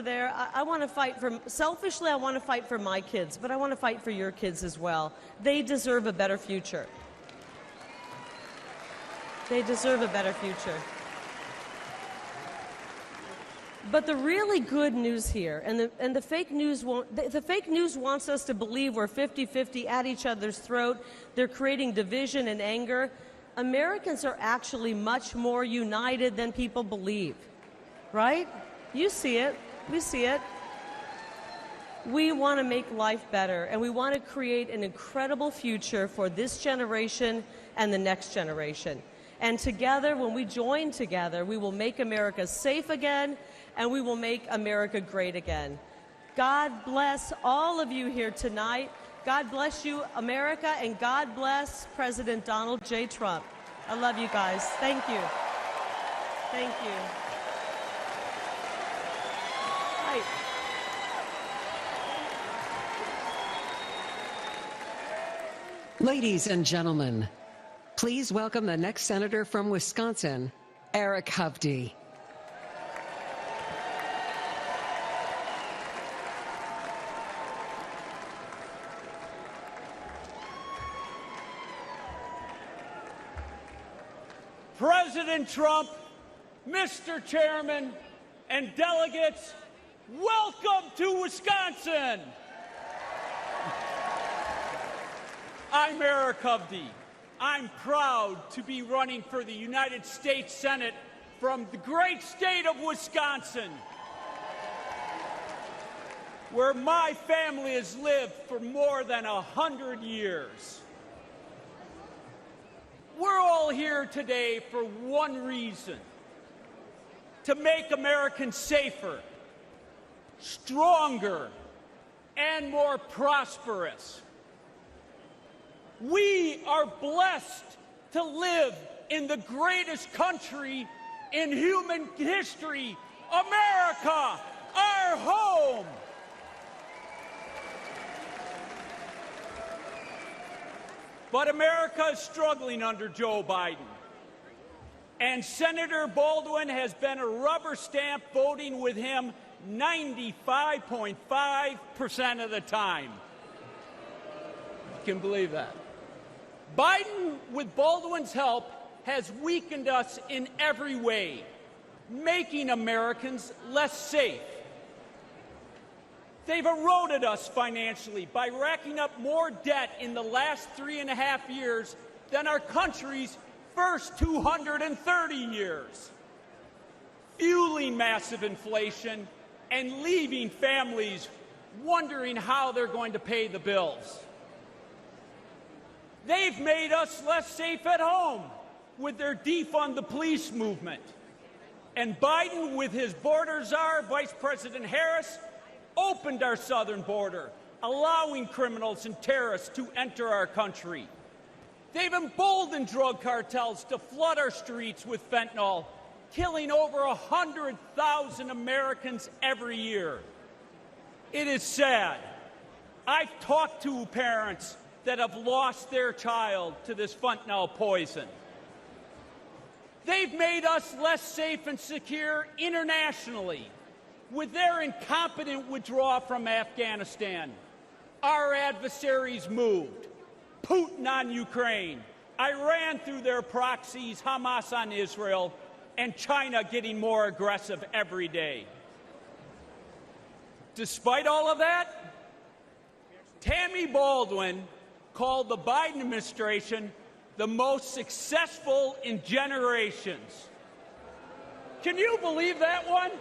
there. I want to fight for, selfishly, I want to fight for my kids, but I want to fight for your kids as well. They deserve a better future. They deserve a better future. But the really good news here, and the fake news the fake news wants us to believe we're 50-50 at each other's throat. They're creating division and anger. Americans are actually much more united than people believe, right? You see it. We see it. We want to make life better, and we want to create an incredible future for this generation and the next generation. And together, when we join together, we will make America safe again, and we will make America great again. God bless all of you here tonight. God bless you, America, and God bless President Donald J. Trump. I love you guys. Thank you. Thank you. Right. Ladies and gentlemen, please welcome the next senator from Wisconsin, Eric Hovde. President Trump, Mr. Chairman, and delegates, welcome to Wisconsin. I'm Eric Hovde. I'm proud to be running for the United States Senate from the great state of Wisconsin, where my family has lived for more than 100 years. We're all here today for one reason: to make Americans safer, stronger, and more prosperous. We are blessed to live in the greatest country in human history, America, our home. But America is struggling under Joe Biden. And Senator Baldwin has been a rubber stamp voting with him 95.5% of the time. You can believe that. Biden, with Baldwin's help, has weakened us in every way, making Americans less safe. They've eroded us financially by racking up more debt in the last 3.5 years than our country's first 230 years, fueling massive inflation and leaving families wondering how they're going to pay the bills. They've made us less safe at home with their defund the police movement. And Biden, with his border czar, Vice President Harris, opened our southern border, allowing criminals and terrorists to enter our country. They've emboldened drug cartels to flood our streets with fentanyl, killing over 100,000 Americans every year. It is sad. I've talked to parents that have lost their child to this fentanyl poison. They've made us less safe and secure internationally with their incompetent withdrawal from Afghanistan. Our adversaries moved. Putin on Ukraine, Iran through their proxies, Hamas on Israel, and China getting more aggressive every day. Despite all of that, Tammy Baldwin called the Biden administration the most successful in generations. Can you believe that one?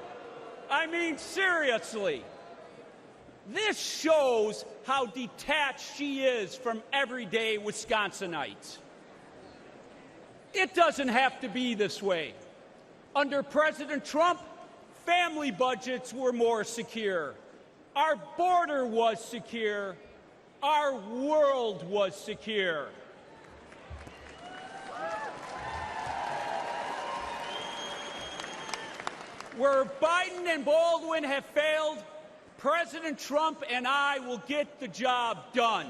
I mean, seriously. This shows how detached she is from everyday Wisconsinites. It doesn't have to be this way. Under President Trump, family budgets were more secure. Our border was secure. Our world was secure. Where Biden and Baldwin have failed, President Trump and I will get the job done.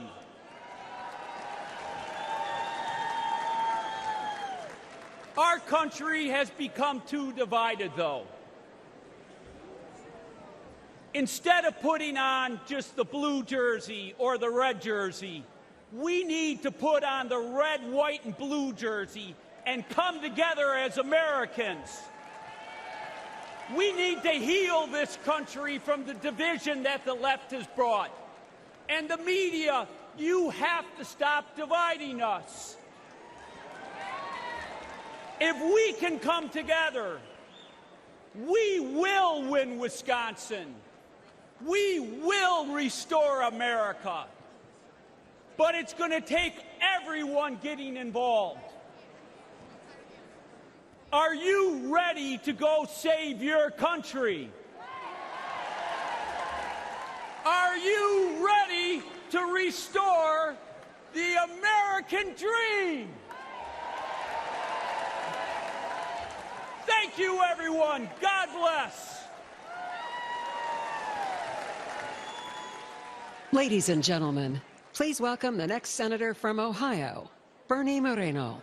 Our country has become too divided, though. Instead of putting on just the blue jersey or the red jersey, we need to put on the red, white, and blue jersey and come together as Americans. We need to heal this country from the division that the left has brought. And the media, you have to stop dividing us. If we can come together, we will win Wisconsin. We will restore America. But it's going to take everyone getting involved. Are you ready to go save your country? Are you ready to restore the American dream? Thank you, everyone. God bless. Ladies and gentlemen, please welcome the next senator from Ohio, Bernie Moreno.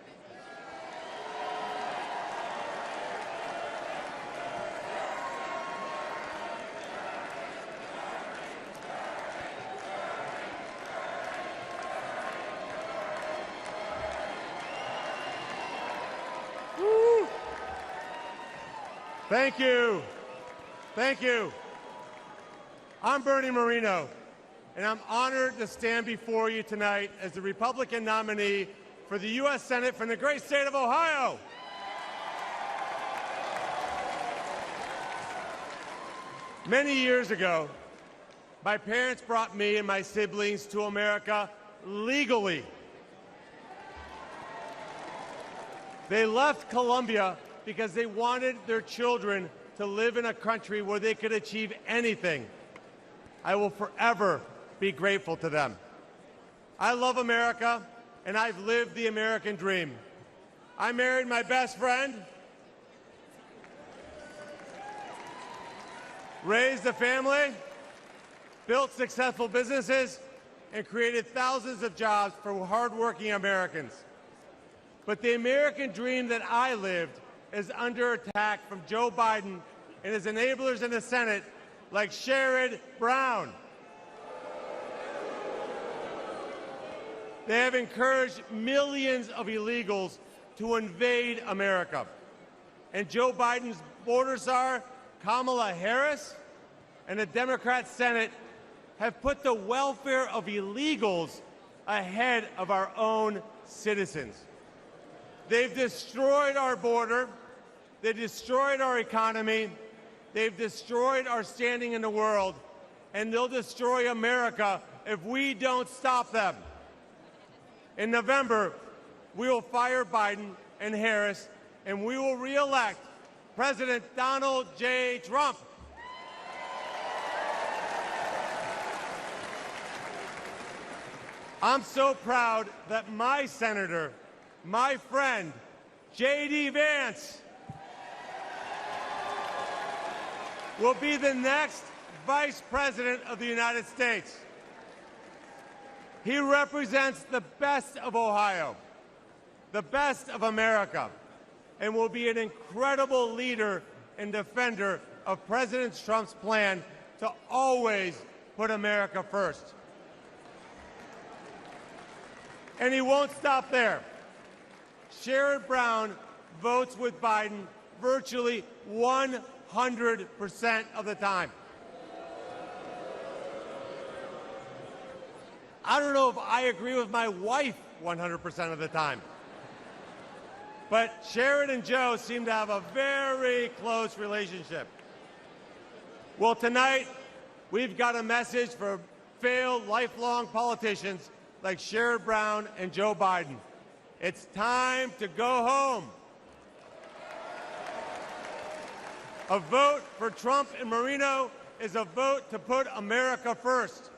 Thank you. Thank you. I'm Bernie Moreno, and I'm honored to stand before you tonight as the Republican nominee for the U.S. Senate from the great state of Ohio. Many years ago, my parents brought me and my siblings to America legally. They left Colombia because they wanted their children to live in a country where they could achieve anything. I will forever be grateful to them. I love America, and I've lived the American dream. I married my best friend, raised a family, built successful businesses, and created thousands of jobs for hardworking Americans. But the American dream that I lived is under attack from Joe Biden and his enablers in the Senate like Sherrod Brown. They have encouraged millions of illegals to invade America. And Joe Biden's border czar, Kamala Harris, and the Democrat Senate have put the welfare of illegals ahead of our own citizens. They've destroyed our border. They've destroyed our economy. They've destroyed our standing in the world. And they'll destroy America if we don't stop them. In November, we will fire Biden and Harris, and we will re-elect President Donald J. Trump. I'm so proud that my senator, my friend, J.D. Vance, will be the next Vice President of the United States. He represents the best of Ohio, the best of America, and will be an incredible leader and defender of President Trump's plan to always put America first. And he won't stop there. Sherrod Brown votes with Biden virtually 100% of the time. I don't know if I agree with my wife 100% of the time. But Sherrod and Joe seem to have a very close relationship. Well, tonight, we've got a message for failed lifelong politicians like Sherrod Brown and Joe Biden. It's time to go home. A vote for Trump and Moreno is a vote to put America first.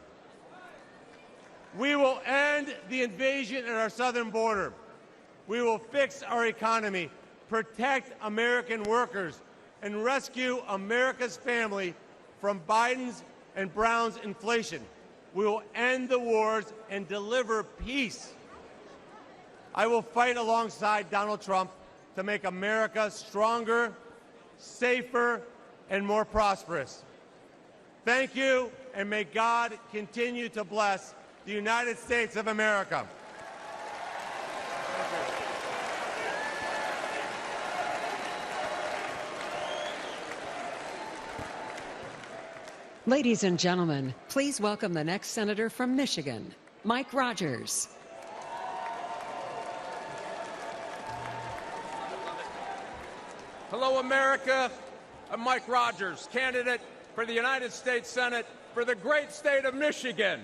We will end the invasion at our southern border. We will fix our economy, protect American workers, and rescue America's family from Biden's and Brown's inflation. We will end the wars and deliver peace. I will fight alongside Donald Trump to make America stronger, safer, and more prosperous. Thank you, and may God continue to bless the United States of America. Ladies and gentlemen, please welcome the next senator from Michigan, Mike Rogers. Hello, America. I'm Mike Rogers, candidate for the United States Senate for the great state of Michigan.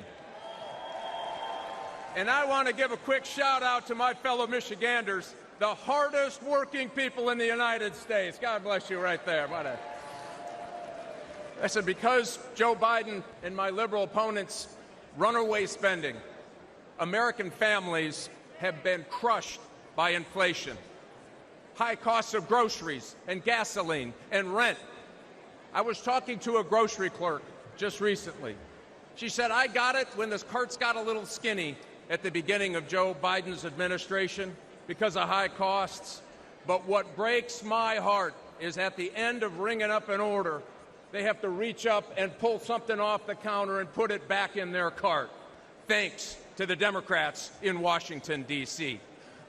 And I want to give a quick shout out to my fellow Michiganders, the hardest working people in the United States. God bless you right there. I said, because Joe Biden and my liberal opponents' runaway spending, American families have been crushed by inflation. High costs of groceries and gasoline and rent. I was talking to a grocery clerk just recently. She said, I got it when this carts got a little skinny at the beginning of Joe Biden's administration because of high costs. But what breaks my heart is at the end of ringing up an order, they have to reach up and pull something off the counter and put it back in their cart, thanks to the Democrats in Washington, D.C.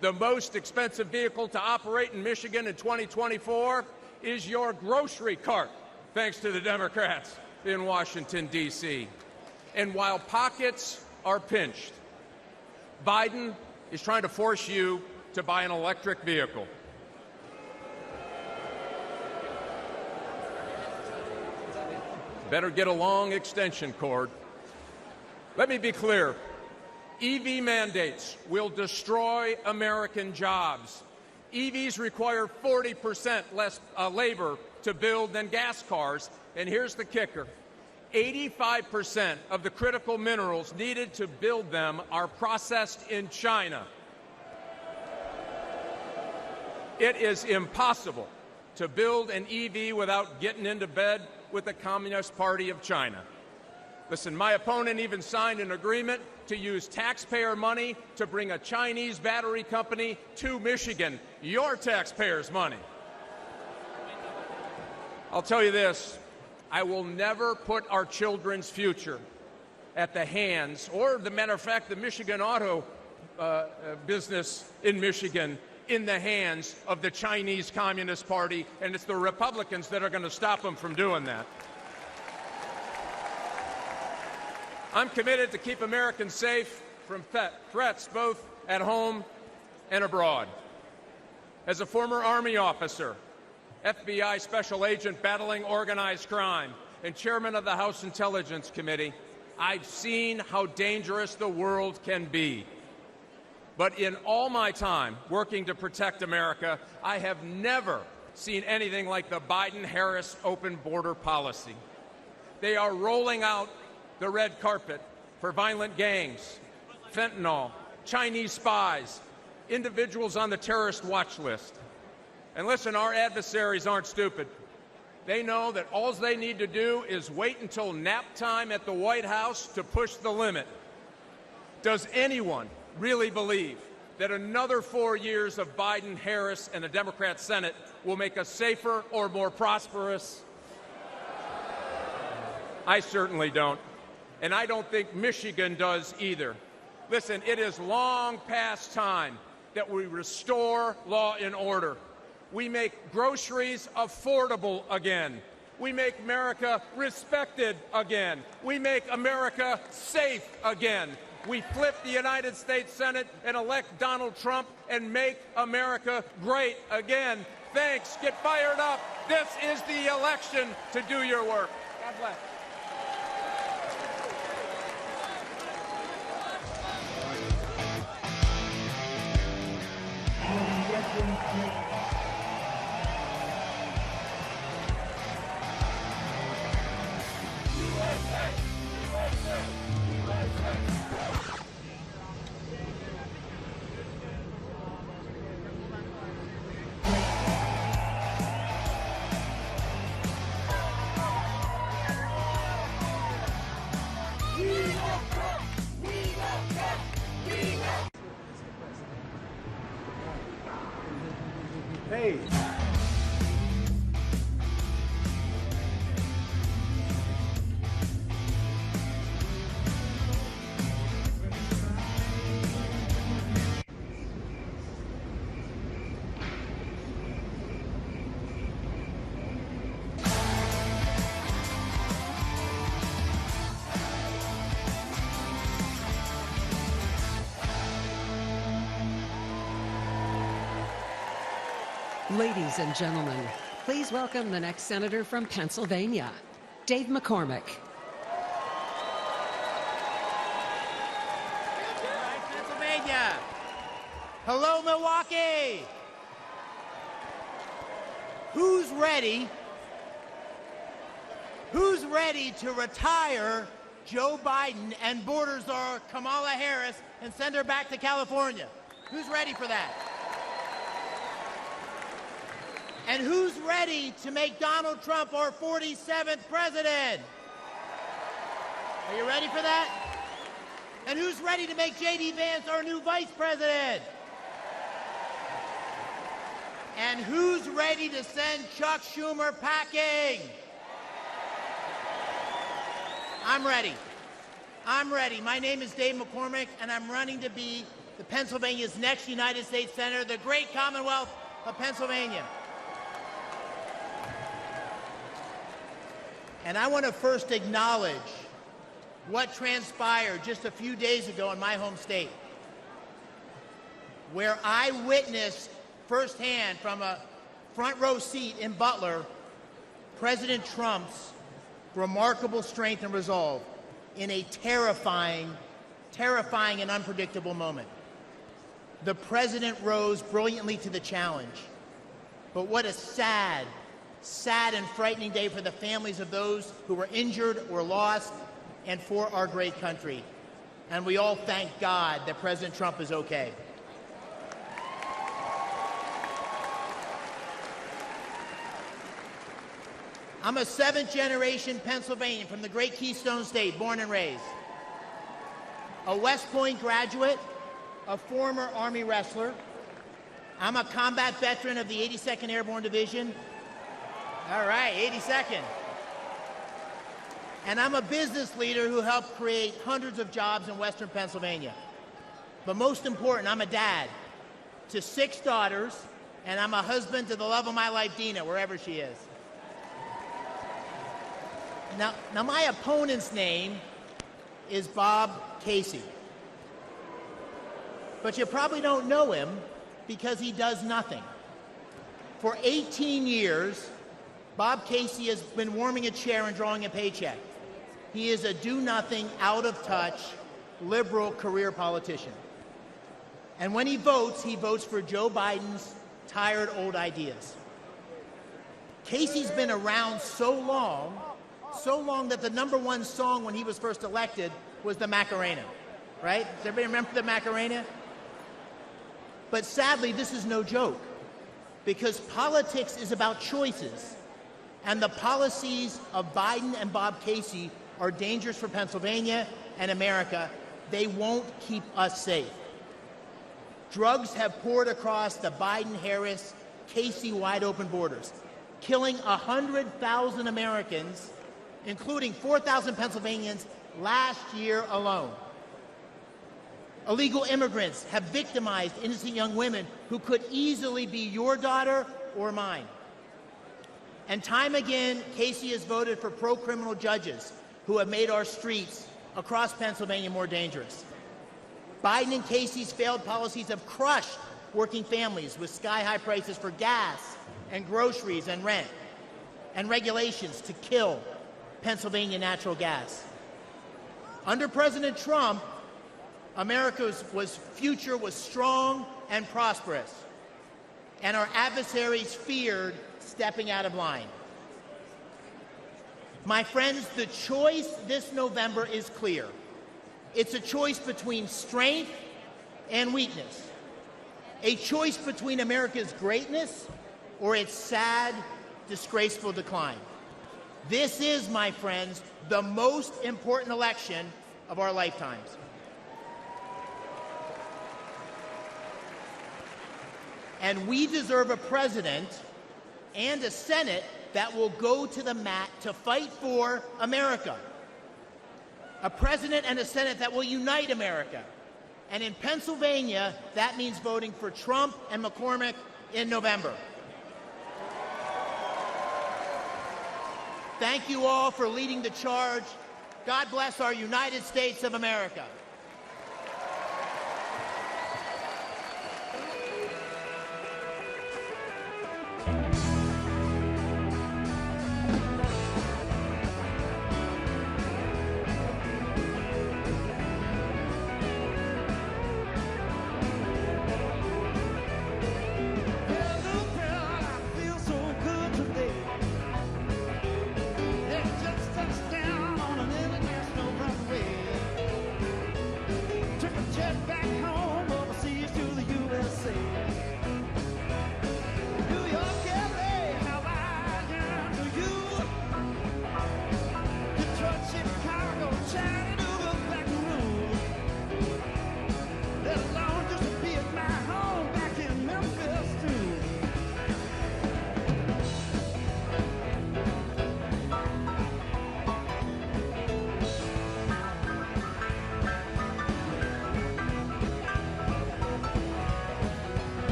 The most expensive vehicle to operate in Michigan in 2024 is your grocery cart, thanks to the Democrats in Washington, D.C. And while pockets are pinched, Biden is trying to force you to buy an electric vehicle. Better get a long extension cord. Let me be clear. EV mandates will destroy American jobs. EVs require 40% less labor to build than gas cars. And here's the kicker. 85% of the critical minerals needed to build them are processed in China. It is impossible to build an EV without getting into bed with the Communist Party of China. Listen, my opponent even signed an agreement to use taxpayer money to bring a Chinese battery company to Michigan, your taxpayers' money. I'll tell you this, I will never put our children's future at the hands, or the matter of fact, the Michigan auto business in Michigan, in the hands of the Chinese Communist Party, and it's the Republicans that are going to stop them from doing that. I'm committed to keep Americans safe from threats both at home and abroad. As a former Army officer, FBI special agent battling organized crime, and chairman of the House Intelligence Committee, I've seen how dangerous the world can be. But in all my time working to protect America, I have never seen anything like the Biden-Harris open border policy. They are rolling out the red carpet for violent gangs, fentanyl, Chinese spies, individuals on the terrorist watch list. And listen, our adversaries aren't stupid. They know that all they need to do is wait until nap time at the White House to push the limit. Does anyone really believe that another 4 years of Biden, Harris, and the Democrat Senate will make us safer or more prosperous? I certainly don't. And I don't think Michigan does either. Listen, it is long past time that we restore law and order. We make groceries affordable again. We make America respected again. We make America safe again. We flip the United States Senate and elect Donald Trump and make America great again. Thanks. Get fired up. This is the election to do your work. God bless. Hey. Ladies and gentlemen, please welcome the next senator from Pennsylvania, Dave McCormick. Pennsylvania. Hello, Milwaukee. Who's ready? Who's ready to retire Joe Biden and border czar Kamala Harris and send her back to California? Who's ready for that? And who's ready to make Donald Trump our 47th president? Are you ready for that? And who's ready to make J.D. Vance our new vice president? And who's ready to send Chuck Schumer packing? I'm ready. I'm ready. My name is Dave McCormick, and I'm running to be the Pennsylvania's next United States Senator, the great Commonwealth of Pennsylvania. And I want to first acknowledge what transpired just a few days ago in my home state, where I witnessed firsthand from a front row seat in Butler President Trump's remarkable strength and resolve in a terrifying and unpredictable moment. The president rose brilliantly to the challenge. But what a sad and frightening day for the families of those who were injured or lost and for our great country. And we all thank God that President Trump is okay. I'm a seventh-generation Pennsylvanian from the great Keystone State, born and raised. A West Point graduate, a former Army wrestler. I'm a combat veteran of the 82nd Airborne Division. All right, 82nd. And I'm a business leader who helped create hundreds of jobs in Western Pennsylvania. But most important, I'm a dad to 6 daughters, and I'm a husband to the love of my life, Dina, wherever she is. Now my opponent's name is Bob Casey. But you probably don't know him because he does nothing. For 18 years, Bob Casey has been warming a chair and drawing a paycheck. He is a do-nothing, out-of-touch, liberal career politician. And when he votes for Joe Biden's tired old ideas. Casey's been around so long that the #1 song when he was first elected was the Macarena, right? Does everybody remember the Macarena? But sadly, this is no joke, because politics is about choices, and the policies of Biden and Bob Casey are dangerous for Pennsylvania and America. They won't keep us safe. Drugs have poured across the Biden-Harris, Casey wide-open borders, killing 100,000 Americans, including 4,000 Pennsylvanians last year alone. Illegal immigrants have victimized innocent young women who could easily be your daughter or mine. And time again, Casey has voted for pro-criminal judges who have made our streets across Pennsylvania more dangerous. Biden and Casey's failed policies have crushed working families with sky-high prices for gas and groceries and rent, and regulations to kill Pennsylvania natural gas. Under President Trump, America's future was strong and prosperous, and our adversaries feared stepping out of line. My friends, the choice this November is clear. It's a choice between strength and weakness, a choice between America's greatness or its sad, disgraceful decline. This is, my friends, the most important election of our lifetimes. And we deserve a president and a Senate that will go to the mat to fight for America. A president and a Senate that will unite America. And in Pennsylvania, that means voting for Trump and McCormick in November. Thank you all for leading the charge. God bless our United States of America.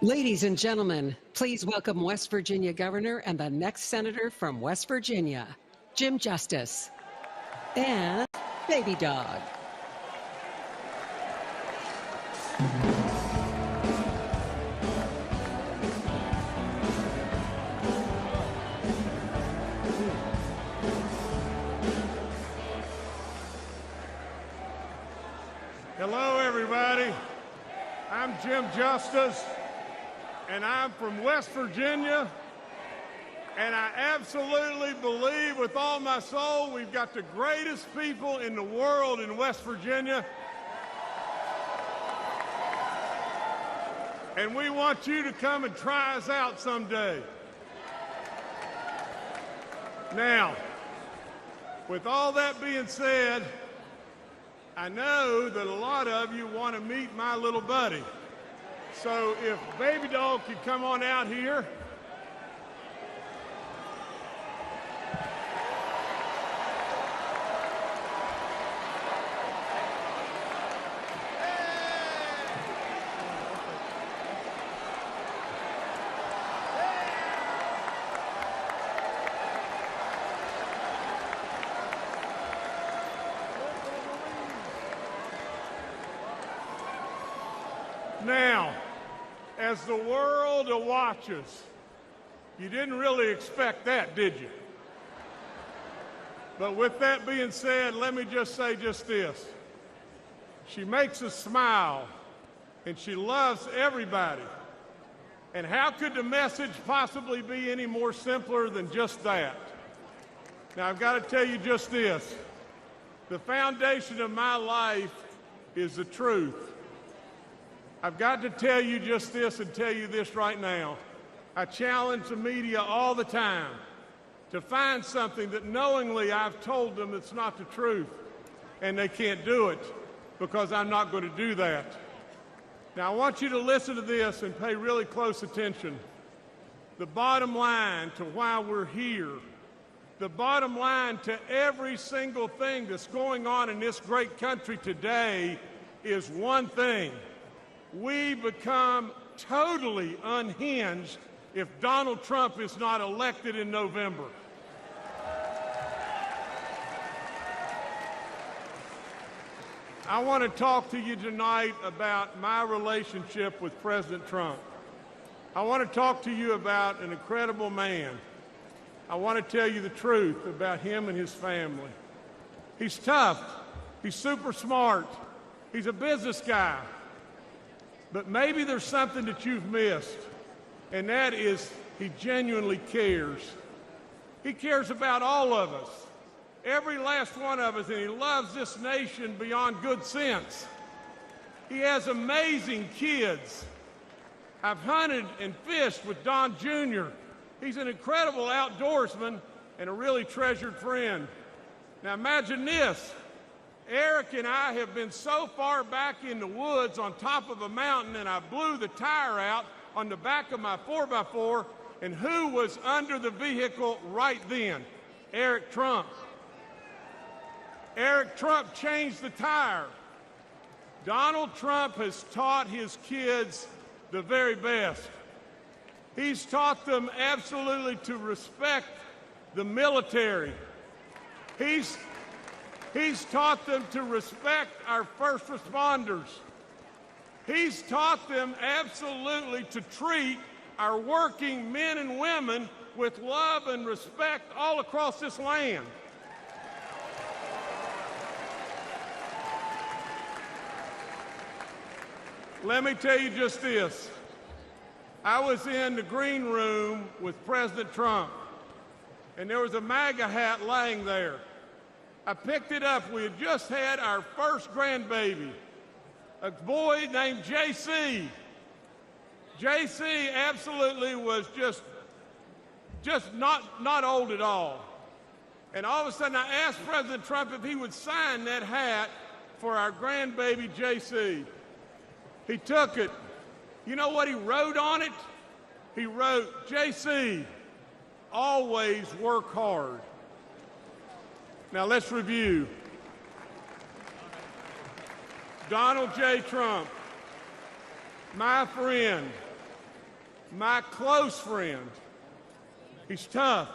Ladies and gentlemen, please welcome West Virginia Governor and the next Senator from West Virginia, Jim Justice, and Baby Dog. Hello, everybody. I'm Jim Justice, and I'm from West Virginia, and I absolutely believe with all my soul we've got the greatest people in the world in West Virginia, and we want you to come and try us out someday. Now, with all that being said, I know that a lot of you want to meet my little buddy. So if Baby Dog could come on out here. Now, as the world watches, you didn't really expect that, did you? But with that being said, let me just say just this. She makes us smile, and she loves everybody. And how could the message possibly be any more simpler than just that? Now, I've got to tell you just this. The foundation of my life is the truth. I've got to tell you just this and tell you this right now. I challenge the media all the time to find something that knowingly I've told them it's not the truth, and they can't do it because I'm not going to do that. Now, I want you to listen to this and pay really close attention. The bottom line to why we're here, the bottom line to every single thing that's going on in this great country today is one thing. We become totally unhinged if Donald Trump is not elected in November. I want to talk to you tonight about my relationship with President Trump. I want to talk to you about an incredible man. I want to tell you the truth about him and his family. He's tough. He's super smart. He's a business guy. But maybe there's something that you've missed, and that is he genuinely cares. He cares about all of us, every last one of us, and he loves this nation beyond good sense. He has amazing kids. I've hunted and fished with Don Jr. He's an incredible outdoorsman and a really treasured friend. Now imagine this. Eric and I have been so far back in the woods on top of a mountain, and I blew the tire out on the back of my 4x4, and who was under the vehicle right then? Eric Trump. Eric Trump changed the tire. Donald Trump has taught his kids the very best. He's taught them absolutely to respect the military. He's taught them to respect our first responders. He's taught them absolutely to treat our working men and women with love and respect all across this land. Let me tell you just this. I was in the green room with President Trump, and there was a MAGA hat laying there. I picked it up. We had just had our first grandbaby, a boy named JC. JC absolutely was just not old at all. And all of a sudden I asked President Trump if he would sign that hat for our grandbaby JC. He took it. You know what he wrote on it? He wrote, JC, always work hard. Now let's review. Donald J. Trump, my friend, my close friend. He's tough.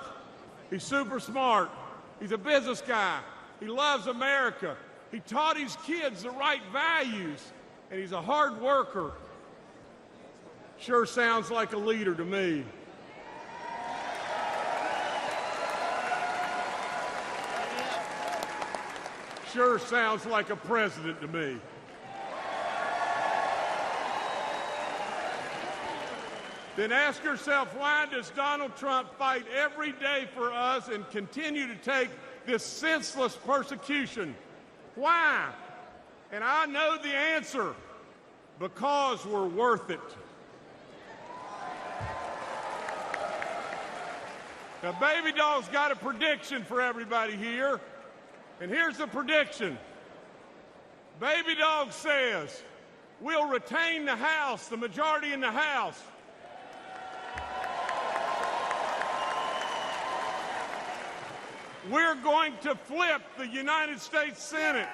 He's super smart. He's a business guy. He loves America. He taught his kids the right values, and he's a hard worker. Sure sounds like a leader to me. Sure sounds like a president to me. Then ask yourself, why does Donald Trump fight every day for us and continue to take this senseless persecution? Why? And I know the answer. Because we're worth it. Now, Baby Doll's got a prediction for everybody here. And here's the prediction. Baby Dog says we'll retain the House, the majority in the House. We're going to flip the United States Senate.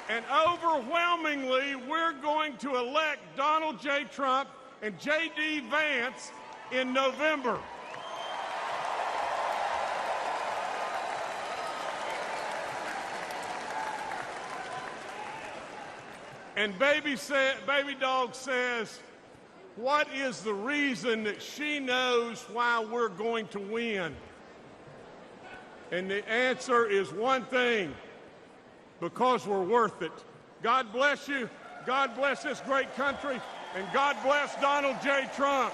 And overwhelmingly, we're going to elect Donald J. Trump and J.D. Vance in November. And Baby Dog says, what is the reason that she knows why we're going to win? And the answer is one thing, because we're worth it. God bless you, God bless this great country, and God bless Donald J. Trump.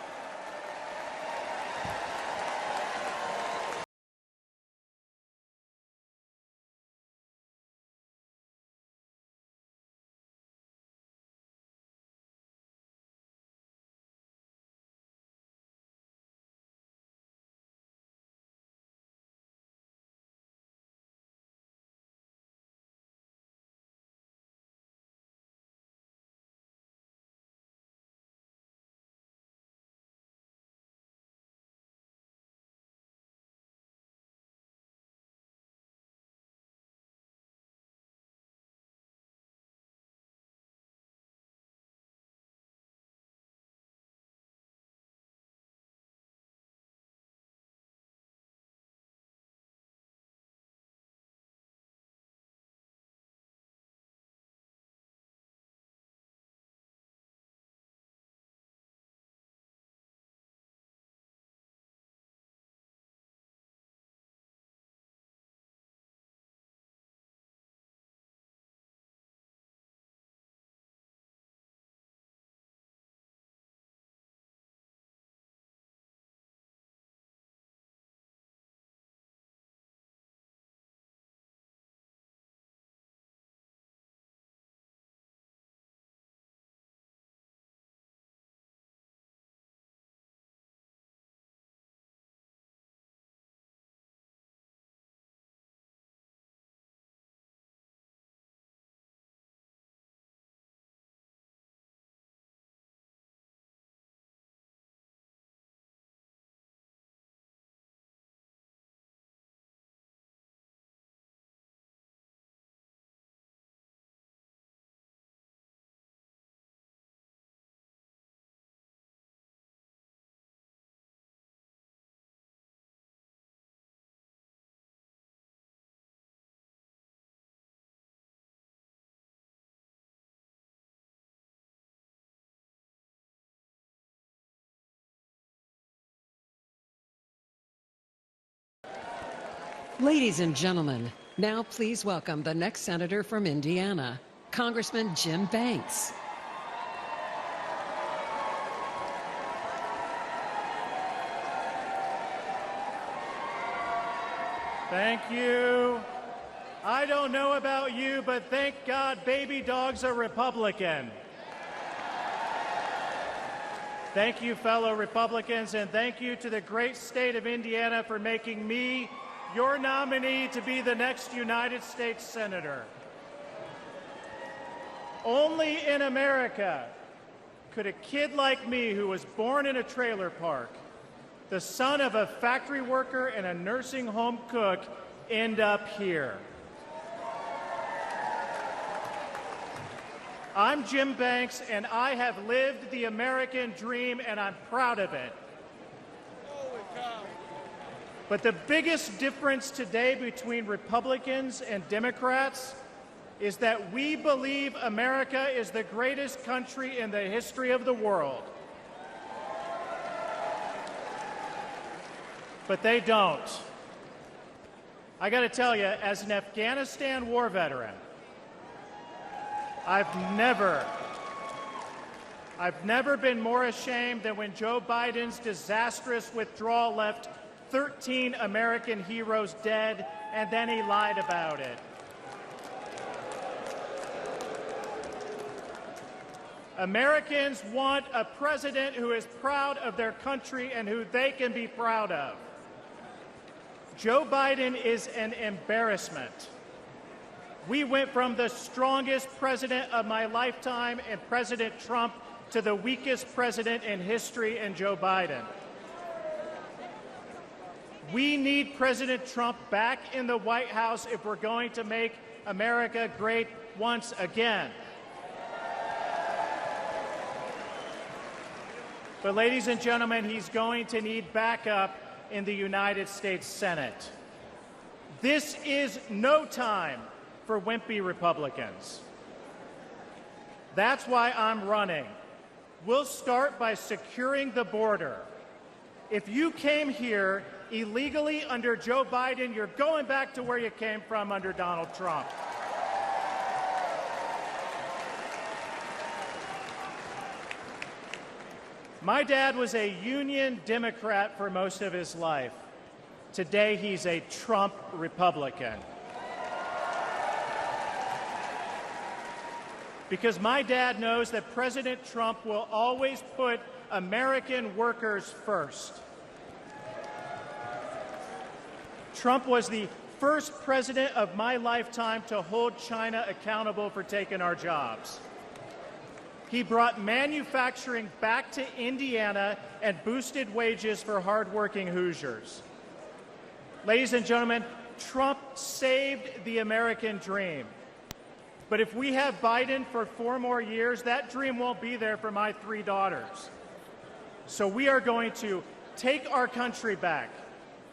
Ladies and gentlemen, now please welcome the next senator from Indiana, Congressman Jim Banks. Thank you. I don't know about you, but thank God Baby Dog's a Republican. Thank you, fellow Republicans, and thank you to the great state of Indiana for making me your nominee to be the next United States Senator. Only in America could a kid like me, who was born in a trailer park, the son of a factory worker and a nursing home cook, end up here. I'm Jim Banks, and I have lived the American dream, and I'm proud of it. But the biggest difference today between Republicans and Democrats is that we believe America is the greatest country in the history of the world. But they don't. I got to tell you, as an Afghanistan war veteran, I've never been more ashamed than when Joe Biden's disastrous withdrawal left 13 American heroes dead, and then he lied about it. Americans want a president who is proud of their country and who they can be proud of. Joe Biden is an embarrassment. We went from the strongest president of my lifetime in President Trump to the weakest president in history in Joe Biden. We need President Trump back in the White House if we're going to make America great once again. But ladies and gentlemen, he's going to need backup in the United States Senate. This is no time for wimpy Republicans. That's why I'm running. We'll start by securing the border. If you came here illegally under Joe Biden, you're going back to where you came from under Donald Trump. My dad was a Union Democrat for most of his life. Today, he's a Trump Republican. Because my dad knows that President Trump will always put American workers first. Trump was the first president of my lifetime to hold China accountable for taking our jobs. He brought manufacturing back to Indiana and boosted wages for hardworking Hoosiers. Ladies and gentlemen, Trump saved the American dream. But if we have Biden for 4 more years, that dream won't be there for my 3 daughters. So we are going to take our country back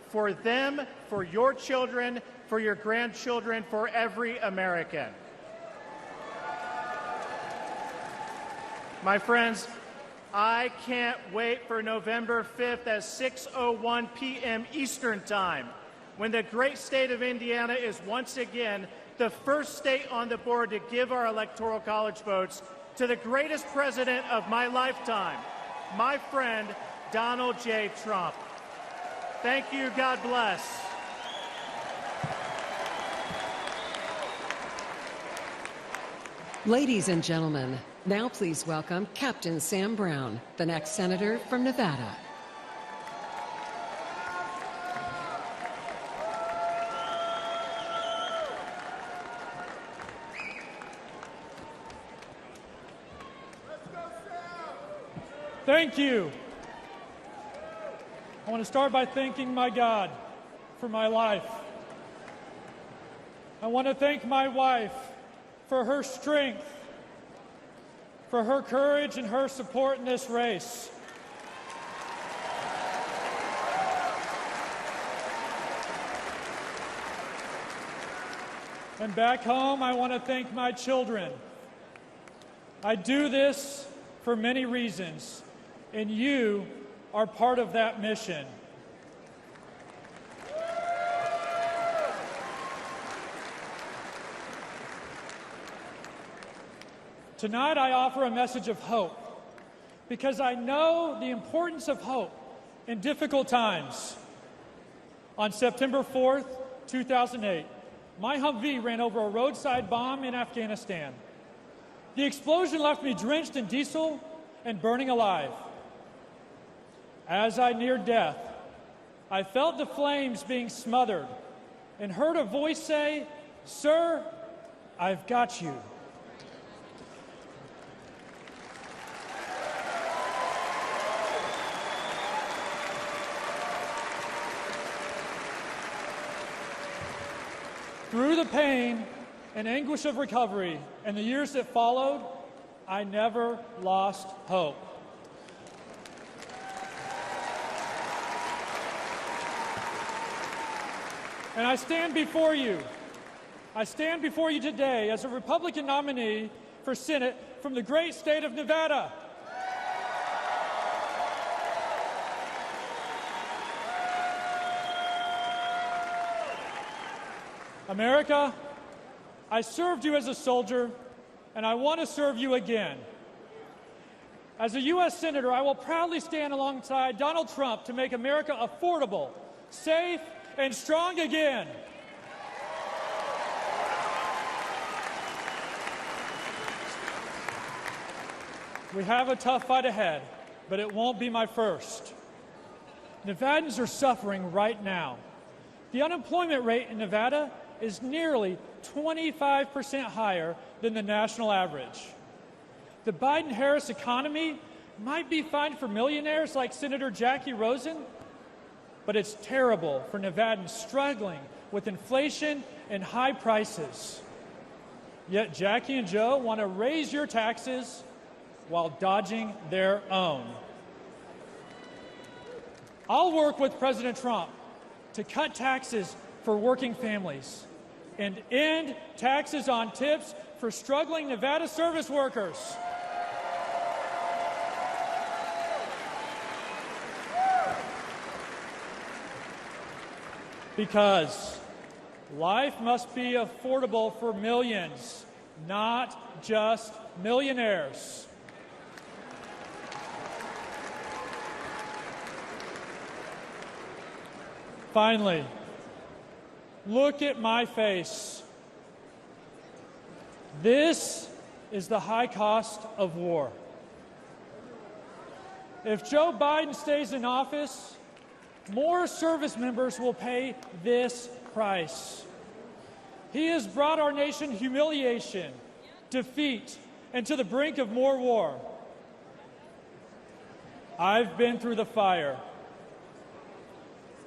for them, for your children, for your grandchildren, for every American. My friends, I can't wait for November 5th at 6:01 p.m. Eastern Time, when the great state of Indiana is once again the first state on the board to give our Electoral College votes to the greatest president of my lifetime, my friend, Donald J. Trump. Thank you. God bless. Ladies and gentlemen, now please welcome Captain Sam Brown, the next senator from Nevada. Thank you. I want to start by thanking my God for my life. I want to thank my wife for her strength, for her courage and her support in this race. And back home, I want to thank my children. I do this for many reasons, and you are part of that mission. Tonight, I offer a message of hope, because I know the importance of hope in difficult times. On September 4th, 2008, my Humvee ran over a roadside bomb in Afghanistan. The explosion left me drenched in diesel and burning alive. As I neared death, I felt the flames being smothered and heard a voice say, "Sir, I've got you." Through the pain and anguish of recovery and the years that followed, I never lost hope. And I stand before you. I stand before you today as a Republican nominee for Senate from the great state of Nevada. America, I served you as a soldier, and I want to serve you again. As a U.S. Senator, I will proudly stand alongside Donald Trump to make America affordable, safe, and strong again. We have a tough fight ahead, but it won't be my first. Nevadans are suffering right now. The unemployment rate in Nevada is nearly 25% higher than the national average. The Biden-Harris economy might be fine for millionaires like Senator Jackie Rosen, but it's terrible for Nevadans struggling with inflation and high prices. Yet Jackie and Joe want to raise your taxes while dodging their own. I'll work with President Trump to cut taxes for working families and end taxes on tips for struggling Nevada service workers. Because life must be affordable for millions, not just millionaires. Finally, look at my face. This is the high cost of war. If Joe Biden stays in office, more service members will pay this price. He has brought our nation humiliation, defeat, and to the brink of more war. I've been through the fire.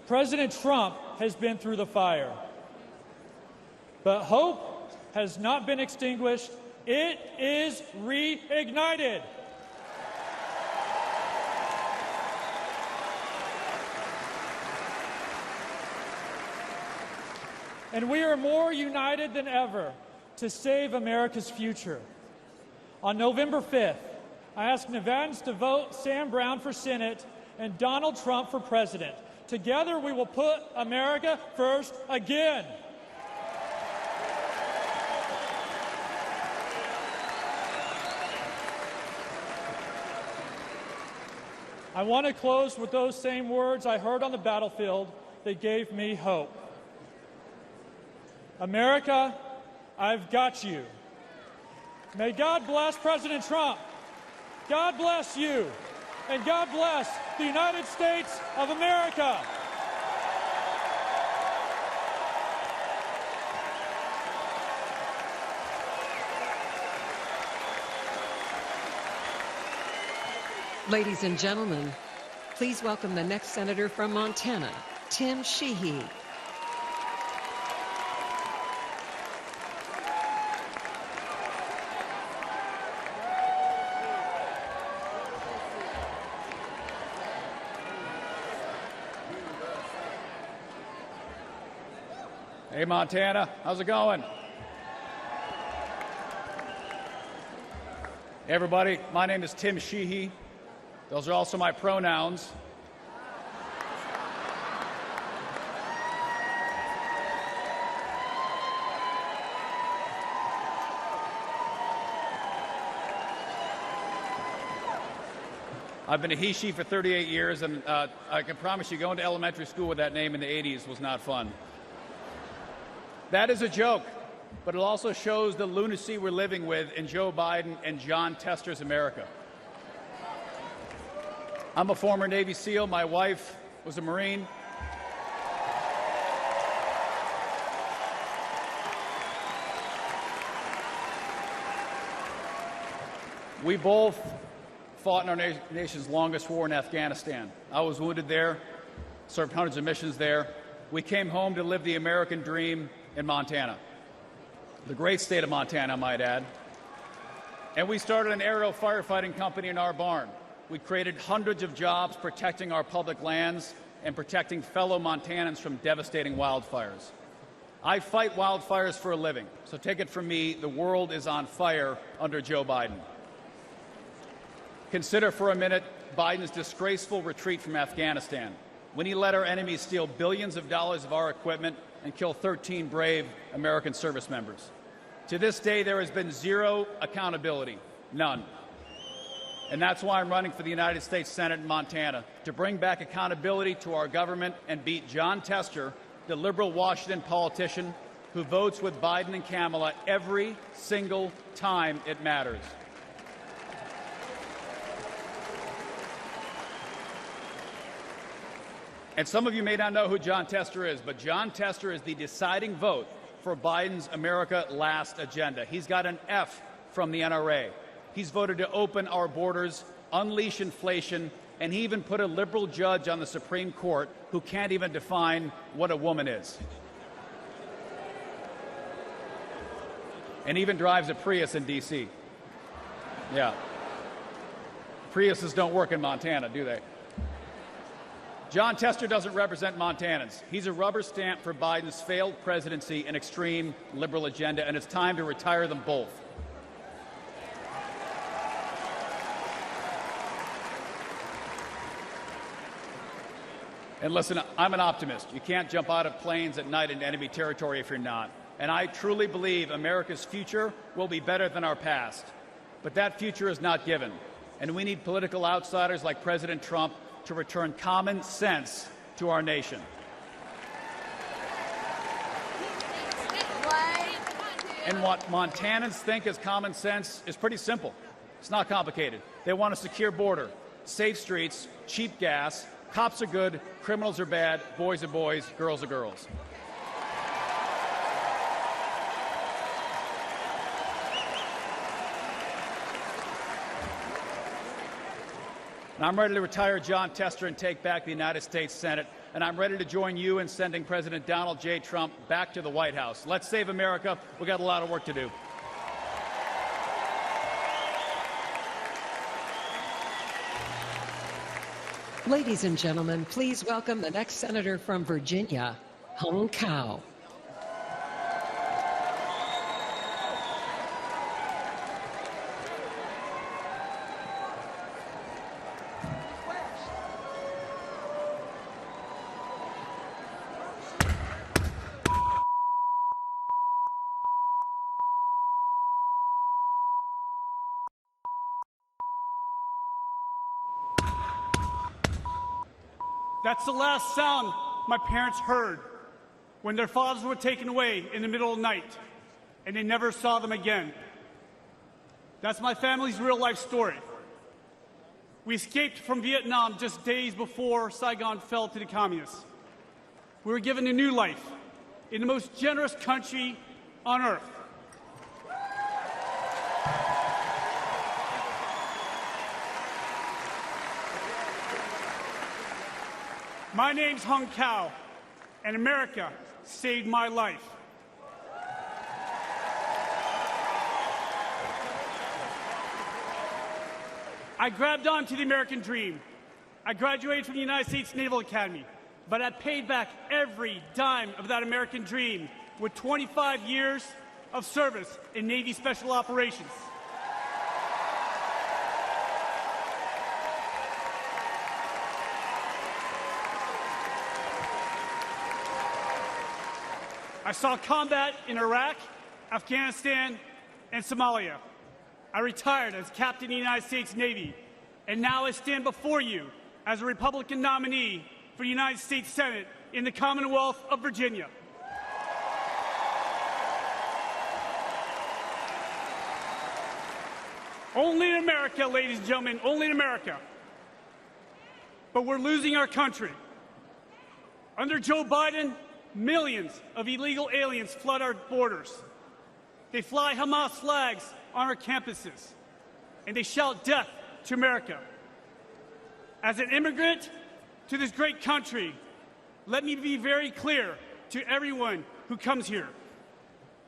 President Trump has been through the fire. But hope has not been extinguished. It is reignited. And we are more united than ever to save America's future. On November 5th, I asked Nevadans to vote Sam Brown for Senate and Donald Trump for President. Together, we will put America first again. I want to close with those same words I heard on the battlefield that gave me hope. America, I've got you. May God bless President Trump. God bless you. And God bless the United States of America. Ladies and gentlemen, please welcome the next senator from Montana, Tim Sheehy. Hey, Montana, how's it going? Hey, everybody, my name is Tim Sheehy. Those are also my pronouns. I've been a he-she for 38 years, and I can promise you going to elementary school with that name in the 80s was not fun. That is a joke, but it also shows the lunacy we're living with in Joe Biden and John Tester's America. I'm a former Navy SEAL. My wife was a Marine. We both fought in our nation's longest war in Afghanistan. I was wounded there, served hundreds of missions there. We came home to live the American dream in Montana, the great state of Montana, I might add. And we started an aerial firefighting company in our barn. We created hundreds of jobs protecting our public lands and protecting fellow Montanans from devastating wildfires. I fight wildfires for a living, so take it from me, the world is on fire under Joe Biden. Consider for a minute Biden's disgraceful retreat from Afghanistan, when he let our enemies steal billions of dollars of our equipment and kill 13 brave American service members. To this day, there has been zero accountability, none. And that's why I'm running for the United States Senate in Montana, to bring back accountability to our government and beat Jon Tester, the liberal Washington politician who votes with Biden and Kamala every single time it matters. And some of you may not know who Jon Tester is, but Jon Tester is the deciding vote for Biden's America Last agenda. He's got an F from the NRA. He's voted to open our borders, unleash inflation, and he even put a liberal judge on the Supreme Court who can't even define what a woman is. And even drives a Prius in D.C. Yeah. Priuses don't work in Montana, do they? Jon Tester doesn't represent Montanans. He's a rubber stamp for Biden's failed presidency and extreme liberal agenda, and it's time to retire them both. And listen, I'm an optimist. You can't jump out of planes at night into enemy territory if you're not. And I truly believe America's future will be better than our past. But that future is not given. And we need political outsiders like President Trump to return common sense to our nation. And what Montanans think is common sense is pretty simple. It's not complicated. They want a secure border, safe streets, cheap gas, cops are good, criminals are bad, boys are boys, girls are girls. And I'm ready to retire Jon Tester and take back the United States Senate. And I'm ready to join you in sending President Donald J. Trump back to the White House. Let's save America. We've got a lot of work to do. Ladies and gentlemen, please welcome the next senator from Virginia, Hung Cao. That's the last sound my parents heard when their fathers were taken away in the middle of the night, and they never saw them again. That's my family's real-life story. We escaped from Vietnam just days before Saigon fell to the communists. We were given a new life in the most generous country on earth. My name's Hung Cao, and America saved my life. I grabbed onto the American dream. I graduated from the United States Naval Academy, but I paid back every dime of that American dream with 25 years of service in Navy Special Operations. I saw combat in Iraq, Afghanistan, and Somalia. I retired as captain of the United States Navy, and now I stand before you as a Republican nominee for the United States Senate in the Commonwealth of Virginia. Only in America, ladies and gentlemen, only in America. But we're losing our country. Under Joe Biden, millions of illegal aliens flood our borders. They fly Hamas flags on our campuses, and they shout death to America. As an immigrant to this great country, let me be very clear to everyone who comes here.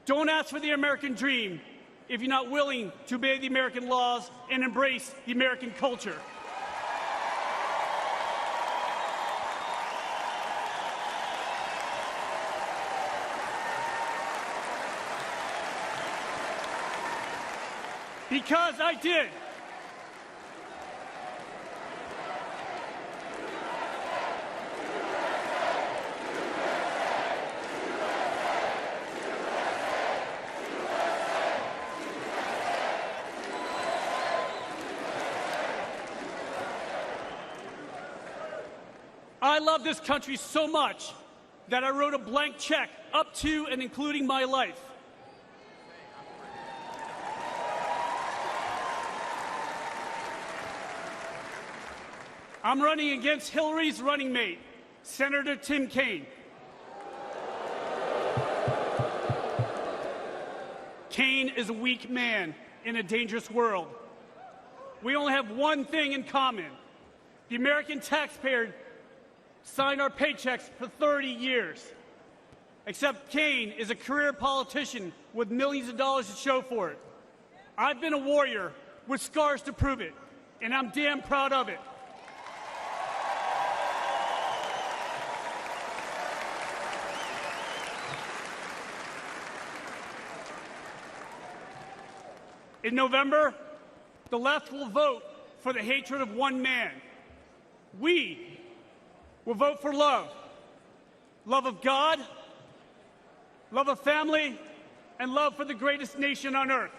Don't ask for the American dream if you're not willing to obey the American laws and embrace the American culture. Because I did. I love this country so much that I wrote a blank check up to and including my life. I'm running against Hillary's running mate, Senator Tim Kaine. Kaine is a weak man in a dangerous world. We only have one thing in common. The American taxpayer signed our paychecks for 30 years. Except Kaine is a career politician with millions of dollars to show for it. I've been a warrior with scars to prove it, and I'm damn proud of it. In November, the left will vote for the hatred of one man. We will vote for love. Love of God, love of family, and love for the greatest nation on earth.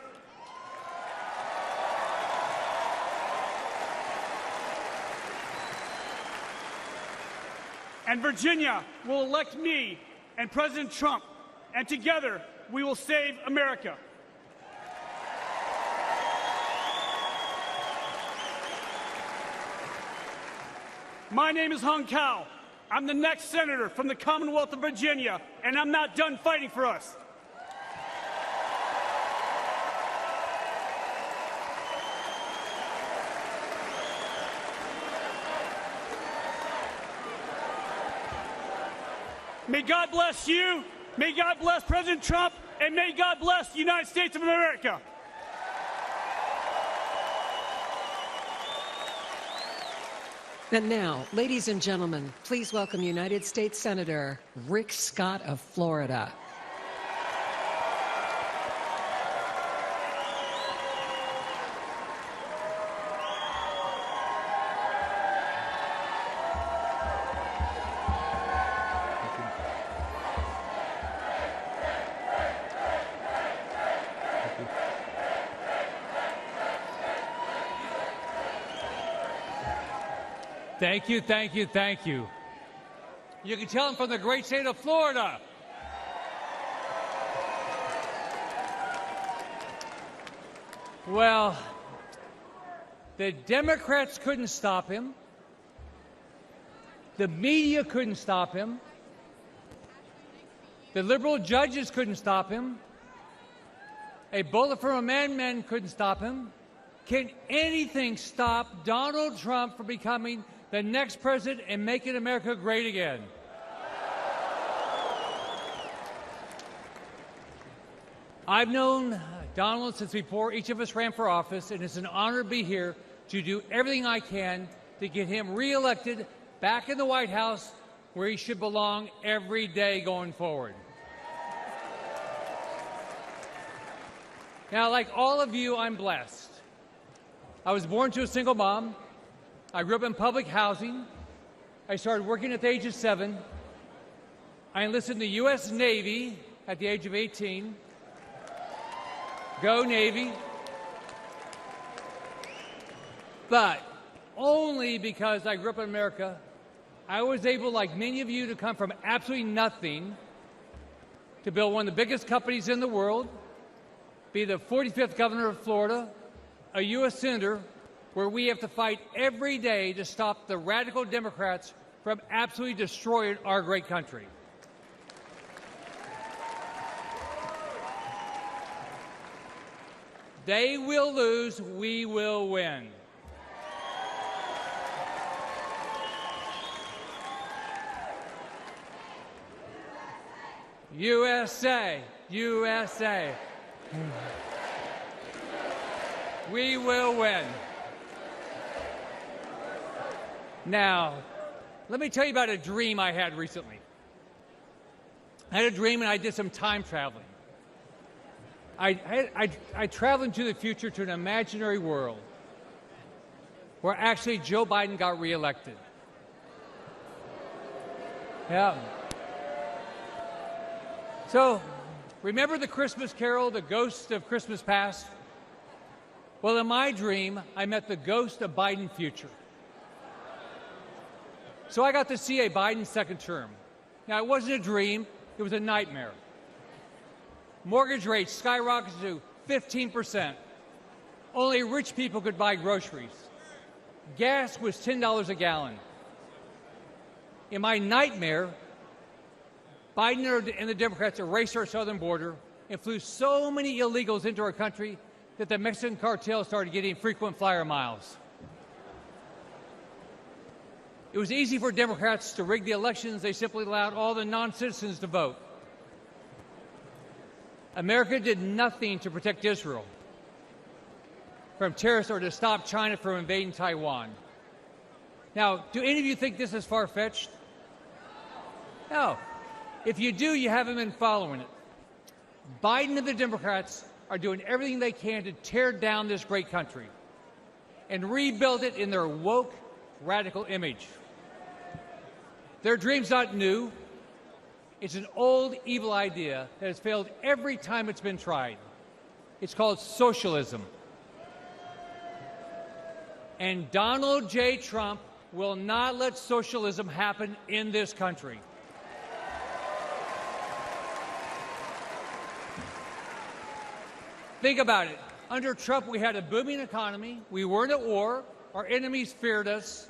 And Virginia will elect me and President Trump, and together we will save America. My name is Hung Cao. I'm the next senator from the Commonwealth of Virginia, and I'm not done fighting for us. May God bless you, may God bless President Trump, and may God bless the United States of America. And now, ladies and gentlemen, please welcome United States Senator Rick Scott of Florida. Thank you, thank you, thank you. You can tell I'm from the great state of Florida. Well, the Democrats couldn't stop him. The media couldn't stop him. The liberal judges couldn't stop him. A bullet from a madman couldn't stop him. Can anything stop Donald Trump from becoming the next president and making America great again? I've known Donald since before each of us ran for office, and it's an honor to be here to do everything I can to get him reelected back in the White House where he should belong every day going forward. Now, like all of you, I'm blessed. I was born to a single mom. I grew up in public housing. I started working at the age of 7. I enlisted in the U.S. Navy at the age of 18. Go Navy. But only because I grew up in America, I was able, like many of you, to come from absolutely nothing to build one of the biggest companies in the world, be the 45th governor of Florida, a U.S. senator, where we have to fight every day to stop the radical Democrats from absolutely destroying our great country. They will lose, we will win. USA, USA. We will win. Now, let me tell you about a dream I had recently. I had a dream and I did some time traveling. I traveled into the future to an imaginary world where actually Joe Biden got reelected. Yeah. So, remember the Christmas Carol, The Ghost of Christmas Past? Well, in my dream, I met the ghost of Biden's future. So I got to see a Biden second term. Now, it wasn't a dream, it was a nightmare. Mortgage rates skyrocketed to 15%. Only rich people could buy groceries. Gas was $10 a gallon. In my nightmare, Biden and the Democrats erased our southern border and flew so many illegals into our country that the Mexican cartel started getting frequent flyer miles. It was easy for Democrats to rig the elections. They simply allowed all the non-citizens to vote. America did nothing to protect Israel from terrorists or to stop China from invading Taiwan. Now, do any of you think this is far-fetched? No. If you do, you haven't been following it. Biden and the Democrats are doing everything they can to tear down this great country and rebuild it in their woke, radical image. Their dream's not new. It's an old, evil idea that has failed every time it's been tried. It's called socialism. And Donald J. Trump will not let socialism happen in this country. Think about it. Under Trump, we had a booming economy. We weren't at war. Our enemies feared us.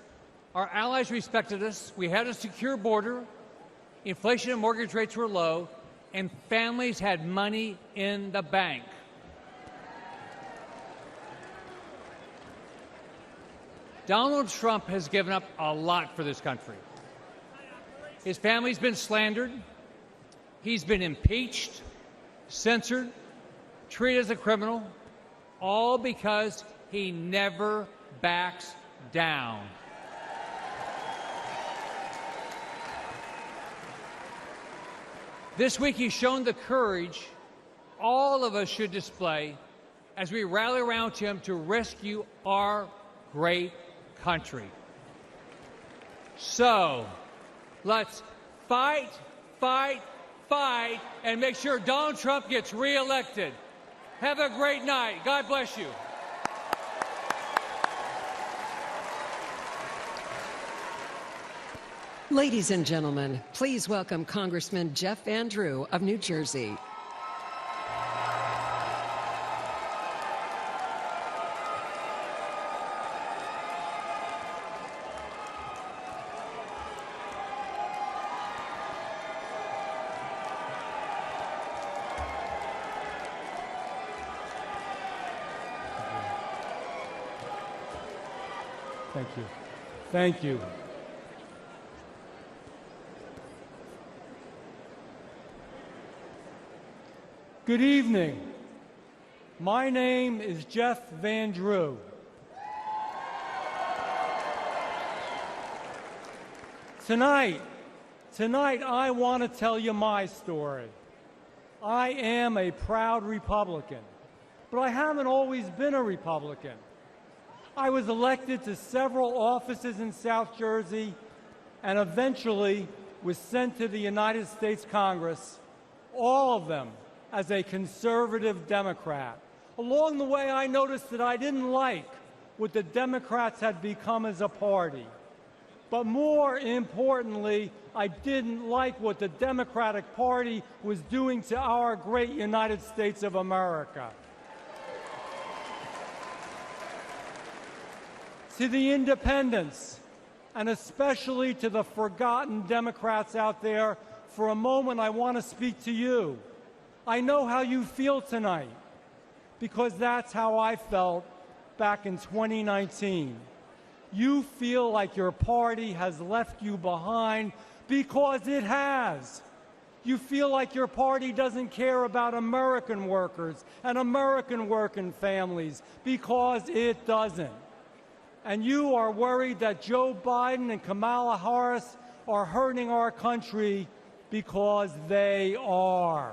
Our allies respected us. We had a secure border. Inflation and mortgage rates were low. And families had money in the bank. Donald Trump has given up a lot for this country. His family's been slandered. He's been impeached, censored, treated as a criminal, all because he never backs down. This week he's shown the courage all of us should display as we rally around him to rescue our great country. So, let's fight, fight, fight, and make sure Donald Trump gets reelected. Have a great night. God bless you. Ladies and gentlemen, please welcome Congressman Jeff Van Drew of New Jersey. Thank you. Thank you. Good evening. My name is Jeff Van Drew. Tonight I want to tell you my story. I am a proud Republican, but I haven't always been a Republican. I was elected to several offices in South Jersey and eventually was sent to the United States Congress, all of them as a conservative Democrat. Along the way, I noticed that I didn't like what the Democrats had become as a party. But more importantly, I didn't like what the Democratic Party was doing to our great United States of America. To the independents, and especially to the forgotten Democrats out there, for a moment I want to speak to you. I know how you feel tonight, because that's how I felt back in 2019. You feel like your party has left you behind, because it has. You feel like your party doesn't care about American workers and American working families, because it doesn't. And you are worried that Joe Biden and Kamala Harris are hurting our country, because they are.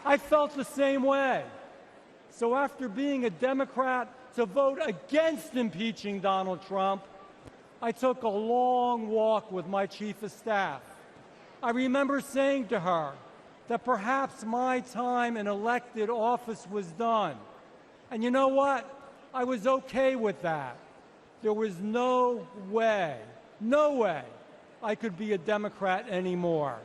I felt the same way. So after being a Democrat to vote against impeaching Donald Trump, I took a long walk with my chief of staff. I remember saying to her that perhaps my time in elected office was done. And you know what? I was okay with that. There was no way I could be a Democrat anymore.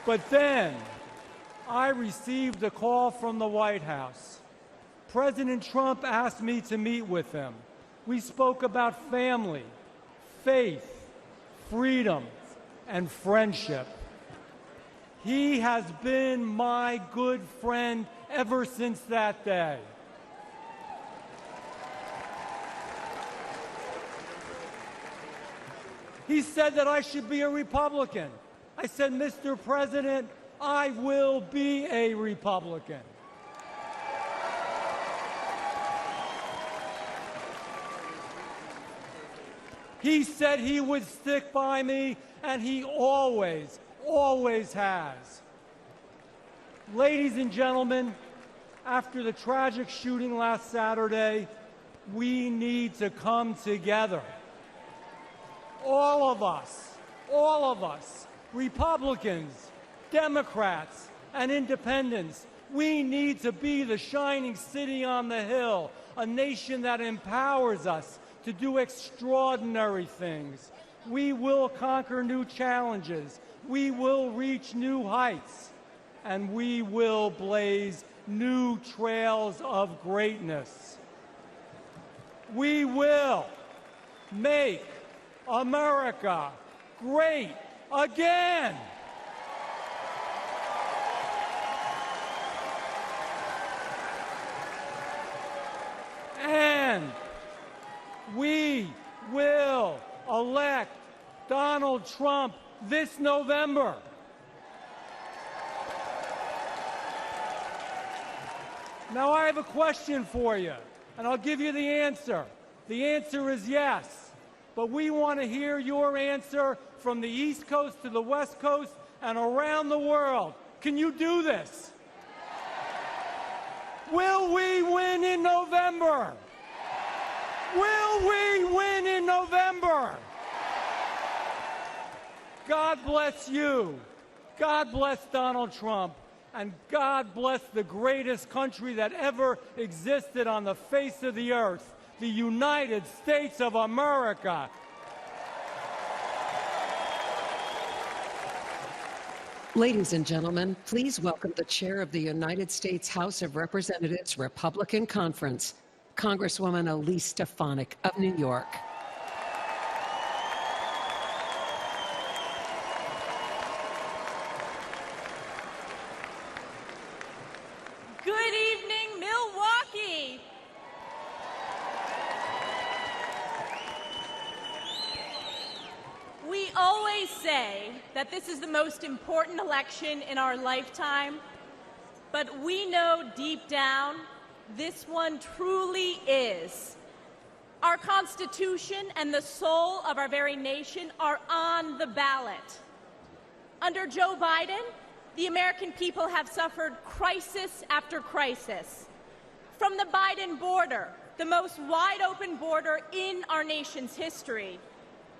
But then I received a call from the White House. President Trump asked me to meet with him. We spoke about family, faith, freedom, and friendship. He has been my good friend ever since that day. He said that I should be a Republican. I said, Mr. President, I will be a Republican. He said he would stick by me, and he always has. Ladies and gentlemen, after the tragic shooting last Saturday, we need to come together. All of us, Republicans, Democrats, and independents, we need to be the shining city on the hill, a nation that empowers us to do extraordinary things. We will conquer new challenges. We will reach new heights. And we will blaze new trails of greatness. We will make America great again. And we will elect Donald Trump this November. Now I have a question for you, and I'll give you the answer. The answer is yes, but we want to hear your answer from the East Coast to the West Coast and around the world. Can you do this? Will we win in November? Will we win in November? God bless you. God bless Donald Trump. And God bless the greatest country that ever existed on the face of the earth, the United States of America. Ladies and gentlemen, please welcome the chair of the United States House of Representatives Republican Conference, Congresswoman Elise Stefanik of New York. Good evening, Milwaukee. We always say that this is the most important election in our lifetime, but we know deep down this one truly is. Our Constitution and the soul of our very nation are on the ballot. Under Joe Biden, the American people have suffered crisis after crisis. From the Biden border, the most wide-open border in our nation's history,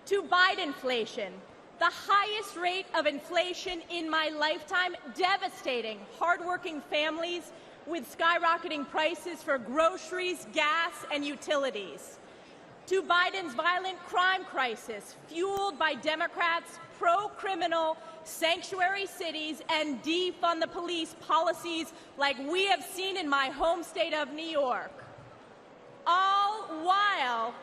to Bidenflation, the highest rate of inflation in my lifetime, devastating hardworking families with skyrocketing prices for groceries, gas, and utilities, to Biden's violent crime crisis, fueled by Democrats' pro-criminal sanctuary cities and defund the police policies like we have seen in my home state of New York. All while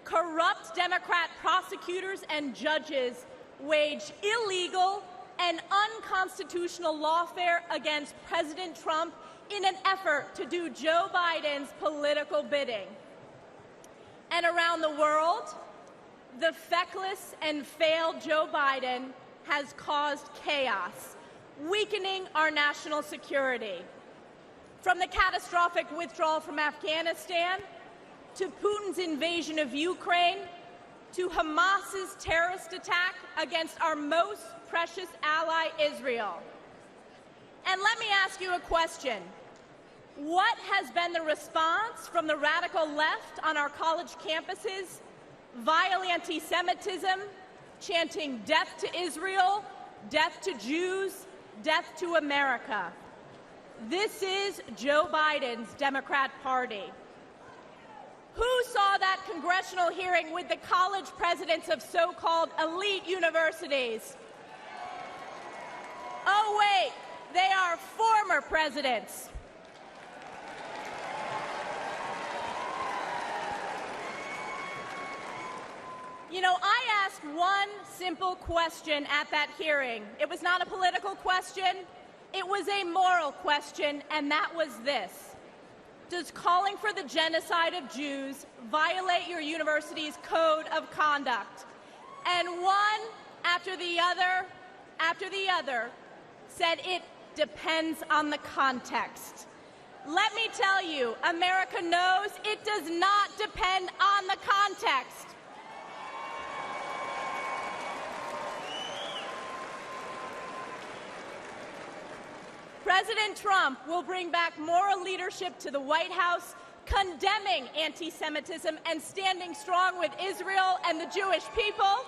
corrupt Democrat prosecutors and judges wage illegal and unconstitutional lawfare against President Trump in an effort to do Joe Biden's political bidding. And around the world, the feckless and failed Joe Biden has caused chaos, weakening our national security. From the catastrophic withdrawal from Afghanistan, to Putin's invasion of Ukraine, to Hamas's terrorist attack against our most precious ally, Israel. And let me ask you a question. What has been the response from the radical left on our college campuses? Vile anti-Semitism, chanting death to Israel, death to Jews, death to America. This is Joe Biden's Democrat Party. Who saw that congressional hearing with the college presidents of so-called elite universities? Oh, wait, they are former presidents. You know, I asked one simple question at that hearing. It was not a political question. It was a moral question, and that was this. Does calling for the genocide of Jews violate your university's code of conduct? And one after the other, said it depends on the context. Let me tell you, America knows it does not depend on the context. President Trump will bring back moral leadership to the White House, condemning anti-Semitism and standing strong with Israel and the Jewish people.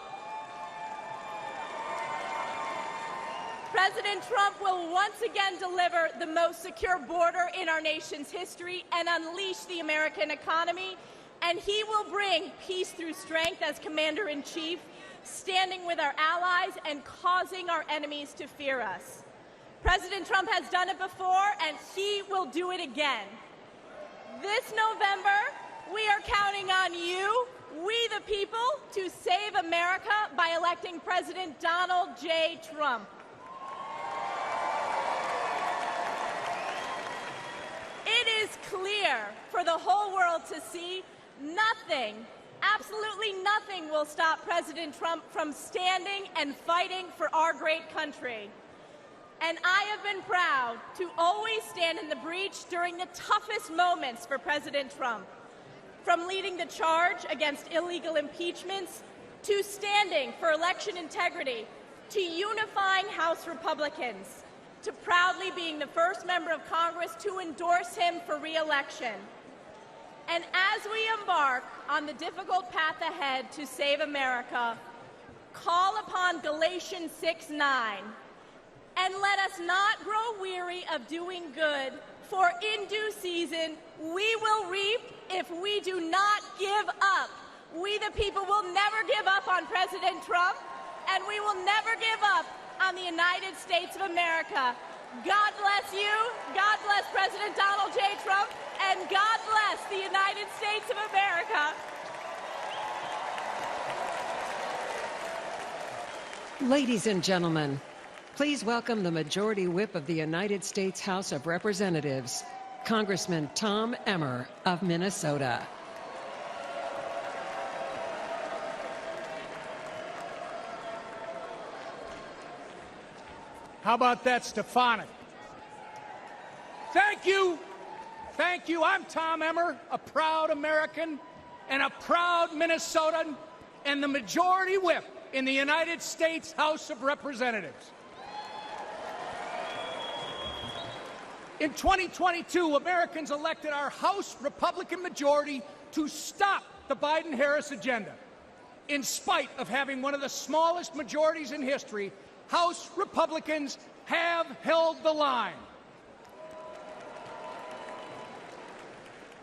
President Trump will once again deliver the most secure border in our nation's history and unleash the American economy. And he will bring peace through strength as Commander-in-Chief, standing with our allies and causing our enemies to fear us. President Trump has done it before, and he will do it again. This November, we are counting on you, we the people, to save America by electing President Donald J. Trump. It is clear for the whole world to see nothing, absolutely nothing will stop President Trump from standing and fighting for our great country. And I have been proud to always stand in the breach during the toughest moments for President Trump, from leading the charge against illegal impeachments, to standing for election integrity, to unifying House Republicans, to proudly being the first member of Congress to endorse him for re-election. And as we embark on the difficult path ahead to save America, call upon Galatians 6:9. And let us not grow weary of doing good, for in due season we will reap if we do not give up. We the people will never give up on President Trump, and we will never give up on the United States of America. God bless you, God bless President Donald J. Trump, and God bless the United States of America. Ladies and gentlemen, please welcome the Majority Whip of the United States House of Representatives, Congressman Tom Emmer of Minnesota. How about that, Stefanik? Thank you. Thank you. I'm Tom Emmer, a proud American and a proud Minnesotan, and the Majority Whip in the United States House of Representatives. In 2022, Americans elected our House Republican majority to stop the Biden-Harris agenda. In spite of having one of the smallest majorities in history, House Republicans have held the line.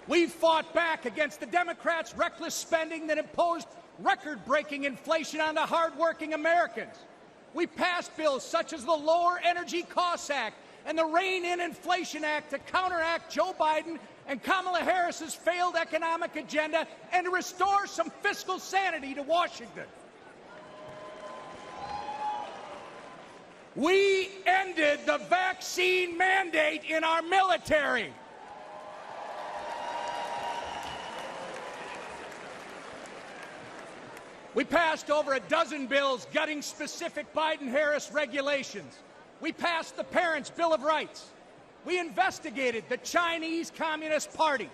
We've fought back against the Democrats' reckless spending that imposed record-breaking inflation on the hardworking Americans. We passed bills such as the Lower Energy Costs Act and the Rein in Inflation Act to counteract Joe Biden and Kamala Harris's failed economic agenda and to restore some fiscal sanity to Washington. We ended the vaccine mandate in our military. We passed over a dozen bills gutting specific Biden-Harris regulations. We passed the Parents' Bill of Rights. We investigated the Chinese Communist Party.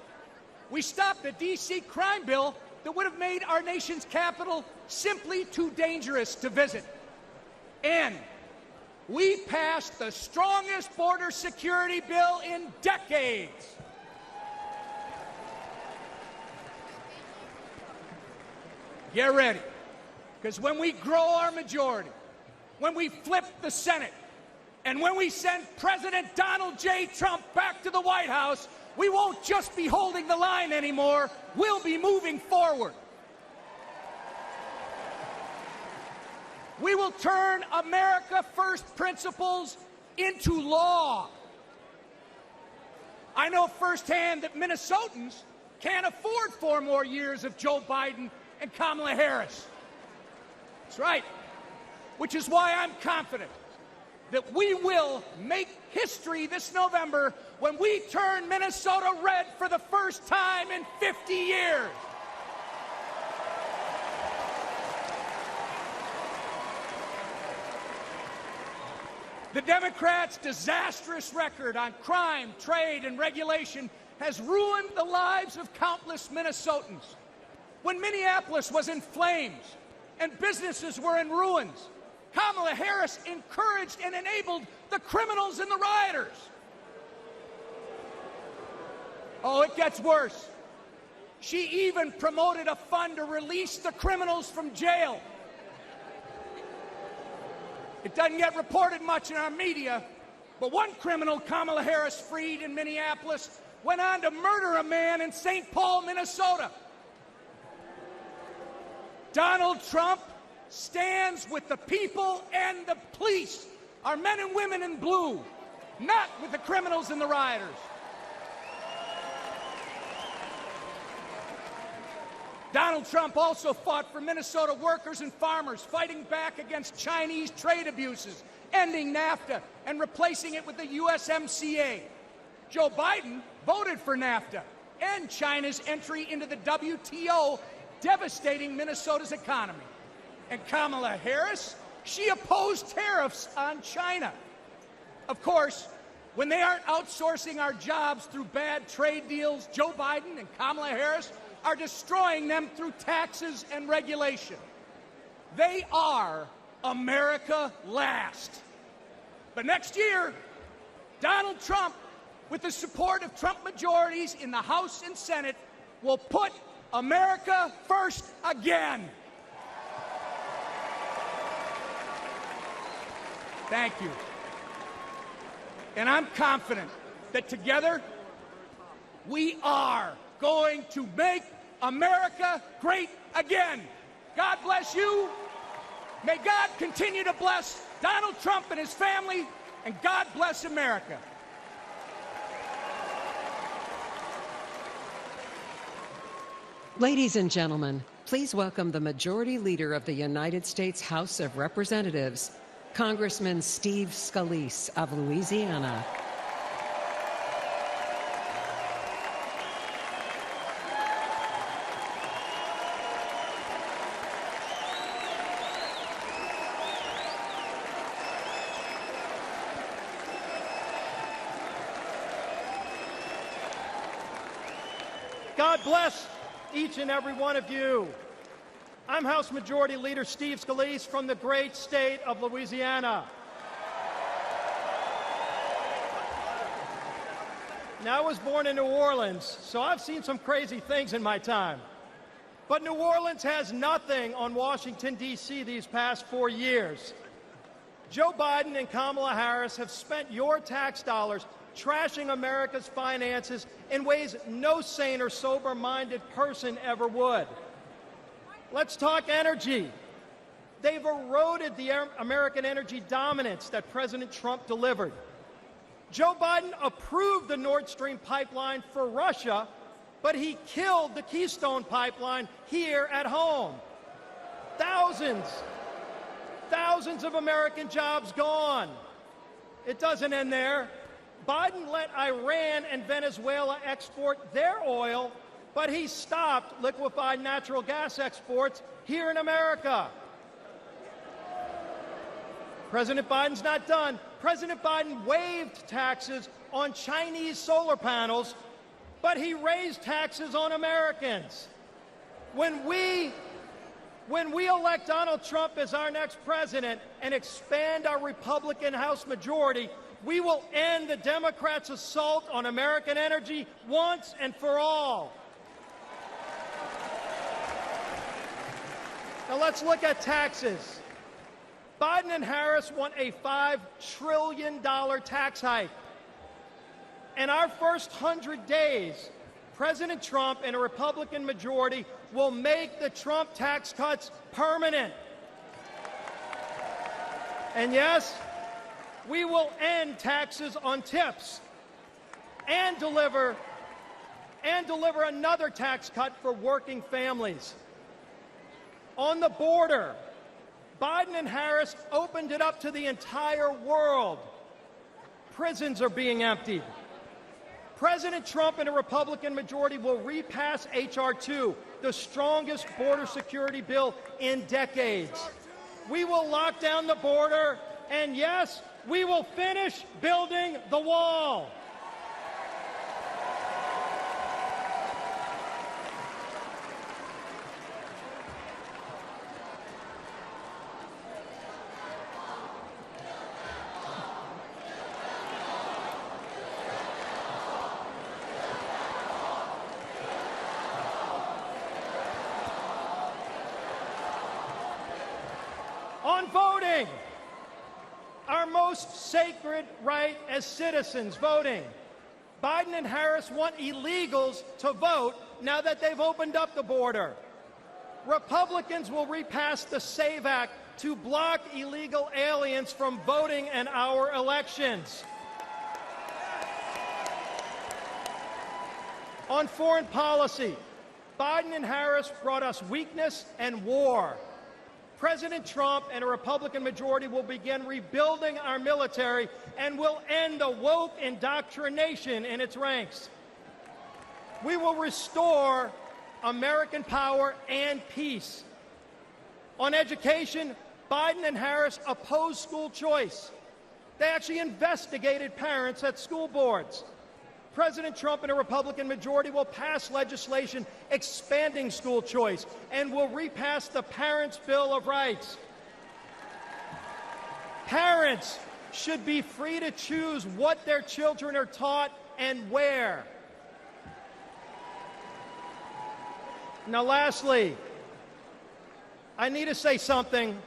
We stopped the D.C. crime bill that would have made our nation's capital simply too dangerous to visit. And we passed the strongest border security bill in decades. Get ready, because when we grow our majority, when we flip the Senate, and when we send President Donald J. Trump back to the White House, we won't just be holding the line anymore, we'll be moving forward. We will turn America First principles into law. I know firsthand that Minnesotans can't afford 4 more years of Joe Biden and Kamala Harris. That's right. Which is why I'm confident that we will make history this November when we turn Minnesota red for the first time in 50 years. The Democrats' disastrous record on crime, trade, and regulation has ruined the lives of countless Minnesotans. When Minneapolis was in flames and businesses were in ruins, Kamala Harris encouraged and enabled the criminals and the rioters. Oh, it gets worse. She even promoted a fund to release the criminals from jail. It doesn't get reported much in our media, but one criminal Kamala Harris freed in Minneapolis went on to murder a man in St. Paul, Minnesota. Donald Trump stands with the people and the police, our men and women in blue, not with the criminals and the rioters. Donald Trump also fought for Minnesota workers and farmers, fighting back against Chinese trade abuses, ending NAFTA, and replacing it with the USMCA. Joe Biden voted for NAFTA and China's entry into the WTO, devastating Minnesota's economy. And Kamala Harris, she opposed tariffs on China. Of course, when they aren't outsourcing our jobs through bad trade deals, Joe Biden and Kamala Harris are destroying them through taxes and regulation. They are America last. But next year, Donald Trump, with the support of Trump majorities in the House and Senate, will put America first again. Thank you. And I'm confident that together we are going to make America great again. God bless you. May God continue to bless Donald Trump and his family, and God bless America. Ladies and gentlemen, please welcome the Majority Leader of the United States House of Representatives, Congressman Steve Scalise of Louisiana. God bless each and every one of you. I'm House Majority Leader Steve Scalise from the great state of Louisiana. Now, I was born in New Orleans, so I've seen some crazy things in my time. But New Orleans has nothing on Washington, D.C. these past 4 years. Joe Biden and Kamala Harris have spent your tax dollars trashing America's finances in ways no sane or sober-minded person ever would. Let's talk energy. They've eroded the American energy dominance that President Trump delivered. Joe Biden approved the Nord Stream pipeline for Russia, but he killed the Keystone pipeline here at home. Thousands of American jobs gone. It doesn't end there. Biden let Iran and Venezuela export their oil, but he stopped liquefied natural gas exports here in America. President Biden's not done. President Biden waived taxes on Chinese solar panels, but he raised taxes on Americans. When we elect Donald Trump as our next president and expand our Republican House majority, we will end the Democrats' assault on American energy once and for all. Now let's look at taxes. Biden and Harris want a $5 trillion tax hike. In our first 100 days, President Trump and a Republican majority will make the Trump tax cuts permanent. And yes, we will end taxes on tips and deliver another tax cut for working families. On the border, Biden and Harris opened it up to the entire world. Prisons are being emptied. President Trump and a Republican majority will repass H.R. 2, the strongest border security bill in decades. We will lock down the border, and yes, we will finish building the wall. On voting, our most sacred right as citizens, voting. Biden and Harris want illegals to vote now that they've opened up the border. Republicans will repass the SAVE Act to block illegal aliens from voting in our elections. On foreign policy, Biden and Harris brought us weakness and war. President Trump and a Republican majority will begin rebuilding our military and will end the woke indoctrination in its ranks. We will restore American power and peace. On education, Biden and Harris opposed school choice. They actually investigated parents at school boards. President Trump and a Republican majority will pass legislation expanding school choice and will repass the Parents' Bill of Rights. Parents should be free to choose what their children are taught and where. Now, lastly, I need to say something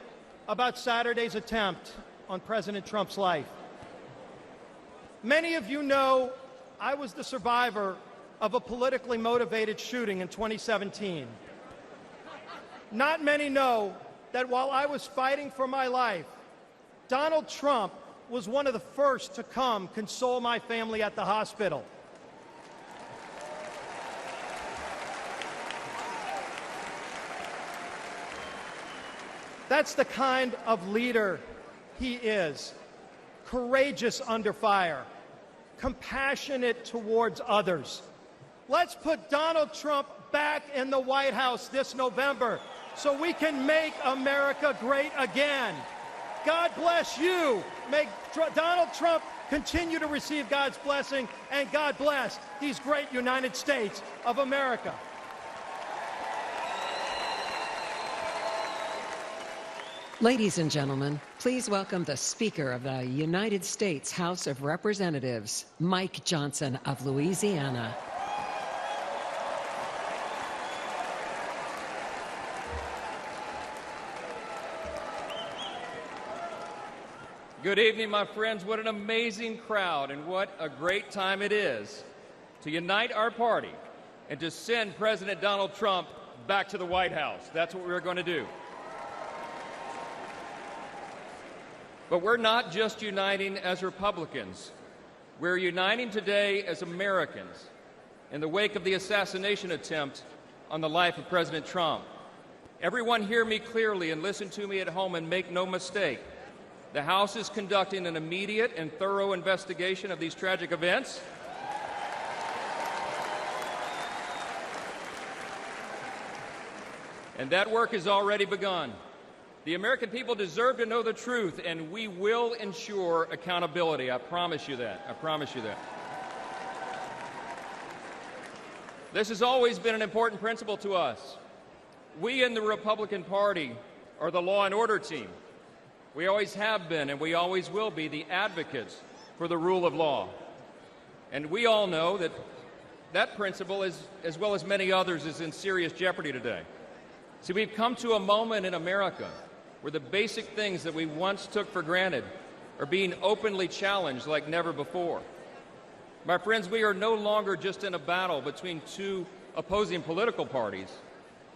about Saturday's attempt on President Trump's life. Many of you know I was the survivor of a politically motivated shooting in 2017. Not many know that while I was fighting for my life, Donald Trump was one of the first to come console my family at the hospital. That's the kind of leader he is. Courageous under fire. Compassionate towards others. Let's put Donald Trump back in the White House this November so we can make America great again. God bless you. Make Donald Trump continue to receive God's blessing, and God bless these great United States of America. Ladies and gentlemen, please welcome the Speaker of the United States House of Representatives, Mike Johnson of Louisiana. Good evening, my friends. What an amazing crowd, and what a great time it is to unite our party and to send President Donald Trump back to the White House. That's what we're going to do. But we're not just uniting as Republicans. We're uniting today as Americans in the wake of the assassination attempt on the life of President Trump. Everyone hear me clearly and listen to me at home and make no mistake. The House is conducting an immediate and thorough investigation of these tragic events. And that work has already begun. The American people deserve to know the truth, and we will ensure accountability. I promise you that. I promise you that. This has always been an important principle to us. We in the Republican Party are the law and order team. We always have been, and we always will be, the advocates for the rule of law. And we all know that that principle, as well as many others, is in serious jeopardy today. See, we've come to a moment in America where the basic things that we once took for granted are being openly challenged like never before. My friends, we are no longer just in a battle between two opposing political parties.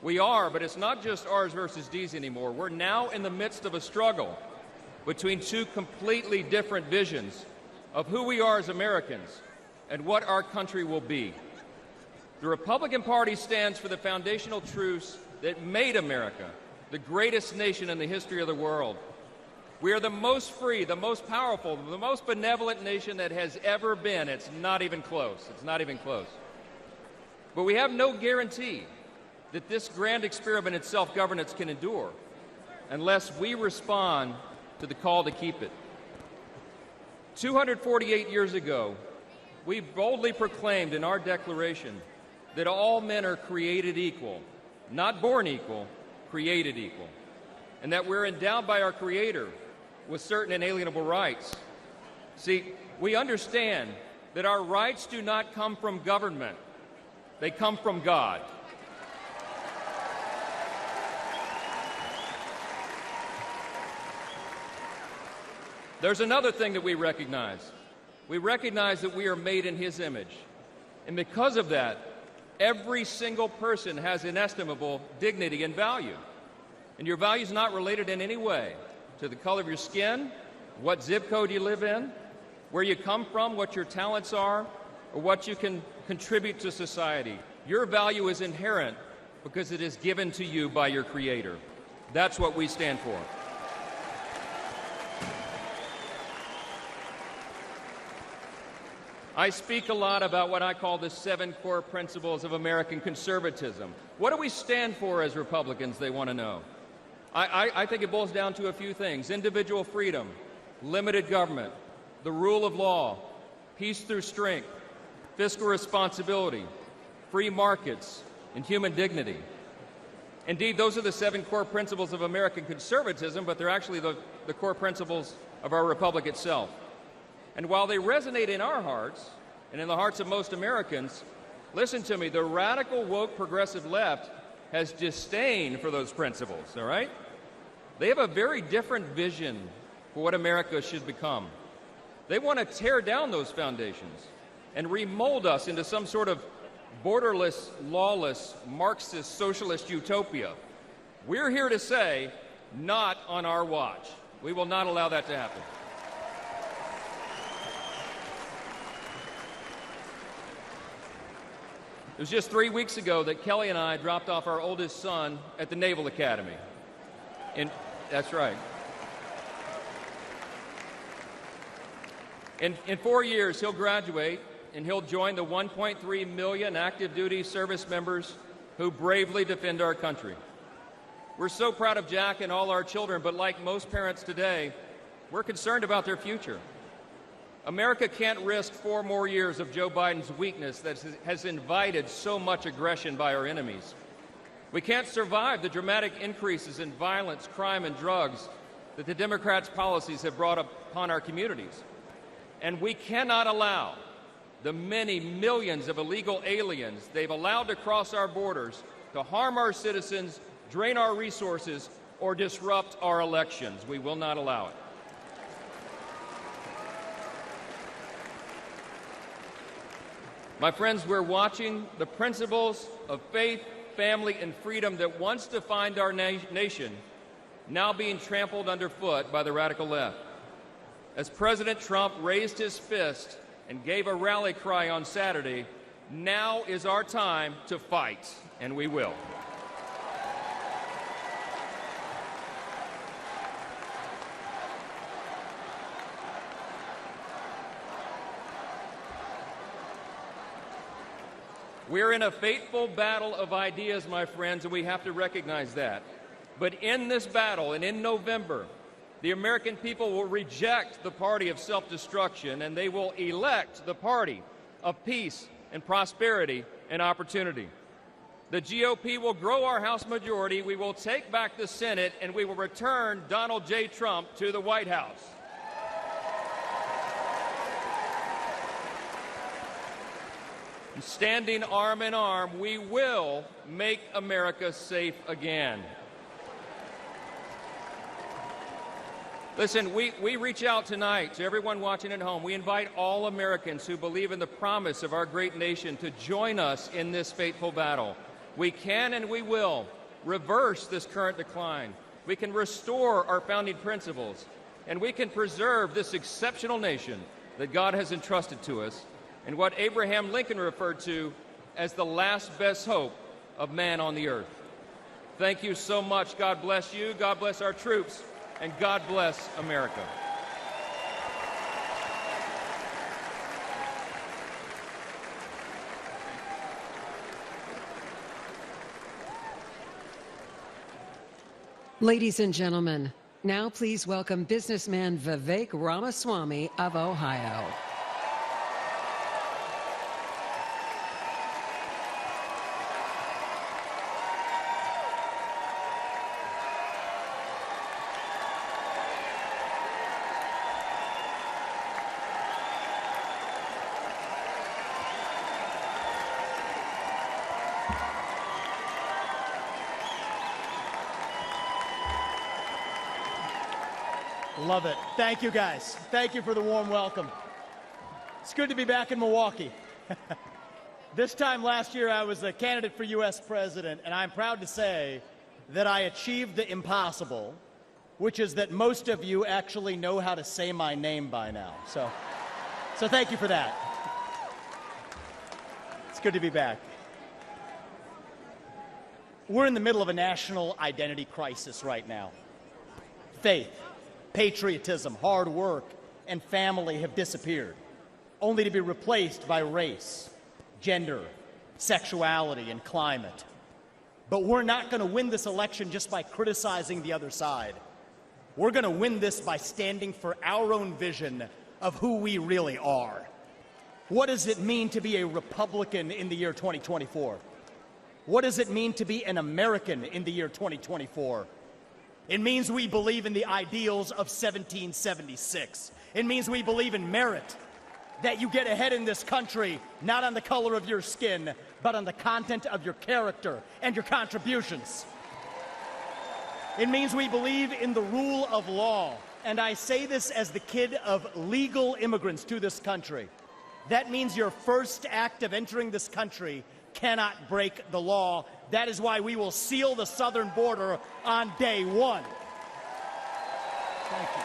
We are, but it's not just ours versus D's anymore. We're now in the midst of a struggle between two completely different visions of who we are as Americans and what our country will be. The Republican Party stands for the foundational truths that made America the greatest nation in the history of the world. We are the most free, the most powerful, the most benevolent nation that has ever been. It's not even close. It's not even close. But we have no guarantee that this grand experiment in self-governance can endure unless we respond to the call to keep it. 248 years ago, we boldly proclaimed in our Declaration that all men are created equal, not born equal, created equal, and that we're endowed by our Creator with certain inalienable rights. See, we understand that our rights do not come from government. They come from God. There's another thing that we recognize. We recognize that we are made in His image. And because of that, every single person has inestimable dignity and value. And your value is not related in any way to the color of your skin, what zip code you live in, where you come from, what your talents are, or what you can contribute to society. Your value is inherent because it is given to you by your Creator. That's what we stand for. I speak a lot about what I call the 7 core principles of American conservatism. What do we stand for as Republicans, they want to know? I think it boils down to a few things: individual freedom, limited government, the rule of law, peace through strength, fiscal responsibility, free markets, and human dignity. Indeed, those are the 7 core principles of American conservatism, but they're actually the core principles of our republic itself. And while they resonate in our hearts and in the hearts of most Americans, listen to me, the radical, woke, progressive left has disdain for those principles, all right? They have a very different vision for what America should become. They want to tear down those foundations and remold us into some sort of borderless, lawless, Marxist, socialist utopia. We're here to say, not on our watch. We will not allow that to happen. It was just 3 weeks ago that Kelly and I dropped off our oldest son at the Naval Academy. That's right. In 4 years, he'll graduate, and he'll join the 1.3 million active duty service members who bravely defend our country. We're so proud of Jack and all our children, but like most parents today, we're concerned about their future. America can't risk 4 more years of Joe Biden's weakness that has invited so much aggression by our enemies. We can't survive the dramatic increases in violence, crime, and drugs that the Democrats' policies have brought upon our communities. And we cannot allow the many millions of illegal aliens they've allowed to cross our borders to harm our citizens, drain our resources, or disrupt our elections. We will not allow it. My friends, we're watching the principles of faith, family, and freedom that once defined our nation now being trampled underfoot by the radical left. As President Trump raised his fist and gave a rally cry on Saturday, now is our time to fight, and we will. We're in a fateful battle of ideas, my friends, and we have to recognize that. But in this battle, and in November, the American people will reject the party of self-destruction, and they will elect the party of peace and prosperity and opportunity. The GOP will grow our House majority, we will take back the Senate, and we will return Donald J. Trump to the White House. Standing arm in arm, we will make America safe again. Listen, we reach out tonight to everyone watching at home. We invite all Americans who believe in the promise of our great nation to join us in this fateful battle. We can and we will reverse this current decline. We can restore our founding principles, and we can preserve this exceptional nation that God has entrusted to us, and what Abraham Lincoln referred to as the last best hope of man on the earth. Thank you so much. God bless you, God bless our troops, and God bless America. Ladies and gentlemen, now please welcome businessman Vivek Ramaswamy of Ohio. Love it. Thank you, guys. Thank you for the warm welcome. It's good to be back in Milwaukee. This time last year, I was a candidate for U.S. president, and I'm proud to say that I achieved the impossible, which is that most of you actually know how to say my name by now. So thank you for that. It's good to be back. We're in the middle of a national identity crisis right now. Faith, patriotism, hard work, and family have disappeared, only to be replaced by race, gender, sexuality, and climate. But we're not going to win this election just by criticizing the other side. We're going to win this by standing for our own vision of who we really are. What does it mean to be a Republican in the year 2024? What does it mean to be an American in the year 2024? It means we believe in the ideals of 1776. It means we believe in merit, that you get ahead in this country not on the color of your skin, but on the content of your character and your contributions. It means we believe in the rule of law, and I say this as the kid of legal immigrants to this country. That means your first act of entering this country cannot break the law. That is why we will seal the southern border on day one. Thank you.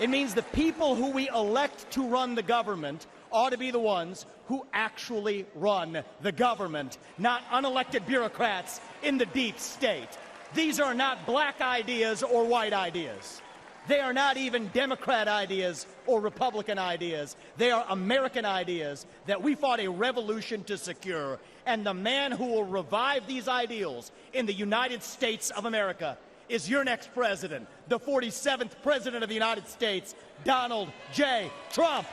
It means the people who we elect to run the government ought to be the ones who actually run the government, not unelected bureaucrats in the deep state. These are not black ideas or white ideas. They are not even Democrat ideas or Republican ideas. They are American ideas that we fought a revolution to secure. And the man who will revive these ideals in the United States of America is your next president, the 47th President of the United States, Donald J. Trump.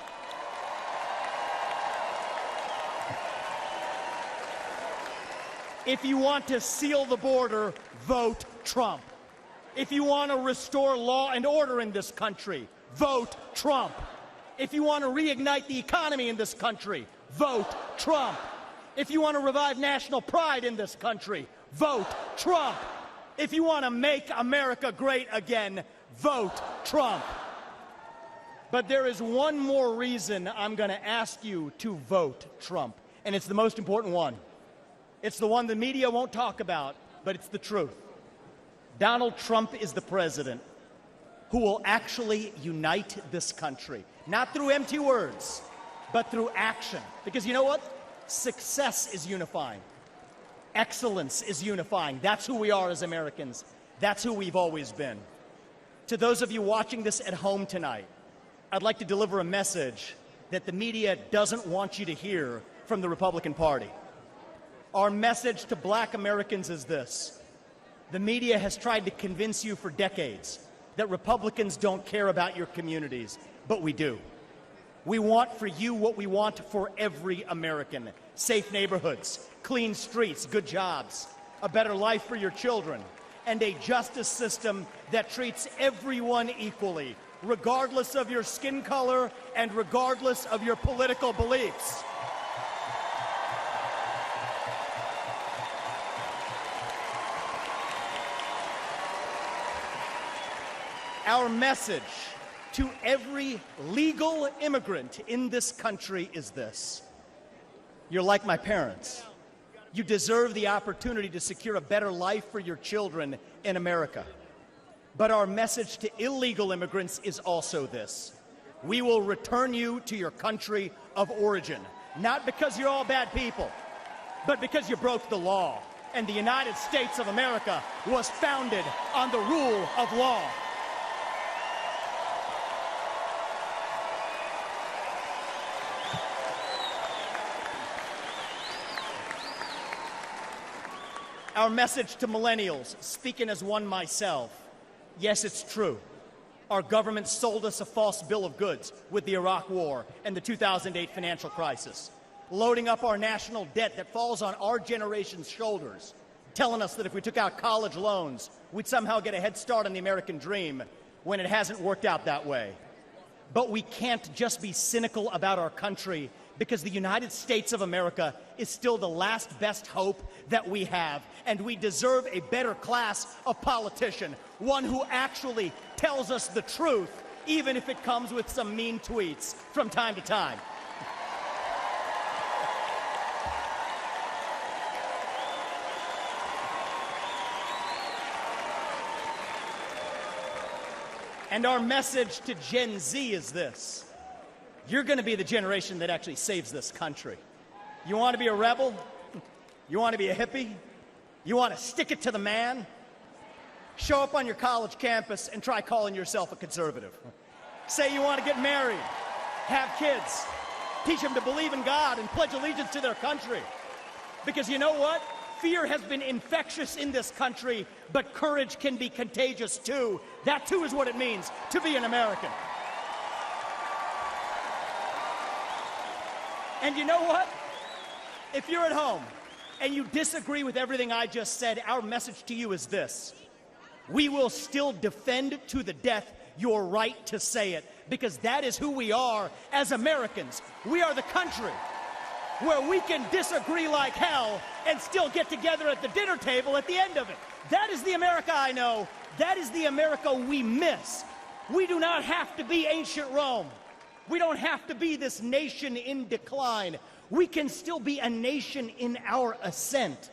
If you want to seal the border, vote Trump. If you want to restore law and order in this country, vote Trump. If you want to reignite the economy in this country, vote Trump. If you want to revive national pride in this country, vote Trump. If you want to make America great again, vote Trump. But there is one more reason I'm going to ask you to vote Trump, and it's the most important one. It's the one the media won't talk about, but it's the truth. Donald Trump is the president who will actually unite this country, not through empty words, but through action. Because you know what? Success is unifying. Excellence is unifying. That's who we are as Americans. That's who we've always been. To those of you watching this at home tonight, I'd like to deliver a message that the media doesn't want you to hear from the Republican Party. Our message to black Americans is this. The media has tried to convince you for decades that Republicans don't care about your communities, but we do. We want for you what we want for every American. Safe neighborhoods, clean streets, good jobs, a better life for your children, and a justice system that treats everyone equally, regardless of your skin color and regardless of your political beliefs. Our message to every legal immigrant in this country is this. You're like my parents. You deserve the opportunity to secure a better life for your children in America. But our message to illegal immigrants is also this. We will return you to your country of origin, not because you're all bad people, but because you broke the law. And the United States of America was founded on the rule of law. Our message to millennials, speaking as one myself, yes, it's true. Our government sold us a false bill of goods with the Iraq War and the 2008 financial crisis, loading up our national debt that falls on our generation's shoulders, telling us that if we took out college loans, we'd somehow get a head start on the American dream when it hasn't worked out that way. But we can't just be cynical about our country because the United States of America is still the last best hope that we have, and we deserve a better class of politician, one who actually tells us the truth, even if it comes with some mean tweets from time to time. And our message to Gen Z is this. You're going to be the generation that actually saves this country. You want to be a rebel? You want to be a hippie? You want to stick it to the man? Show up on your college campus and try calling yourself a conservative. Say you want to get married, have kids, teach them to believe in God and pledge allegiance to their country. Because you know what? Fear has been infectious in this country, but courage can be contagious too. That too is what it means to be an American. And you know what? If you're at home and you disagree with everything I just said, our message to you is this. We will still defend to the death your right to say it, because that is who we are as Americans. We are the country where we can disagree like hell and still get together at the dinner table at the end of it. That is the America I know. That is the America we miss. We do not have to be ancient Rome. We don't have to be this nation in decline. We can still be a nation in our ascent.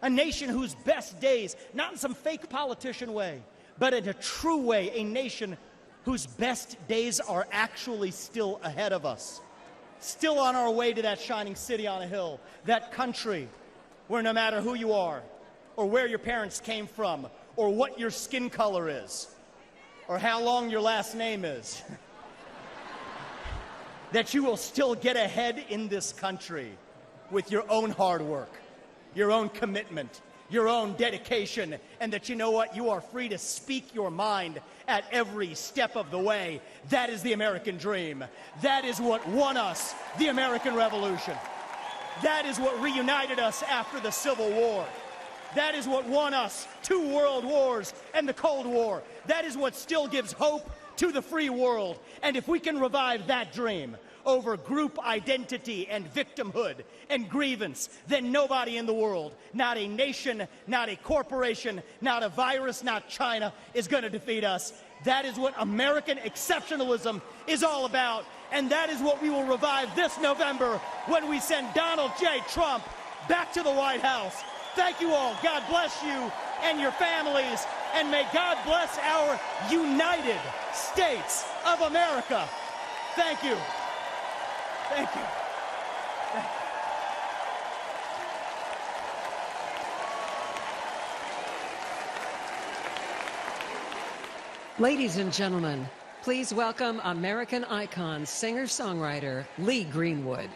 A nation whose best days, not in some fake politician way, but in a true way, a nation whose best days are actually still ahead of us. Still on our way to that shining city on a hill, that country where no matter who you are, or where your parents came from, or what your skin color is, or how long your last name is, that you will still get ahead in this country with your own hard work, your own commitment, your own dedication, and that you know what? You are free to speak your mind at every step of the way. That is the American dream. That is what won us the American Revolution. That is what reunited us after the Civil War. That is what won us 2 world wars and the Cold War. That is what still gives hope to the free world. And if we can revive that dream over group identity and victimhood and grievance, then nobody in the world, not a nation, not a corporation, not a virus, not China, is going to defeat us. That is what American exceptionalism is all about. And that is what we will revive this November when we send Donald J. Trump back to the White House. Thank you all. God bless you and your families. And may God bless our United States of America. Thank you. Thank you. Ladies and gentlemen, please Please welcome American icon, singer-songwriter Lee Greenwood.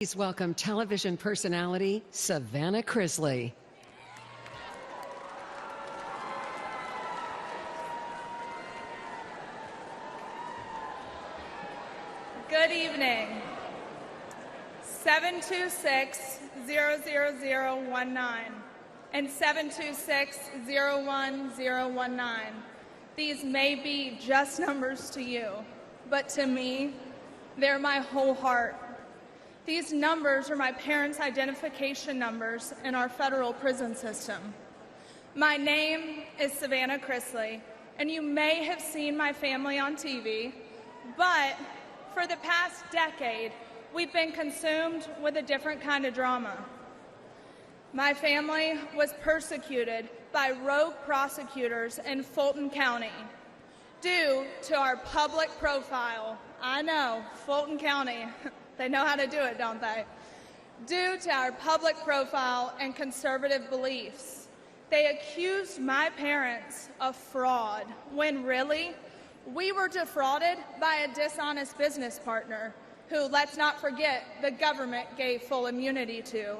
Please welcome television personality Savannah Chrisley. Good evening. 726-00019 and 726-01019. These may be just numbers to you, but to me, they're my whole heart. These numbers are my parents' identification numbers in our federal prison system. My name is Savannah Chrisley, and you may have seen my family on TV, but for the past decade, we've been consumed with a different kind of drama. My family was persecuted by rogue prosecutors in Fulton County due to our public profile. I know, Fulton County. They know how to do it, don't they? Due to our public profile and conservative beliefs. They accused my parents of fraud, when really, we were defrauded by a dishonest business partner who, let's not forget, the government gave full immunity to.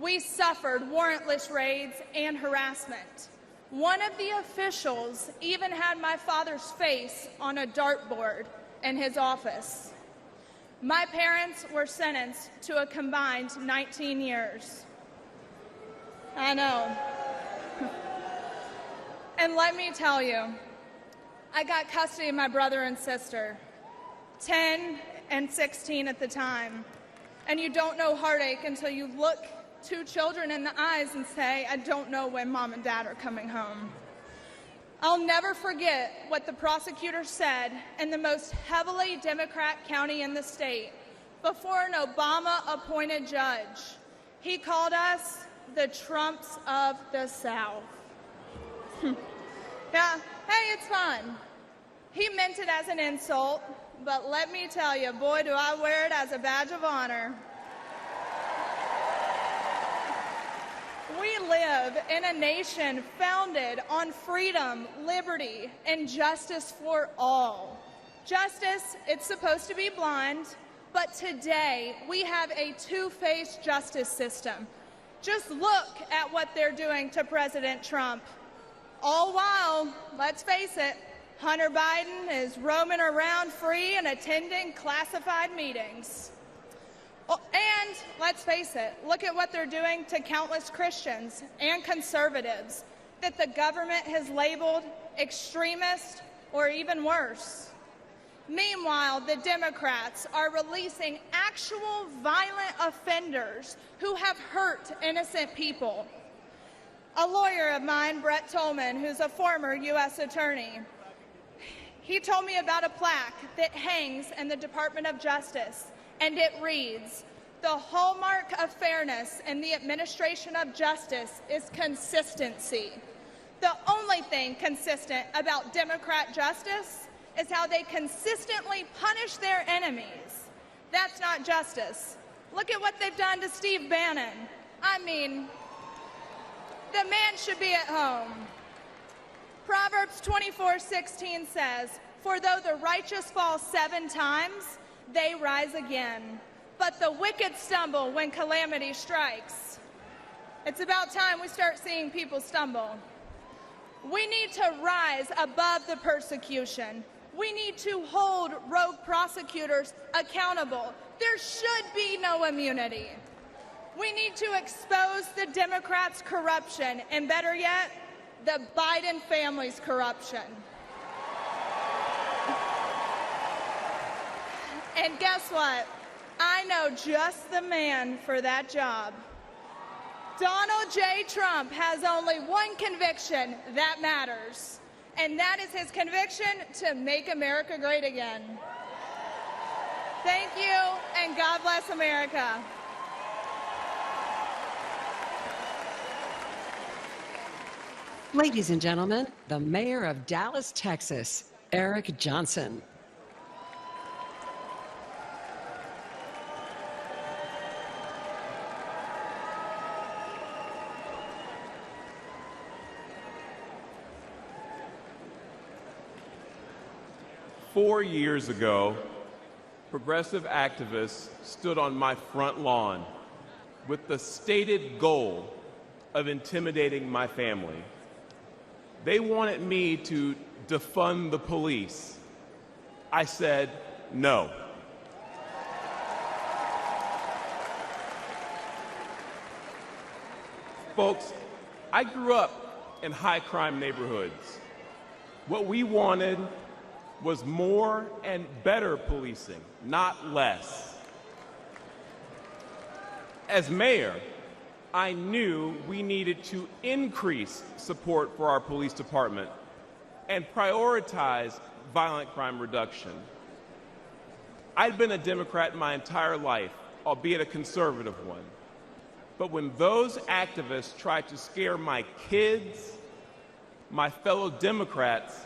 We suffered warrantless raids and harassment. One of the officials even had my father's face on a dartboard in his office. My parents were sentenced to a combined 19 years. I know. And let me tell you, I got custody of my brother and sister, 10 and 16 at the time. And you don't know heartache until you look two children in the eyes and say, I don't know when mom and dad are coming home. I'll never forget what the prosecutor said in the most heavily Democrat county in the state before an Obama-appointed judge. He called us the Trumps of the South. Yeah, hey, it's fun. He meant it as an insult, but let me tell you, boy, do I wear it as a badge of honor. We live in a nation founded on freedom, liberty, and justice for all. Justice, it's supposed to be blind, but today we have a two-faced justice system. Just look at what they're doing to President Trump. All while, let's face it, Hunter Biden is roaming around free and attending classified meetings. Oh, and let's face it, look at what they're doing to countless Christians and conservatives that the government has labeled extremist or even worse. Meanwhile, the Democrats are releasing actual violent offenders who have hurt innocent people. A lawyer of mine, Brett Tolman, who's a former U.S. attorney, he told me about a plaque that hangs in the Department of Justice, and it reads, "The hallmark of fairness in the administration of justice is consistency. The only thing consistent about Democrat justice is how they consistently punish their enemies. That's not justice. Look at what they've done to Steve Bannon. I mean, the man should be at home." Proverbs 24:16 says, "For though the righteous fall 7 times, they rise again. But the wicked stumble when calamity strikes." It's about time we start seeing people stumble. We need to rise above the persecution. We need to hold rogue prosecutors accountable. There should be no immunity. We need to expose the Democrats' corruption, and better yet, the Biden family's corruption. And guess what? I know just the man for that job. Donald J. Trump has only one conviction that matters, and that is his conviction to make America great again. Thank you, and God bless America. Ladies and gentlemen, the mayor of Dallas, Texas, Eric Johnson. Four years ago, progressive activists stood on my front lawn with the stated goal of intimidating my family. They wanted me to defund the police. I said no. Folks, I grew up in high-crime neighborhoods. What we wanted was more and better policing, not less. As mayor, I knew we needed to increase support for our police department and prioritize violent crime reduction. I'd been a Democrat my entire life, albeit a conservative one. But when those activists tried to scare my kids, my fellow Democrats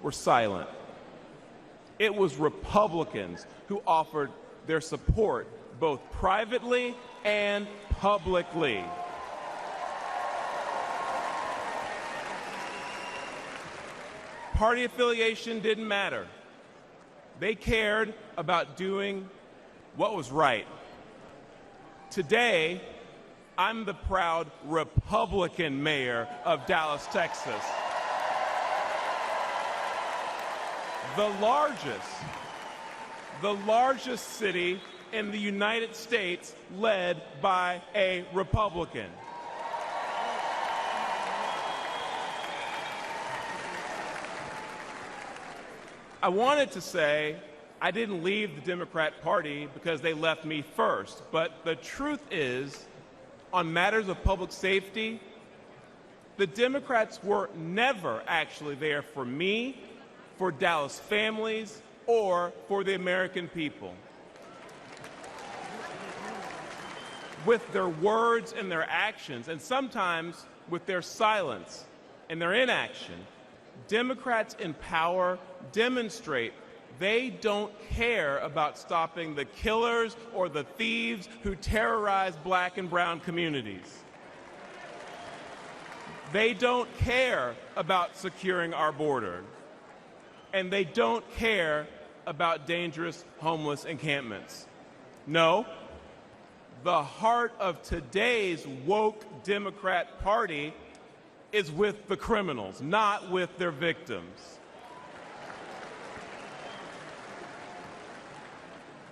were silent. It was Republicans who offered their support both privately and publicly. Party affiliation didn't matter. They cared about doing what was right. Today, I'm the proud Republican mayor of Dallas, Texas. The largest city in the United States led by a Republican. I wanted to say I didn't leave the Democrat Party because they left me first, but the truth is, on matters of public safety, the Democrats were never actually there for me, for Dallas families, or for the American people. With their words and their actions, and sometimes with their silence and their inaction, Democrats in power demonstrate they don't care about stopping the killers or the thieves who terrorize black and brown communities. They don't care about securing our border. And they don't care about dangerous homeless encampments. No, the heart of today's woke Democrat Party is with the criminals, not with their victims.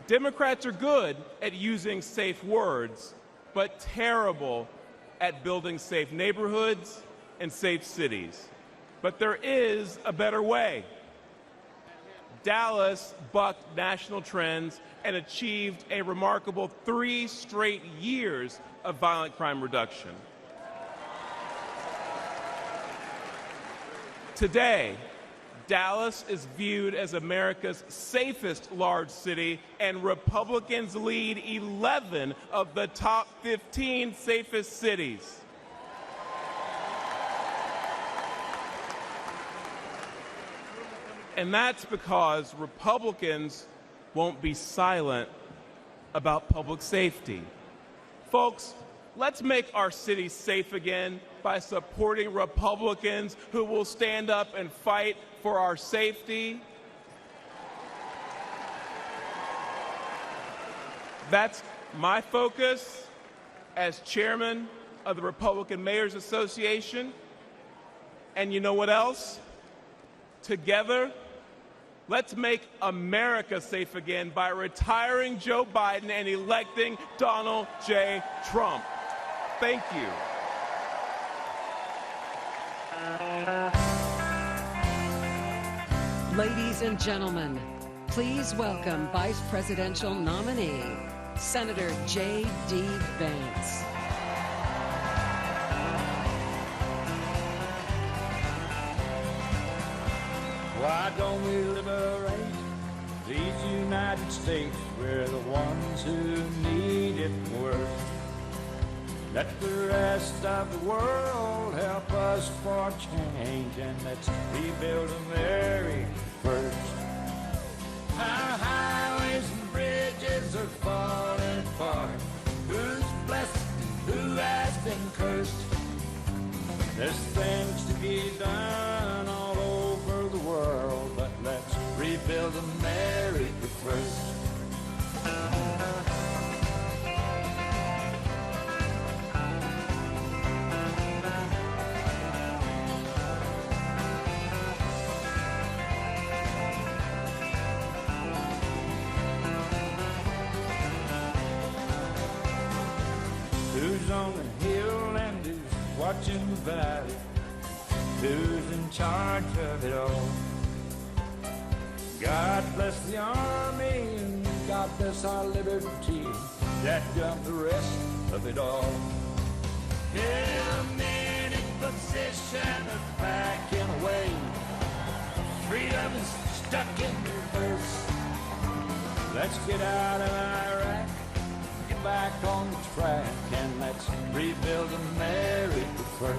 Democrats are good at using safe words, but terrible at building safe neighborhoods and safe cities. But there is a better way. Dallas bucked national trends and achieved a remarkable 3 straight years of violent crime reduction. Today, Dallas is viewed as America's safest large city, and Republicans lead 11 of the top 15 safest cities. And that's because Republicans won't be silent about public safety. Folks, let's make our city safe again by supporting Republicans who will stand up and fight for our safety. That's my focus as chairman of the Republican Mayors Association. And you know what else? Together, let's make America safe again by retiring Joe Biden and electing Donald J. Trump. Thank you. Ladies and gentlemen, please welcome Vice Presidential nominee, Senator J.D. Vance. Why don't we liberate these United States? We're the ones who need it worst. Let the rest of the world help us for change, and let's rebuild the very first. Our highways and bridges are falling apart. Who's blessed and who has been cursed? There's things to be done all over the world, but let's rebuild America first. Who's on the hill and who's watching the valley? Who's in charge of it all? God bless the army and God bless our liberty. That got the rest of it all. Him in position of backing away. Freedom is stuck in reverse. Let's get out of Iraq, get back on the track, and let's rebuild America first.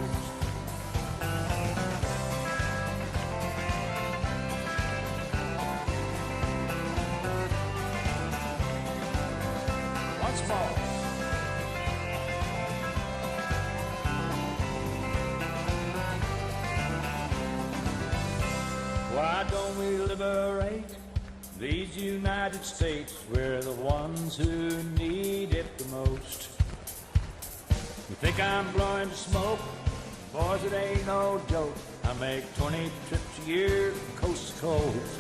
Once more. Why don't we liberate these United States? We're the ones who need it the most. You think I'm blowing smoke? Boys, it ain't no joke. I make 20 trips a year from coast to coast.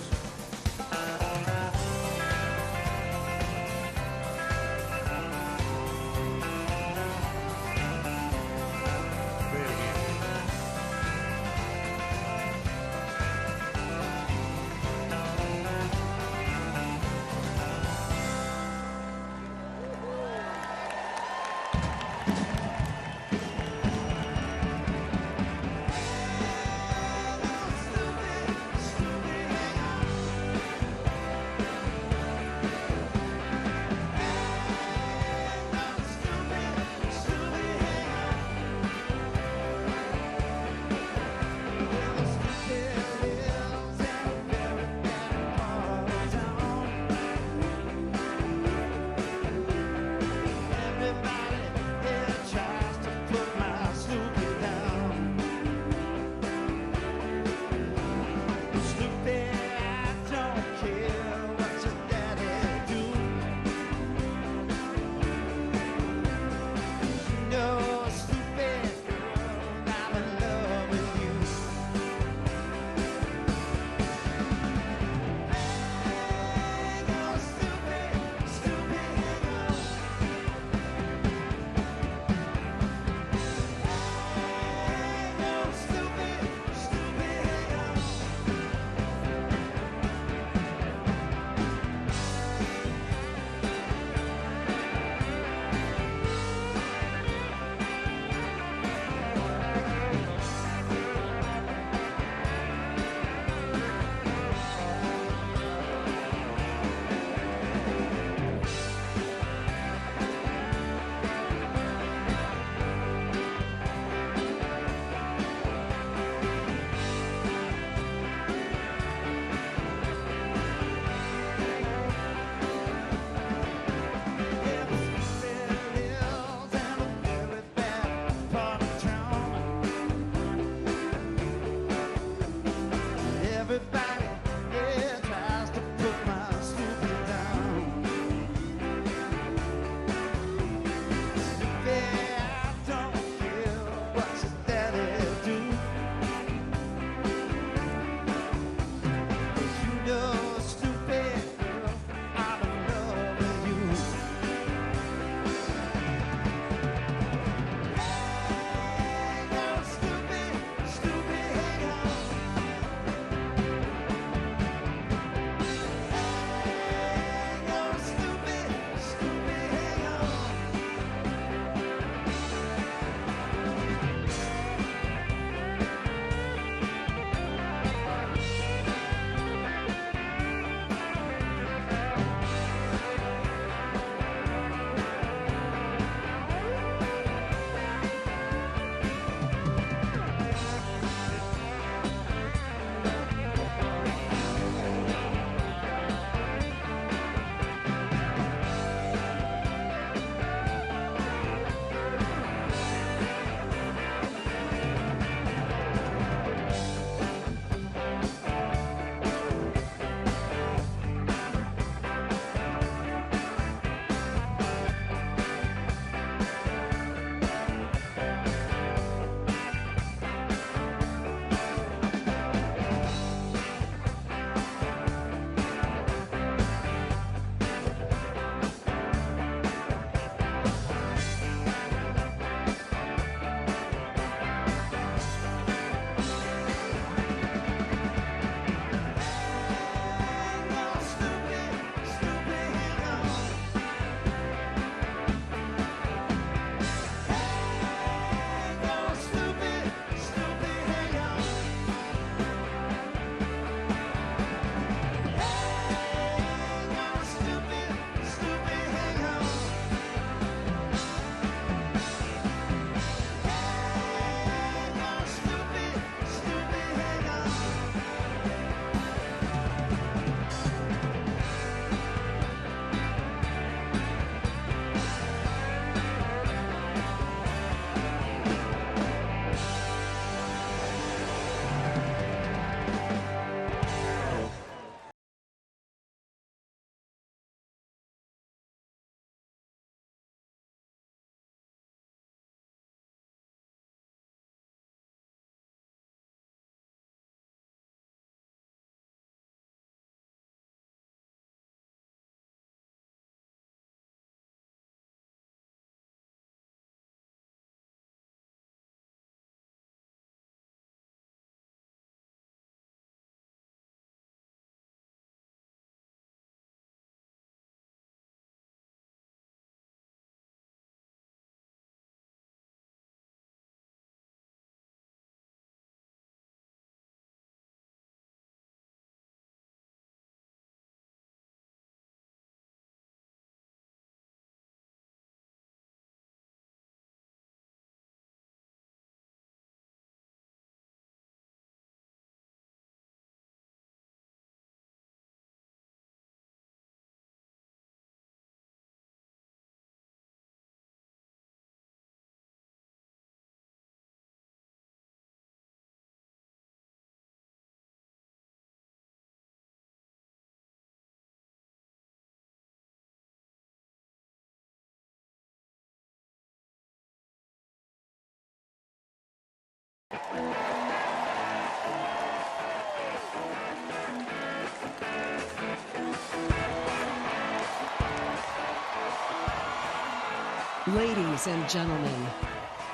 Ladies and gentlemen,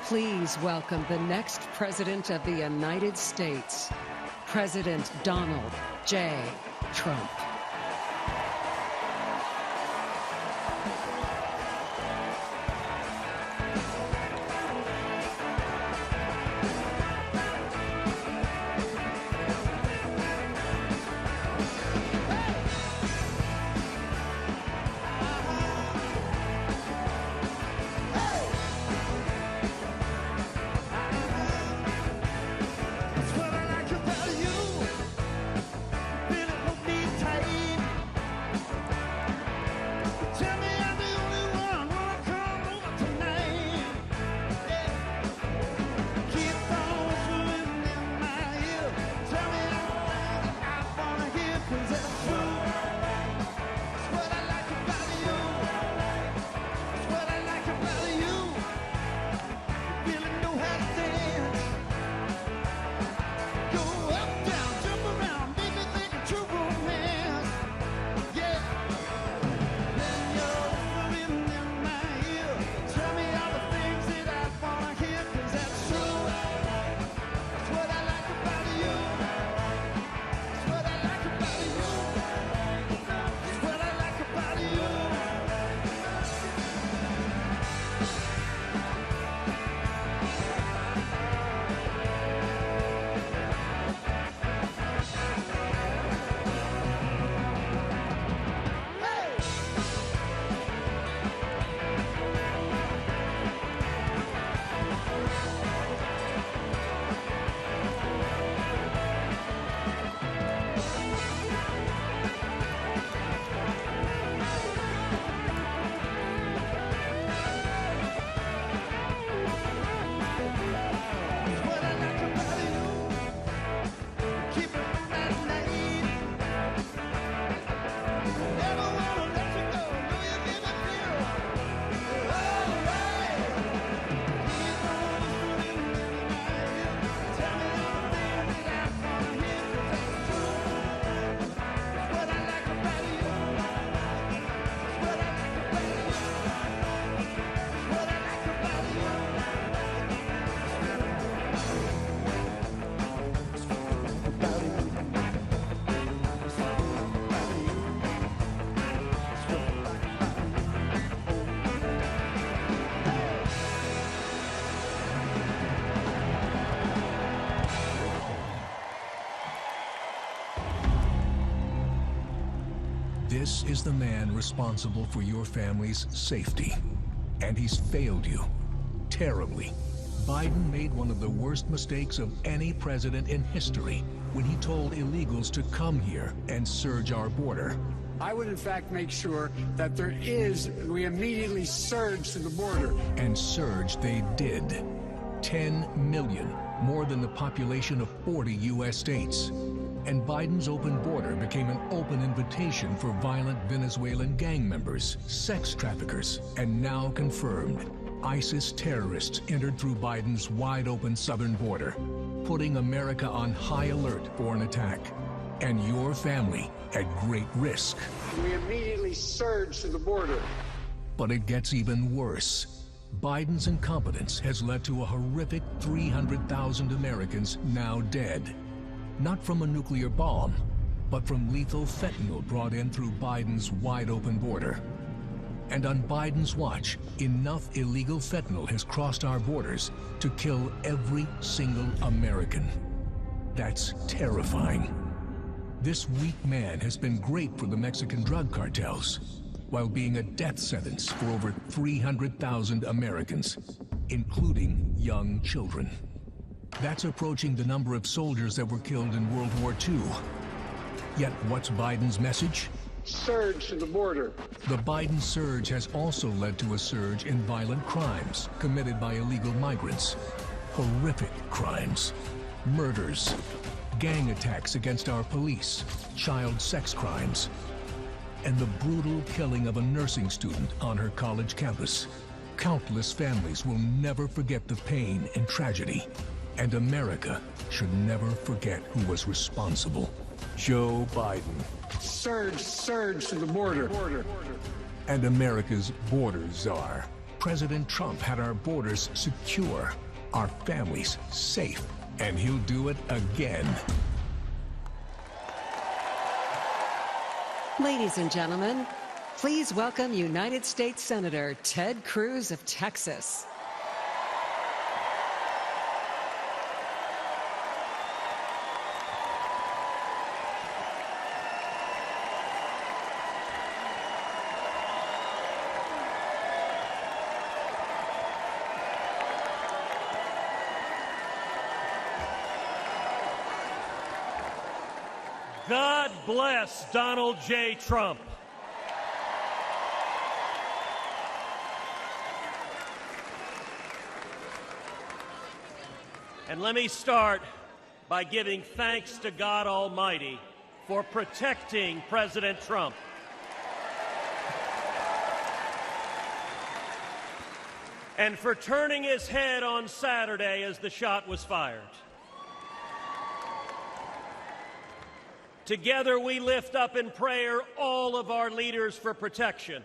please welcome the next President of the United States, President Donald J. Trump. This is the man responsible for your family's safety. And he's failed you terribly. Biden made one of the worst mistakes of any president in history when he told illegals to come here and surge our border. I would in fact make sure that we immediately surge to the border. And surge they did. 10 million, more than the population of 40 U.S. states. And Biden's open border became an open invitation for violent Venezuelan gang members, sex traffickers, and now confirmed, ISIS terrorists entered through Biden's wide-open southern border, putting America on high alert for an attack, and your family at great risk. We immediately surge to the border. But it gets even worse. Biden's incompetence has led to a horrific 300,000 Americans now dead. Not from a nuclear bomb, but from lethal fentanyl brought in through Biden's wide-open border. And on Biden's watch, enough illegal fentanyl has crossed our borders to kill every single American. That's terrifying. This weak man has been great for the Mexican drug cartels, while being a death sentence for over 300,000 Americans, including young children. That's approaching the number of soldiers that were killed in World War II. Yet what's Biden's message? Surge to the border. The Biden surge has also led to a surge in violent crimes committed by illegal migrants. Horrific crimes. Murders. Gang attacks against our police. Child sex crimes. And the brutal killing of a nursing student on her college campus. Countless families will never forget the pain and tragedy. And America should never forget who was responsible. Joe Biden. Surge to the border. And America's border czar. President Trump had our borders secure, our families safe, and he'll do it again. Ladies and gentlemen, please welcome United States Senator Ted Cruz of Texas. God bless Donald J. Trump. And let me start by giving thanks to God Almighty for protecting President Trump. And for turning his head on Saturday as the shot was fired. Together we lift up in prayer all of our leaders for protection.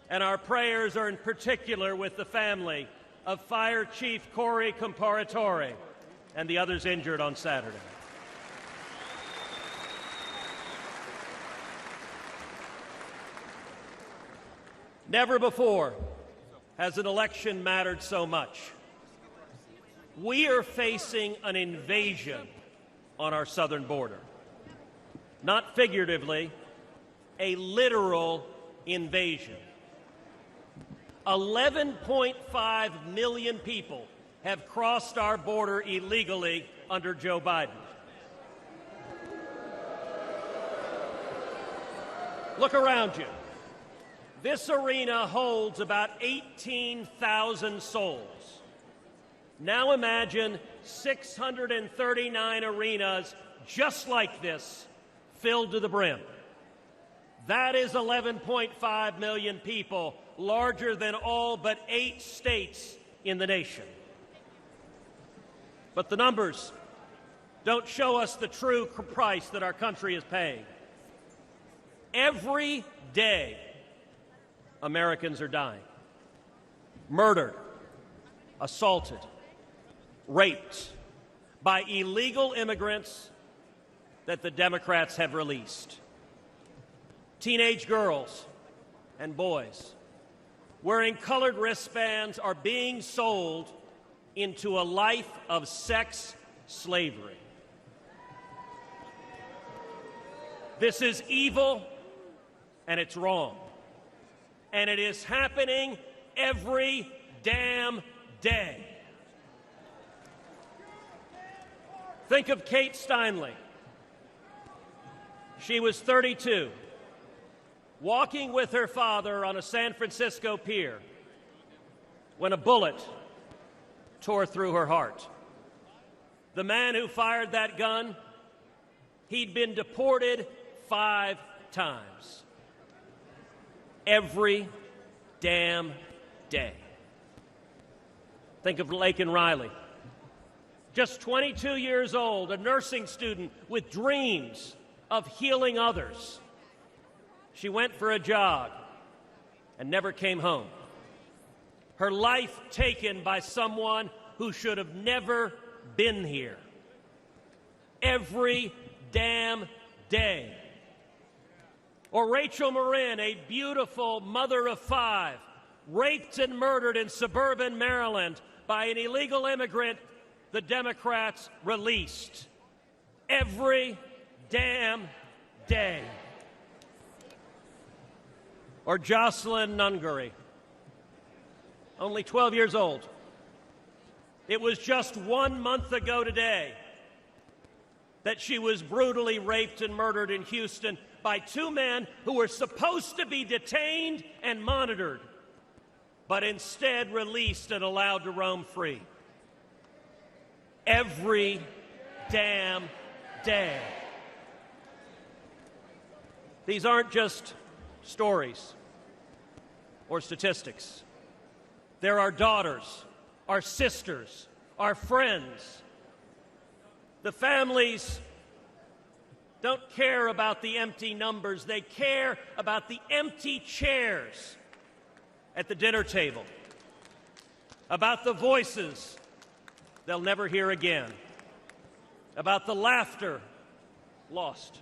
And our prayers are in particular with the family of Fire Chief Corey Comparatore and the others injured on Saturday. Never before has an election mattered so much. We are facing an invasion on our southern border. Not figuratively, a literal invasion. 11.5 million people have crossed our border illegally under Joe Biden. Look around you. This arena holds about 18,000 souls. Now imagine 639 arenas just like this, filled to the brim. That is 11.5 million people, larger than all but 8 states in the nation. But the numbers don't show us the true price that our country is paying. Every day, Americans are dying. Murdered, assaulted, raped by illegal immigrants that the Democrats have released. Teenage girls and boys wearing colored wristbands are being sold into a life of sex slavery. This is evil and it's wrong. And it is happening every damn day. Think of Kate Steinle. She was 32, walking with her father on a San Francisco pier when a bullet tore through her heart. The man who fired that gun, he'd been deported 5 times. Every damn day. Think of Laken Riley. Just 22 years old, a nursing student with dreams of healing others. She went for a jog and never came home. Her life taken by someone who should have never been here. Every damn day. Or Rachel Morin, a beautiful mother of 5, raped and murdered in suburban Maryland by an illegal immigrant the Democrats released. Every damn day. Or Jocelyn Nungary, only 12 years old. It was just 1 month ago today that she was brutally raped and murdered in Houston by 2 men who were supposed to be detained and monitored, but instead released and allowed to roam free. Every damn day. These aren't just stories or statistics. They're our daughters, our sisters, our friends, The families don't care about the empty numbers. They care about the empty chairs at the dinner table, about the voices they'll never hear again, about the laughter lost,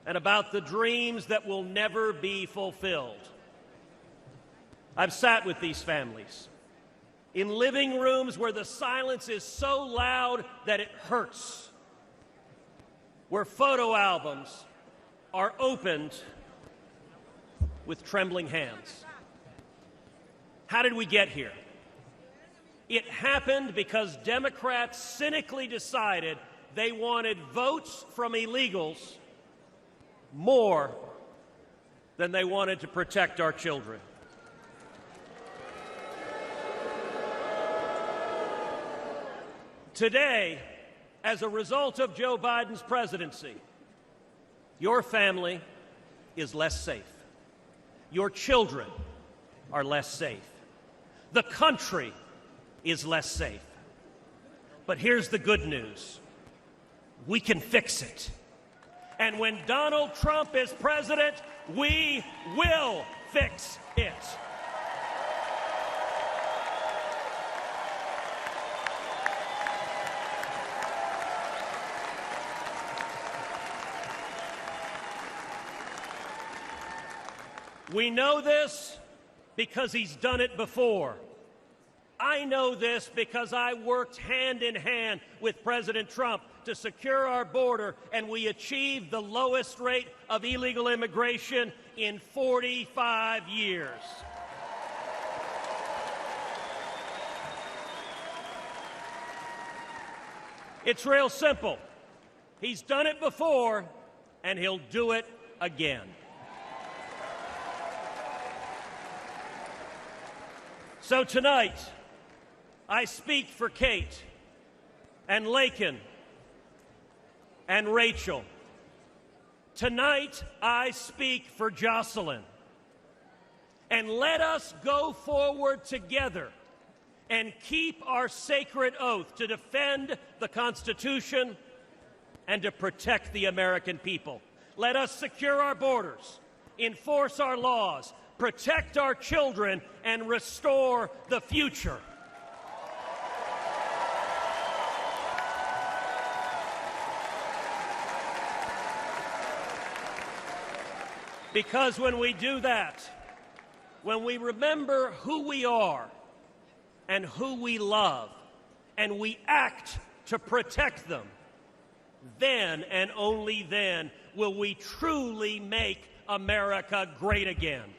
and about the dreams that will never be fulfilled. I've sat with these families in living rooms where the silence is so loud that it hurts, where photo albums are opened with trembling hands. How did we get here? It happened because Democrats cynically decided they wanted votes from illegals more than they wanted to protect our children. Today, as a result of Joe Biden's presidency, your family is less safe. Your children are less safe. The country is less safe. But here's the good news. We can fix it. And when Donald Trump is president, we will fix it. We know this because he's done it before. I know this because I worked hand in hand with President Trump to secure our border, and we achieved the lowest rate of illegal immigration in 45 years. It's real simple. He's done it before, and he'll do it again. So tonight, I speak for Kate and Laken and Rachel. Tonight, I speak for Jocelyn. And let us go forward together and keep our sacred oath to defend the Constitution and to protect the American people. Let us secure our borders, enforce our laws, protect our children, and restore the future. Because when we do that, when we remember who we are and who we love, and we act to protect them, then and only then will we truly make America great again.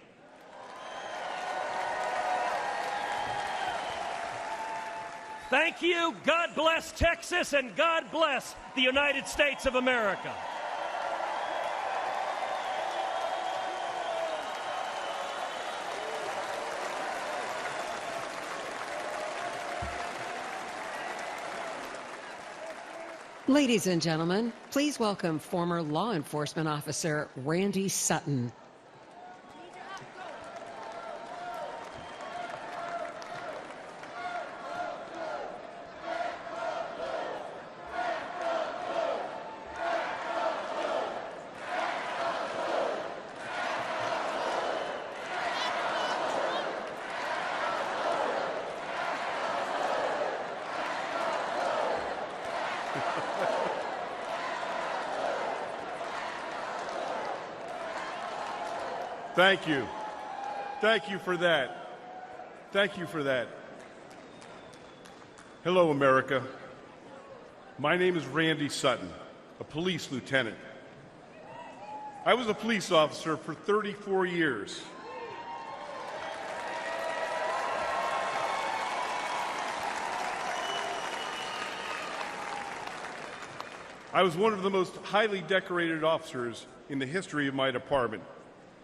Thank you. God bless Texas, and God bless the United States of America. Ladies and gentlemen, please welcome former law enforcement officer Randy Sutton. Thank you. Thank you for that. Thank you for that. Hello, America. My name is Randy Sutton, a police lieutenant. I was a police officer for 34 years. I was one of the most highly decorated officers in the history of my department.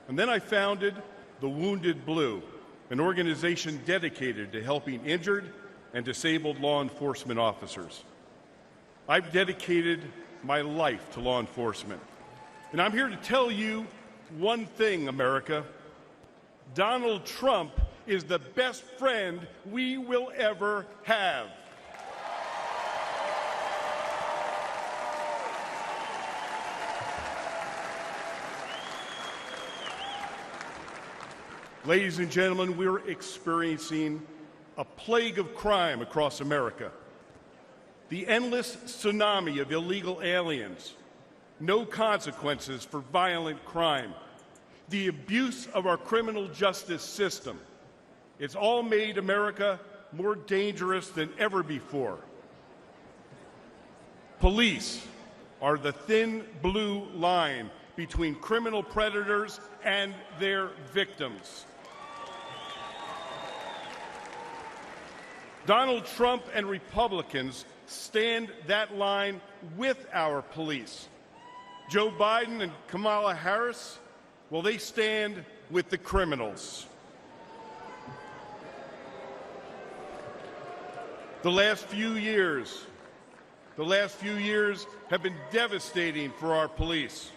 And then I founded the Wounded Blue, an organization dedicated to helping injured and disabled law enforcement officers. I've dedicated my life to law enforcement. And I'm here to tell you one thing, America. Donald Trump is the best friend we will ever have. Ladies and gentlemen, we're experiencing a plague of crime across America. The endless tsunami of illegal aliens, no consequences for violent crime, the abuse of our criminal justice system. It's all made America more dangerous than ever before. Police are the thin blue line between criminal predators and their victims. Donald Trump and Republicans stand that line with our police. Joe Biden and Kamala Harris, well, they stand with the criminals. The last few years have been devastating for our police.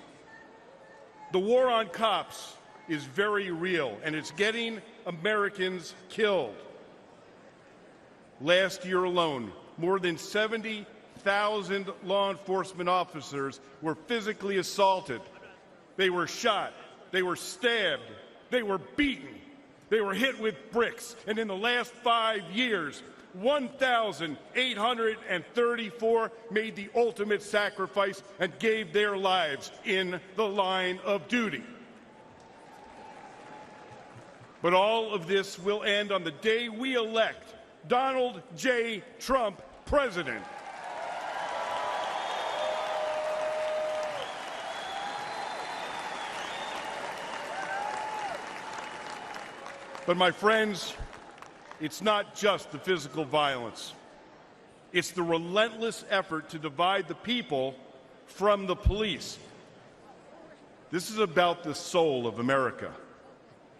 The war on cops is very real, and it's getting Americans killed. Last year alone, more than 70,000 law enforcement officers were physically assaulted. They were shot, they were stabbed, they were beaten, they were hit with bricks, and in the last 5 years, 1,834 made the ultimate sacrifice and gave their lives in the line of duty. But all of this will end on the day we elect Donald J. Trump president. But my friends, it's not just the physical violence. It's the relentless effort to divide the people from the police. This is about the soul of America.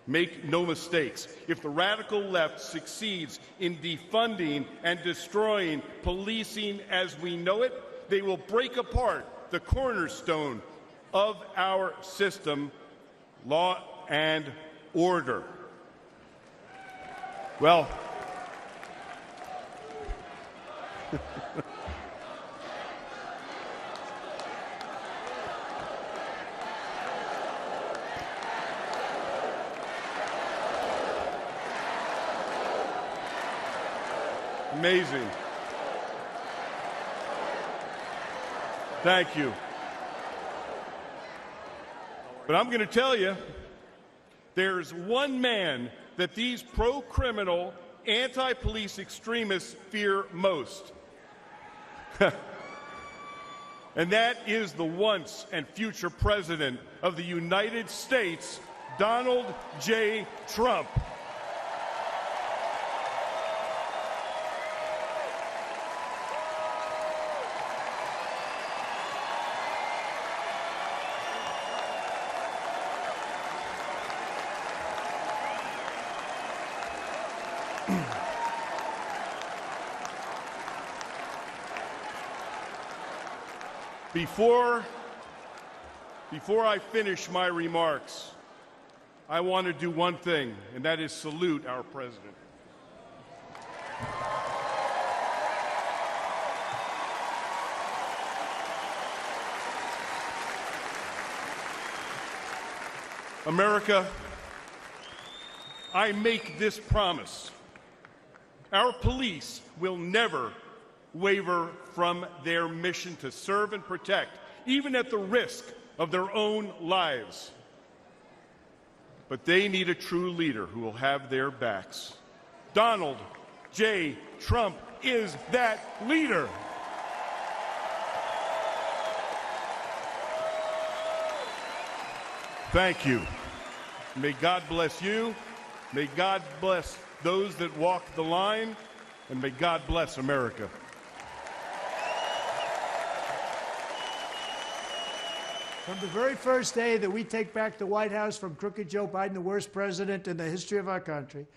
Make no mistakes. If the radical left succeeds in defunding and destroying policing as we know it, they will break apart the cornerstone of our system, law and order. Well, amazing. Thank you. But I'm going to tell you, there's one man that these pro-criminal, anti-police extremists fear most. And that is the once and future president of the United States, Donald J. Trump. Before I finish my remarks, I want to do one thing, and that is salute our president. America, I make this promise. Our police will never waver from their mission to serve and protect, even at the risk of their own lives. But they need a true leader who will have their backs. Donald J. Trump is that leader. Thank you. May God bless you. May God bless those that walk the line. And may God bless America. From the very first day that we take back the White House from crooked Joe Biden, the worst president in the history of our country,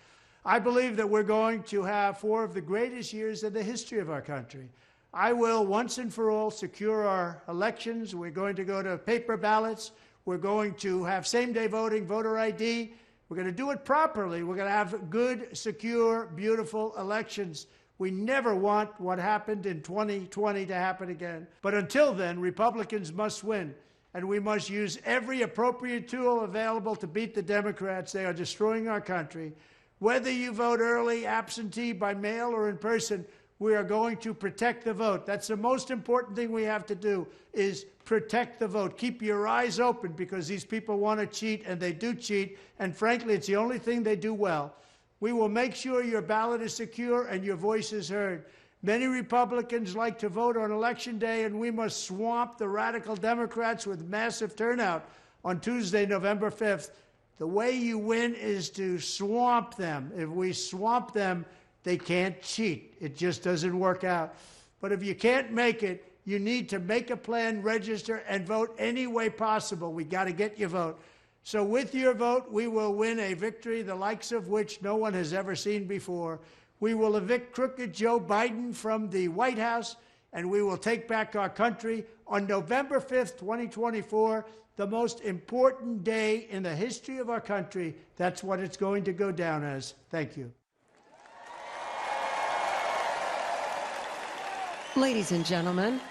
I believe that we're going to have 4 of the greatest years in the history of our country. I will, once and for all, secure our elections. We're going to go to paper ballots. We're going to have same-day voting, voter ID. We're going to do it properly. We're going to have good, secure, beautiful elections. We never want what happened in 2020 to happen again. But until then, Republicans must win. and we must use every appropriate tool available to beat the Democrats. They are destroying our country. Whether you vote early, absentee, by mail, or in person, we are going to protect the vote. That's the most important thing we have to do, is protect the vote. Keep your eyes open, because these people want to cheat, and they do cheat, and frankly, it's the only thing they do well. We will make sure your ballot is secure and your voice is heard. Many Republicans like to vote on Election Day, and we must swamp the radical Democrats with massive turnout on Tuesday, November 5th. The way you win is to swamp them. If we swamp them, they can't cheat. It just doesn't work out. But if you can't make it, you need to make a plan, register, and vote any way possible. We got to get your vote. So with your vote, we will win a victory the likes of which no one has ever seen before. We will evict crooked Joe Biden from the White House, and we will take back our country on November 5th, 2024, the most important day in the history of our country. That's what it's going to go down as. Thank you. Ladies and gentlemen,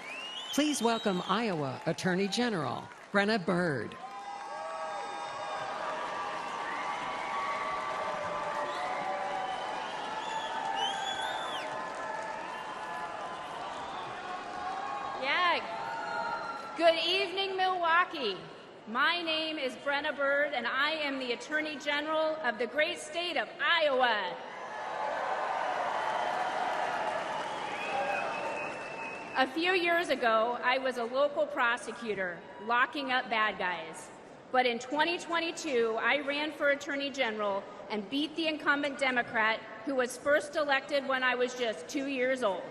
please welcome Iowa Attorney General Brenna Bird. Good evening, Milwaukee. My name is Brenna Bird, and I am the Attorney General of the great state of Iowa. A few years ago, I was a local prosecutor locking up bad guys. But in 2022, I ran for Attorney General and beat the incumbent Democrat who was first elected when I was just 2 years old.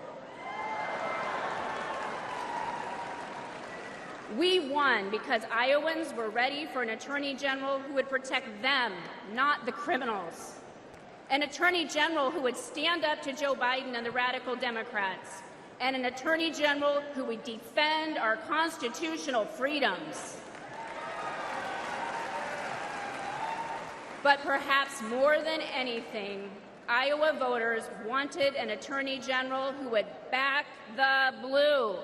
We won because Iowans were ready for an Attorney General who would protect them, not the criminals. An Attorney General who would stand up to Joe Biden and the radical Democrats. And an Attorney General who would defend our constitutional freedoms. But perhaps more than anything, Iowa voters wanted an Attorney General who would back the blue.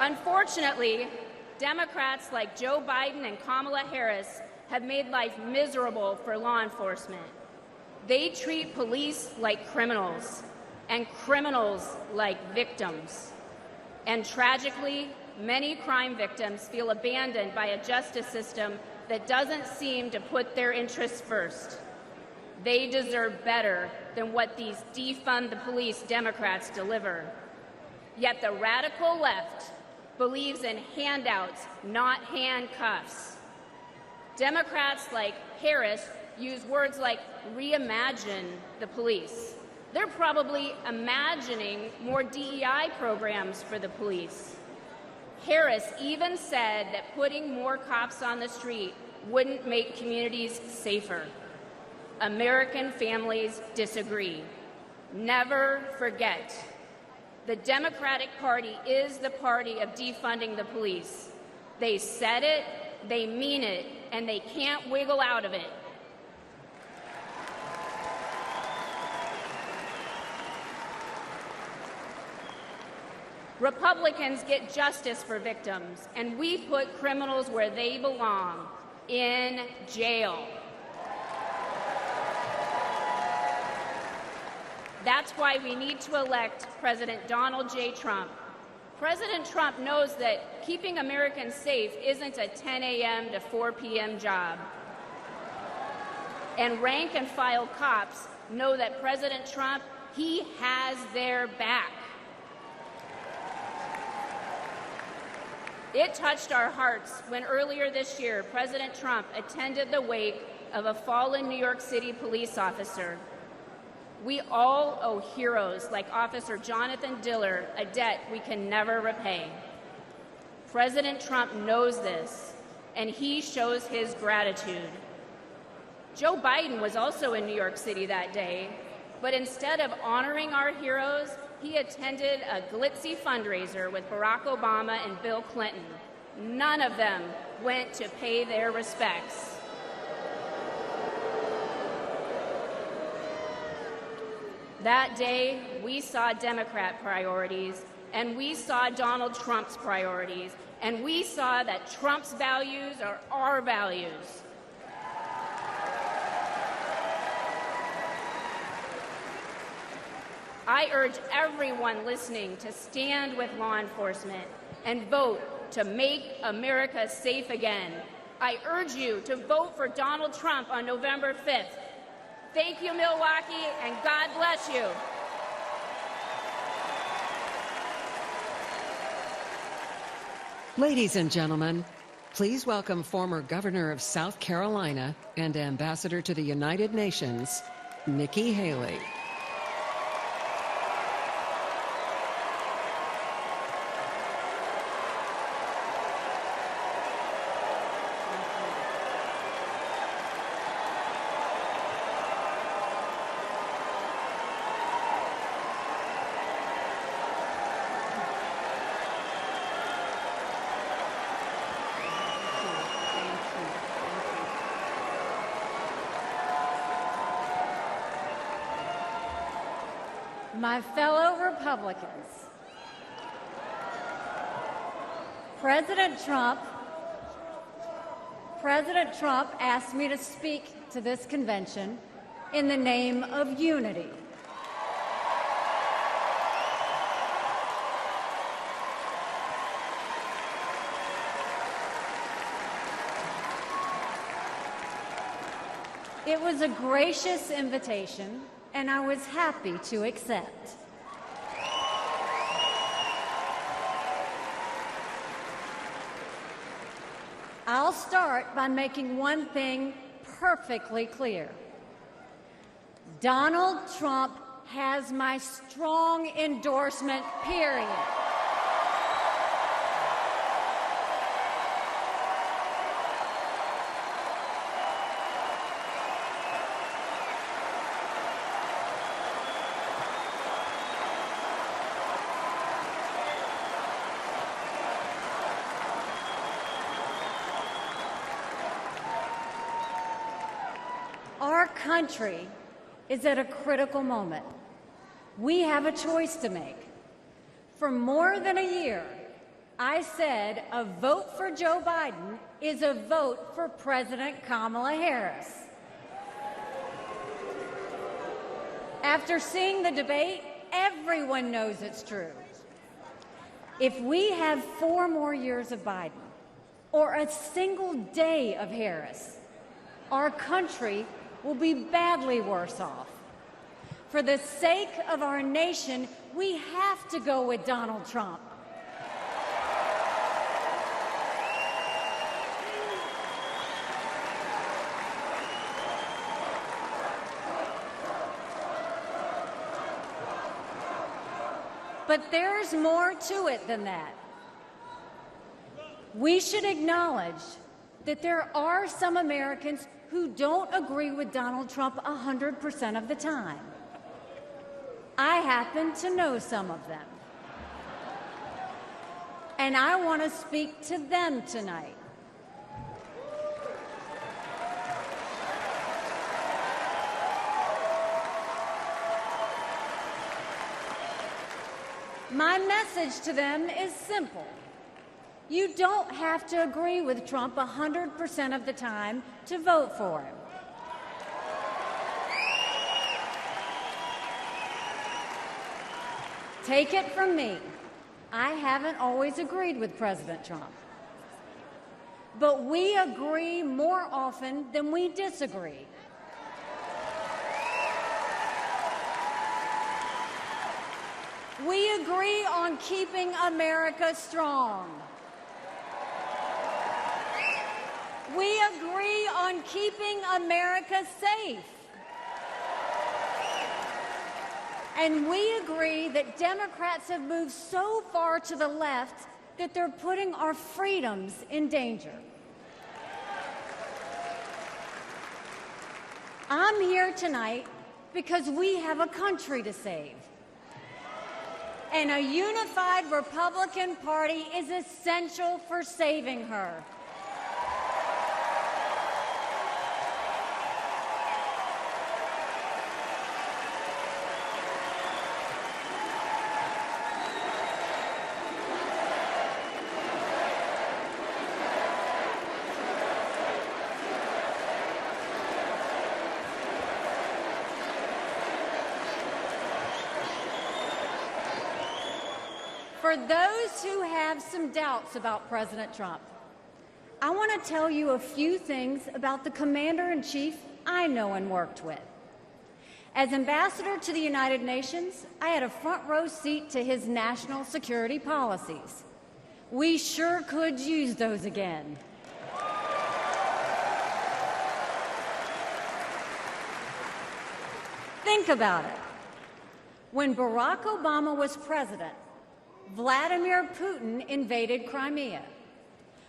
Unfortunately, Democrats like Joe Biden and Kamala Harris have made life miserable for law enforcement. They treat police like criminals, and criminals like victims. And tragically, many crime victims feel abandoned by a justice system that doesn't seem to put their interests first. They deserve better than what these defund the police Democrats deliver. Yet the radical left believes in handouts, not handcuffs. Democrats like Harris use words like reimagine the police. They're probably imagining more DEI programs for the police. Harris even said that putting more cops on the street wouldn't make communities safer. American families disagree. Never forget. The Democratic Party is the party of defunding the police. They said it, they mean it, and they can't wiggle out of it. Republicans get justice for victims, and we put criminals where they belong, in jail. That's why we need to elect President Donald J. Trump. President Trump knows that keeping Americans safe isn't a 10 a.m. to 4 p.m. job. And rank and file cops know that President Trump, he has their back. It touched our hearts when earlier this year, President Trump attended the wake of a fallen New York City police officer. We all owe heroes like Officer Jonathan Diller a debt we can never repay. President Trump knows this, and he shows his gratitude. Joe Biden was also in New York City that day, but instead of honoring our heroes, he attended a glitzy fundraiser with Barack Obama and Bill Clinton. None of them went to pay their respects. That day, we saw Democrat priorities, and we saw Donald Trump's priorities, and we saw that Trump's values are our values. I urge everyone listening to stand with law enforcement and vote to make America safe again. I urge you to vote for Donald Trump on November 5th. Thank you, Milwaukee, and God bless you. Ladies and gentlemen, please welcome former Governor of South Carolina and Ambassador to the United Nations, Nikki Haley. My fellow Republicans, President Trump asked me to speak to this convention in the name of unity. It was a gracious invitation, and I was happy to accept. I'll start by making one thing perfectly clear. Donald Trump has my strong endorsement, period. Our country is at a critical moment. We have a choice to make. For more than a year, I said a vote for Joe Biden is a vote for President Kamala Harris. After seeing the debate, everyone knows it's true. If we have 4 more years of Biden or a single day of Harris, our country will be badly worse off. For the sake of our nation, we have to go with Donald Trump. But there's more to it than that. We should acknowledge that there are some Americans who don't agree with Donald Trump 100% of the time. I happen to know some of them. And I want to speak to them tonight. My message to them is simple. You don't have to agree with Trump 100% of the time to vote for him. Take it from me, I haven't always agreed with President Trump. But we agree more often than we disagree. We agree on keeping America strong. We agree on keeping America safe. And we agree that Democrats have moved so far to the left that they're putting our freedoms in danger. I'm here tonight because we have a country to save. And a unified Republican Party is essential for saving her. for those who have some doubts about President Trump, I want to tell you a few things about the Commander-in-Chief I know and worked with. As ambassador to the United Nations, I had a front row seat to his national security policies. We sure could use those again. Think about it. When Barack Obama was president, Vladimir Putin invaded Crimea.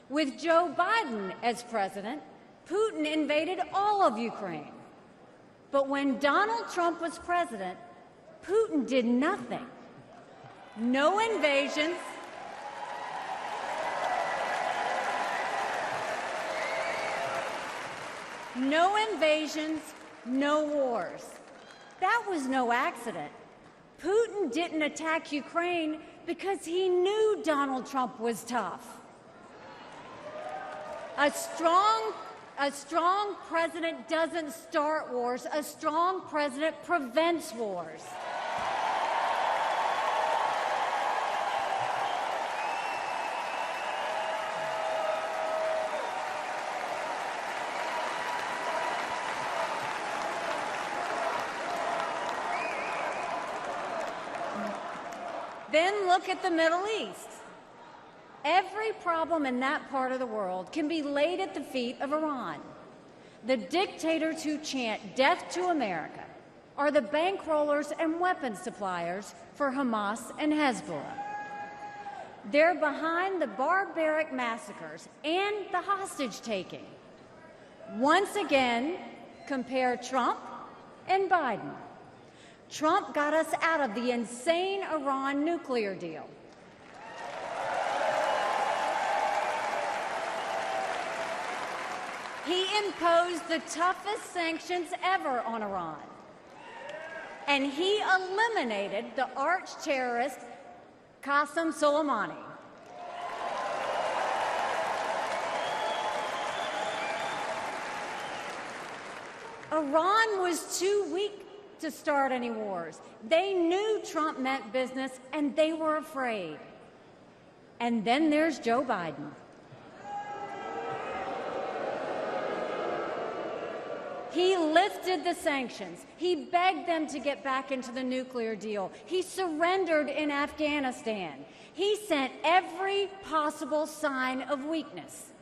With Joe Biden as president, Putin invaded all of Ukraine. But when Donald Trump was president, Putin did nothing. No invasions. No invasions, no wars. That was no accident. Putin didn't attack Ukraine because he knew Donald Trump was tough. A strong president doesn't start wars. A strong president prevents wars. Then look at the Middle East. Every problem in that part of the world can be laid at the feet of Iran. The dictators who chant death to America are the bankrollers and weapons suppliers for Hamas and Hezbollah. They're behind the barbaric massacres and the hostage-taking. Once again, compare Trump and Biden. Trump got us out of the insane Iran nuclear deal. He imposed the toughest sanctions ever on Iran. And he eliminated the arch-terrorist Qasem Soleimani. Iran was too weak to start any wars. They knew Trump meant business, and they were afraid. And then there's Joe Biden. He lifted the sanctions. He begged them to get back into the nuclear deal. He surrendered in Afghanistan. He sent every possible sign of weakness.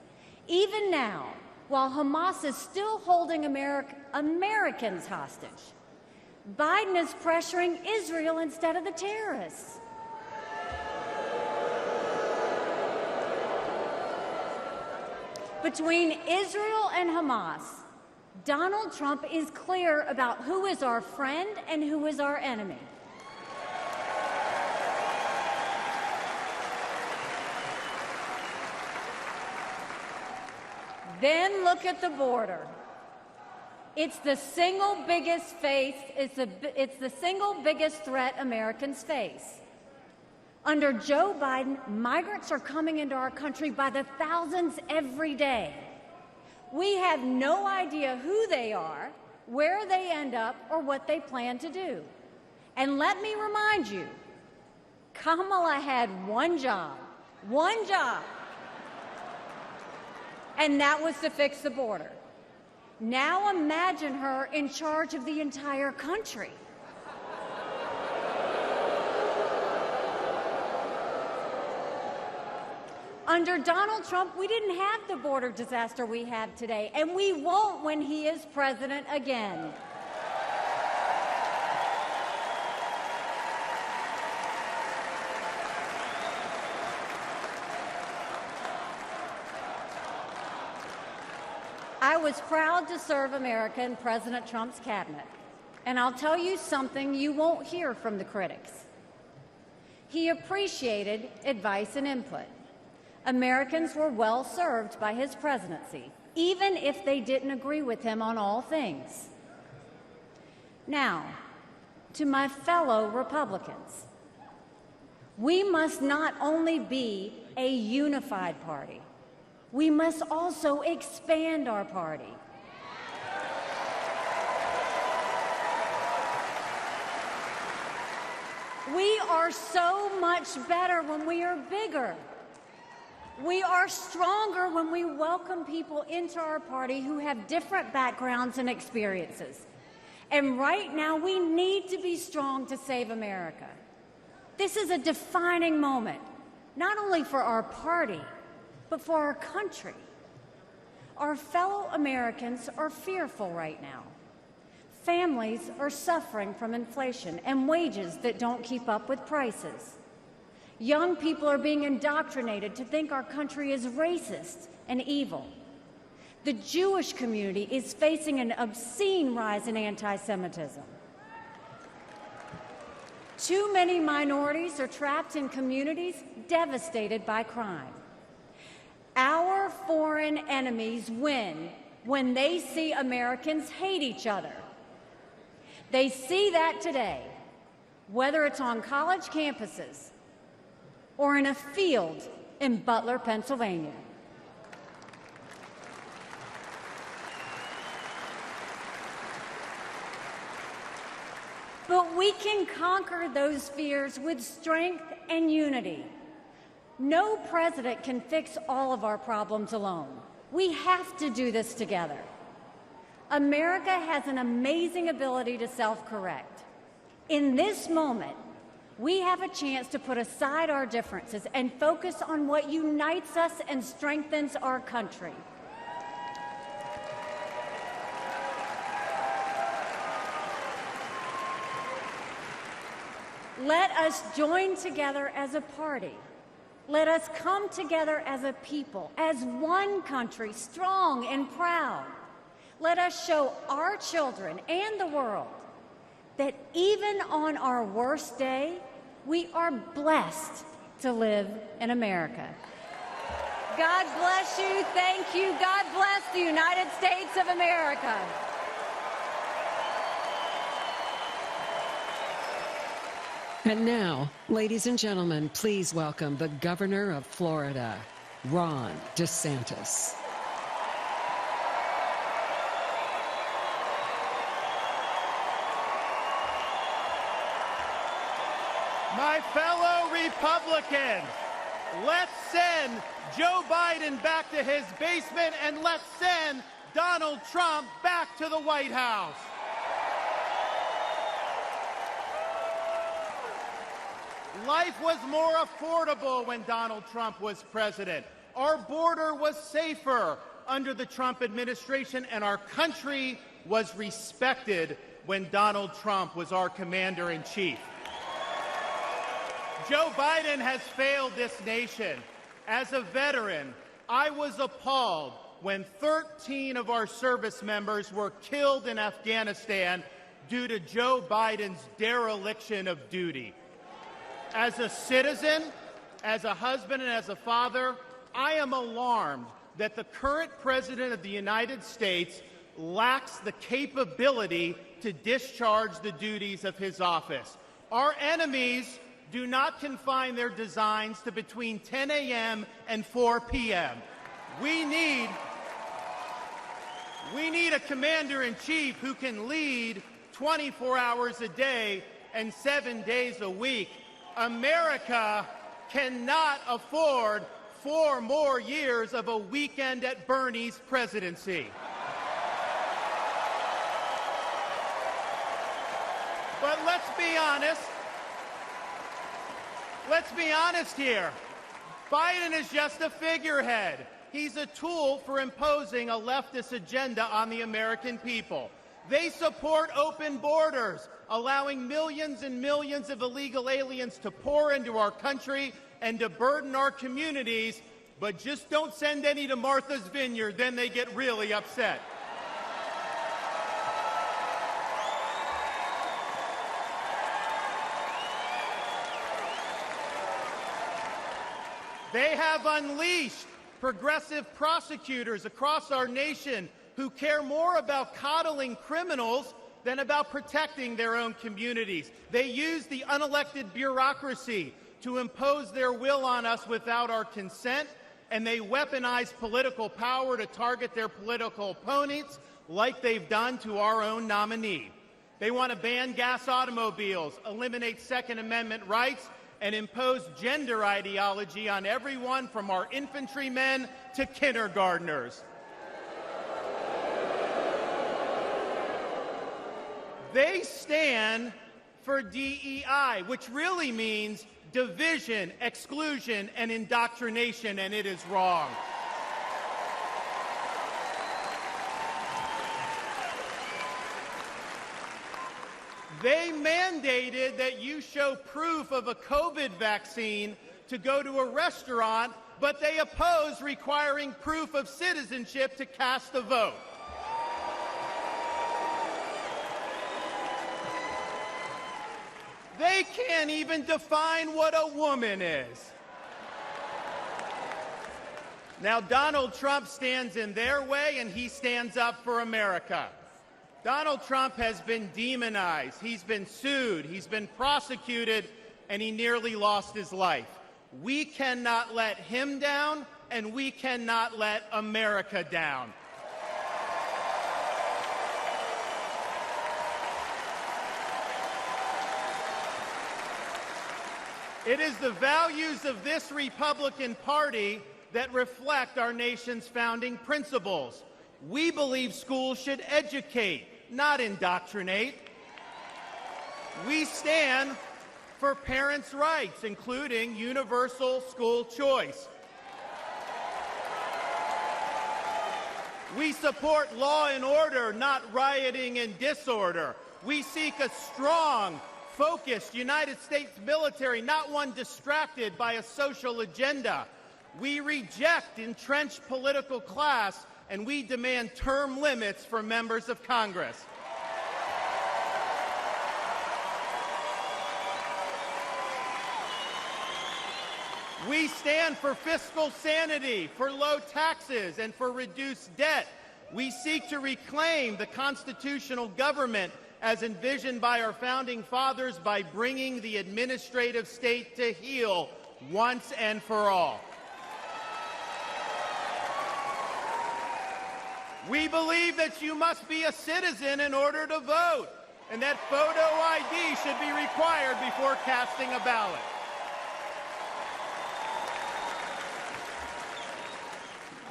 Even now, while Hamas is still holding Americans hostage, Biden is pressuring Israel instead of the terrorists. Between Israel and Hamas, Donald Trump is clear about who is our friend and who is our enemy. Then look at the border. It's the single biggest it's the single biggest threat Americans face. Under Joe Biden, migrants are coming into our country by the thousands every day. We have no idea who they are, where they end up, or what they plan to do. And let me remind you, Kamala had one job, and that was to fix the border. Now imagine her in charge of the entire country. Under Donald Trump, we didn't have the border disaster we have today, and we won't when he is president again. I was proud to serve America in President Trump's cabinet, and I'll tell you something you won't hear from the critics. He appreciated advice and input. Americans were well served by his presidency, even if they didn't agree with him on all things. Now, to my fellow Republicans, we must not only be a unified party, we must also expand our party. We are so much better when we are bigger. We are stronger when we welcome people into our party who have different backgrounds and experiences. And right now, we need to be strong to save America. This is a defining moment, not only for our party, but for our country. Our fellow Americans are fearful right now. Families are suffering from inflation and wages that don't keep up with prices. Young people are being indoctrinated to think our country is racist and evil. The Jewish community is facing an obscene rise in anti-Semitism. Too many minorities are trapped in communities devastated by crime. Our foreign enemies win when they see Americans hate each other. They see that today, whether it's on college campuses or in a field in Butler, Pennsylvania. But we can conquer those fears with strength and unity. No president can fix all of our problems alone. We have to do this together. America has an amazing ability to self-correct. In this moment, we have a chance to put aside our differences and focus on what unites us and strengthens our country. Let us join together as a party. Let us come together as a people, as one country, strong and proud. Let us show our children and the world that even on our worst day, we are blessed to live in America. God bless you. Thank you. God bless the United States of America. And now, ladies and gentlemen, please welcome the Governor of Florida, Ron DeSantis. My fellow Republicans, let's send Joe Biden back to his basement and let's send Donald Trump back to the White House. Life was more affordable when Donald Trump was president. Our border was safer under the Trump administration, and our country was respected when Donald Trump was our commander-in-chief. Joe Biden has failed this nation. As a veteran, I was appalled when 13 of our service members were killed in Afghanistan due to Joe Biden's dereliction of duty. As a citizen, as a husband, and as a father, I am alarmed that the current President of the United States lacks the capability to discharge the duties of his office. Our enemies do not confine their designs to between 10 a.m. and 4 p.m. We need a commander-in-chief who can lead 24 hours a day and 7 days a week. America cannot afford 4 more years of a weekend at Bernie's presidency. But let's be honest. Let's be honest here. Biden is just a figurehead. He's a tool for imposing a leftist agenda on the American people. They support open borders, allowing millions and millions of illegal aliens to pour into our country and to burden our communities, but just don't send any to Martha's Vineyard, then they get really upset. They have unleashed progressive prosecutors across our nation who care more about coddling criminals than about protecting their own communities. They use the unelected bureaucracy to impose their will on us without our consent, and they weaponize political power to target their political opponents like they've done to our own nominee. They want to ban gas automobiles, eliminate Second Amendment rights, and impose gender ideology on everyone from our infantrymen to kindergartners. They stand for DEI, which really means division, exclusion, and indoctrination, and it is wrong. They mandated that you show proof of a COVID vaccine to go to a restaurant, but they oppose requiring proof of citizenship to cast a vote. They can't even define what a woman is. Now, Donald Trump stands in their way, and he stands up for America. Donald Trump has been demonized. He's been sued. He's been prosecuted, and he nearly lost his life. We cannot let him down, and we cannot let America down. It is the values of this Republican Party that reflect our nation's founding principles. We believe schools should educate, not indoctrinate. We stand for parents' rights, including universal school choice. We support law and order, not rioting and disorder. We seek a strong, focused United States military, not one distracted by a social agenda. We reject entrenched political class, and we demand term limits for members of Congress. We stand for fiscal sanity, for low taxes, and for reduced debt. We seek to reclaim the constitutional government as envisioned by our founding fathers by bringing the administrative state to heel once and for all. We believe that you must be a citizen in order to vote, and that photo ID should be required before casting a ballot.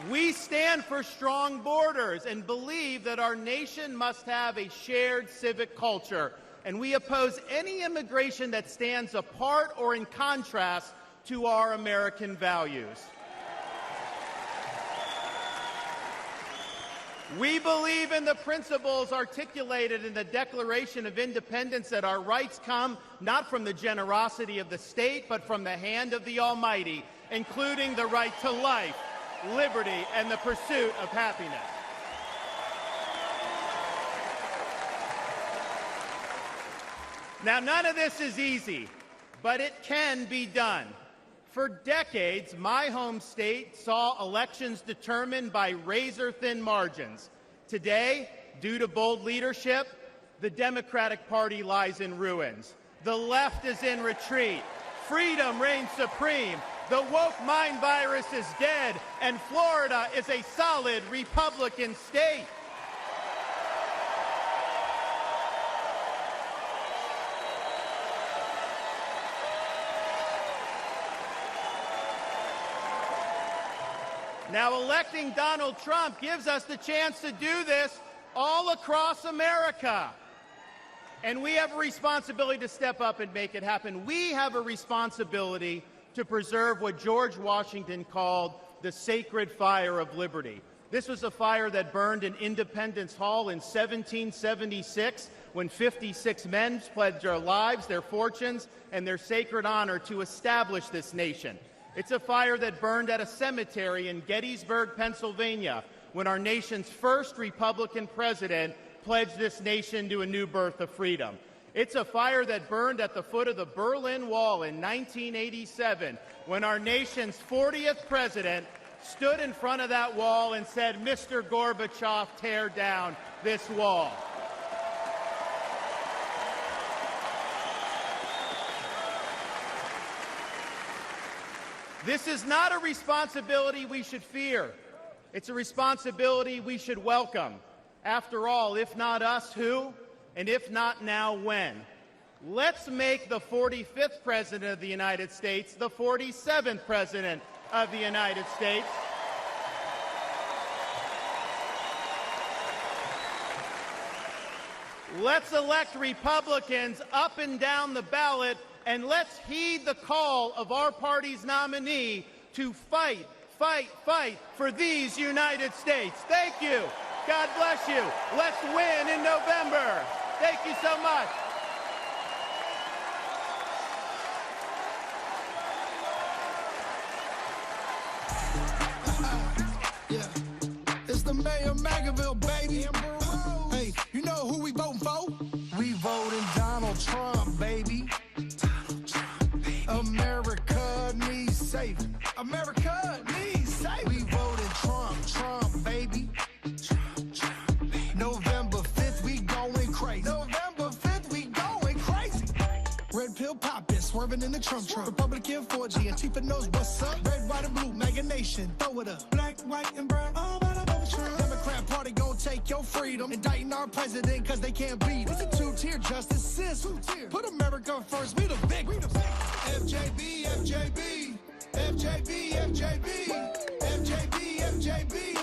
We stand for strong borders and believe that our nation must have a shared civic culture, and we oppose any immigration that stands apart or in contrast to our American values. We believe in the principles articulated in the Declaration of Independence that our rights come not from the generosity of the state, but from the hand of the Almighty, including the right to life, liberty, and the pursuit of happiness. Now, none of this is easy, but it can be done. For decades, my home state saw elections determined by razor-thin margins. Today, due to bold leadership, the Democratic Party lies in ruins. The left is in retreat. Freedom reigns supreme. The woke mind virus is dead, and Florida is a solid Republican state. Now, electing Donald Trump gives us the chance to do this all across America. And we have a responsibility to step up and make it happen. We have a responsibility to preserve what George Washington called the sacred fire of liberty. This was a fire that burned in Independence Hall in 1776 when 56 men pledged their lives, their fortunes, and their sacred honor to establish this nation. It's a fire that burned at a cemetery in Gettysburg, Pennsylvania, when our nation's first Republican president pledged this nation to a new birth of freedom. It's a fire that burned at the foot of the Berlin Wall in 1987, when our nation's 40th president stood in front of that wall and said, "Mr. Gorbachev, tear down this wall." This is not a responsibility we should fear. It's a responsibility we should welcome. After all, if not us, who? And if not now, when? Let's make the 45th President of the United States the 47th President of the United States. Let's elect Republicans up and down the ballot, and let's heed the call of our party's nominee to fight, fight, fight for these United States. Thank you. God bless you. Let's win in November. Thank you so much. It's the mayor of Magaville, baby. Hey, you know who we voting for? We voting Donald Trump, baby. America needs saving. America needs saving. We voting Trump, baby. November 5th, we going crazy. November 5th, we going crazy. Red pill poppin', swerving in the Trump. Republican 4G, Antifa knows what's up. Red, white, and blue, MAGA nation, throw it up. Black, white, and brown, all about a vote Trump. Democrat party gon' take your freedom. Indicting our president cause they can't beat it. It's a two-tier justice system. Put America first, we the big. FJB, FJB, FJB, FJB, FJB, FJB.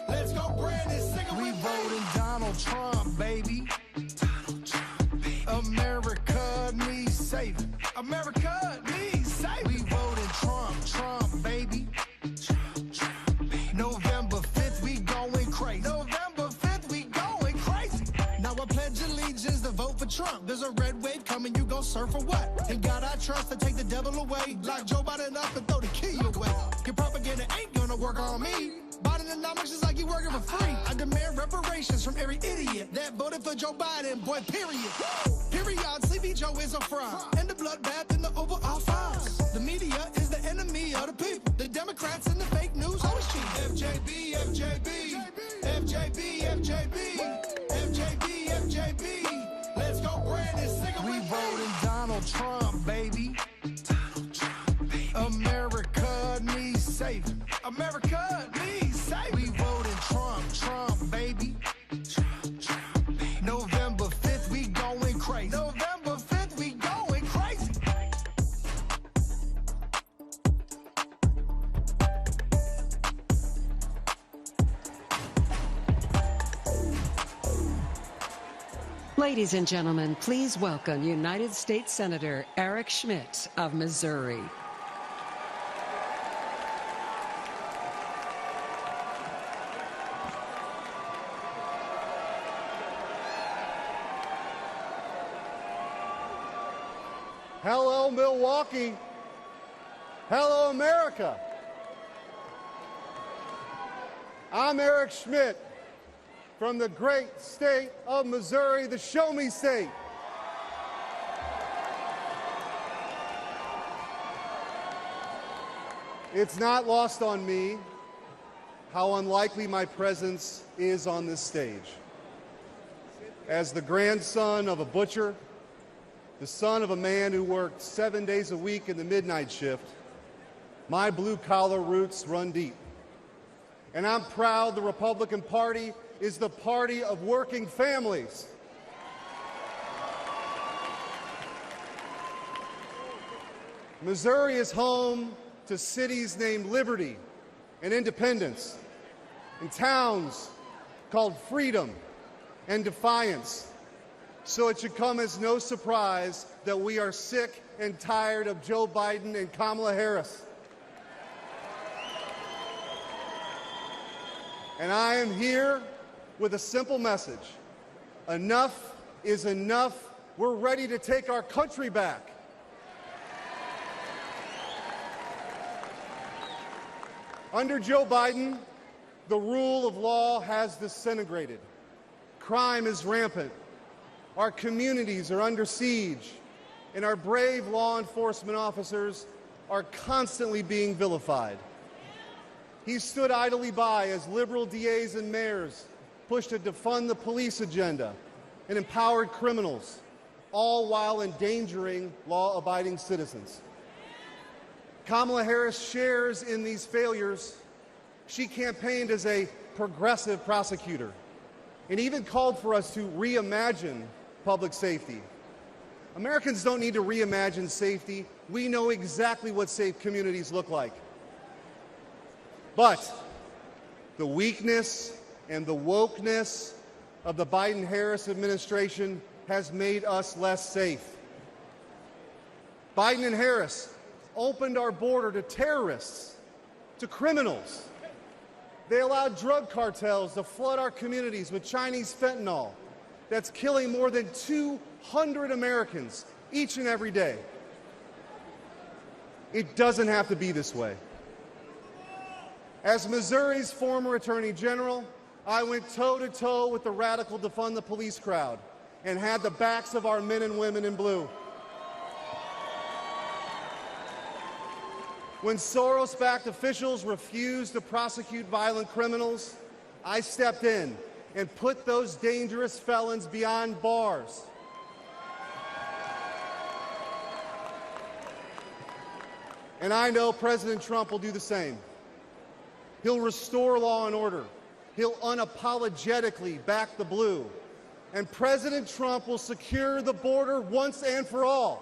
Let's go, Brandon, sing it. We voting Donald Trump, baby. Donald Trump, baby. America needs saving. America needs saving. We voting Trump, baby. Trump, baby. November 5th, we going crazy. November 5th, we going crazy. Now I pledge allegiance to vote for Trump. There's a red wave coming, you gon' surf for what? In God I trust to take the devil away. Lock Joe Biden up and throw the key away. Your propaganda ain't gonna work on me. Bidenomics is like you working for free. I demand reparations from every idiot that voted for Joe Biden, boy, period. Period, Sleepy Joe is a fraud. And the bloodbath in the Oval Office. The media is the enemy of the people. The Democrats and the fake news always cheat. FJB, FJB, FJB, FJB, FJB, FJB. Let's go, Brandon, sing it. We voting Donald Trump, baby. Donald Trump, baby. America needs saving. America needs saving. We voting Trump, baby. Trump, baby. November 5th, we going crazy. November 5th, we going crazy. Ladies and gentlemen, please welcome United States Senator Eric Schmidt of Missouri. Hello, Milwaukee. Hello, America. I'm Eric Schmidt from the great state of Missouri, the Show Me State. It's not lost on me how unlikely my presence is on this stage. As the grandson of a butcher, the son of a man who worked 7 days a week in the midnight shift, my blue-collar roots run deep. And I'm proud the Republican Party is the party of working families. Missouri is home to cities named Liberty and Independence, and towns called Freedom and Defiance. So it should come as no surprise that we are sick and tired of Joe Biden and Kamala Harris. And I am here with a simple message. Enough is enough. We're ready to take our country back. Under Joe Biden, the rule of law has disintegrated. Crime is rampant. Our communities are under siege, and our brave law enforcement officers are constantly being vilified. He stood idly by as liberal DAs and mayors pushed a defund the police agenda and empowered criminals, all while endangering law-abiding citizens. Kamala Harris shares in these failures. She campaigned as a progressive prosecutor and even called for us to reimagine public safety. Americans don't need to reimagine safety. We know exactly what safe communities look like. But the weakness and the wokeness of the Biden-Harris administration has made us less safe. Biden and Harris opened our border to terrorists, to criminals. They allowed drug cartels to flood our communities with Chinese fentanyl that's killing more than 200 Americans each and every day. It doesn't have to be this way. As Missouri's former Attorney General, I went toe-to-toe with the radical defund the police crowd and had the backs of our men and women in blue. When Soros-backed officials refused to prosecute violent criminals, I stepped in and put those dangerous felons behind bars. And I know President Trump will do the same. He'll restore law and order. He'll unapologetically back the blue. And President Trump will secure the border once and for all.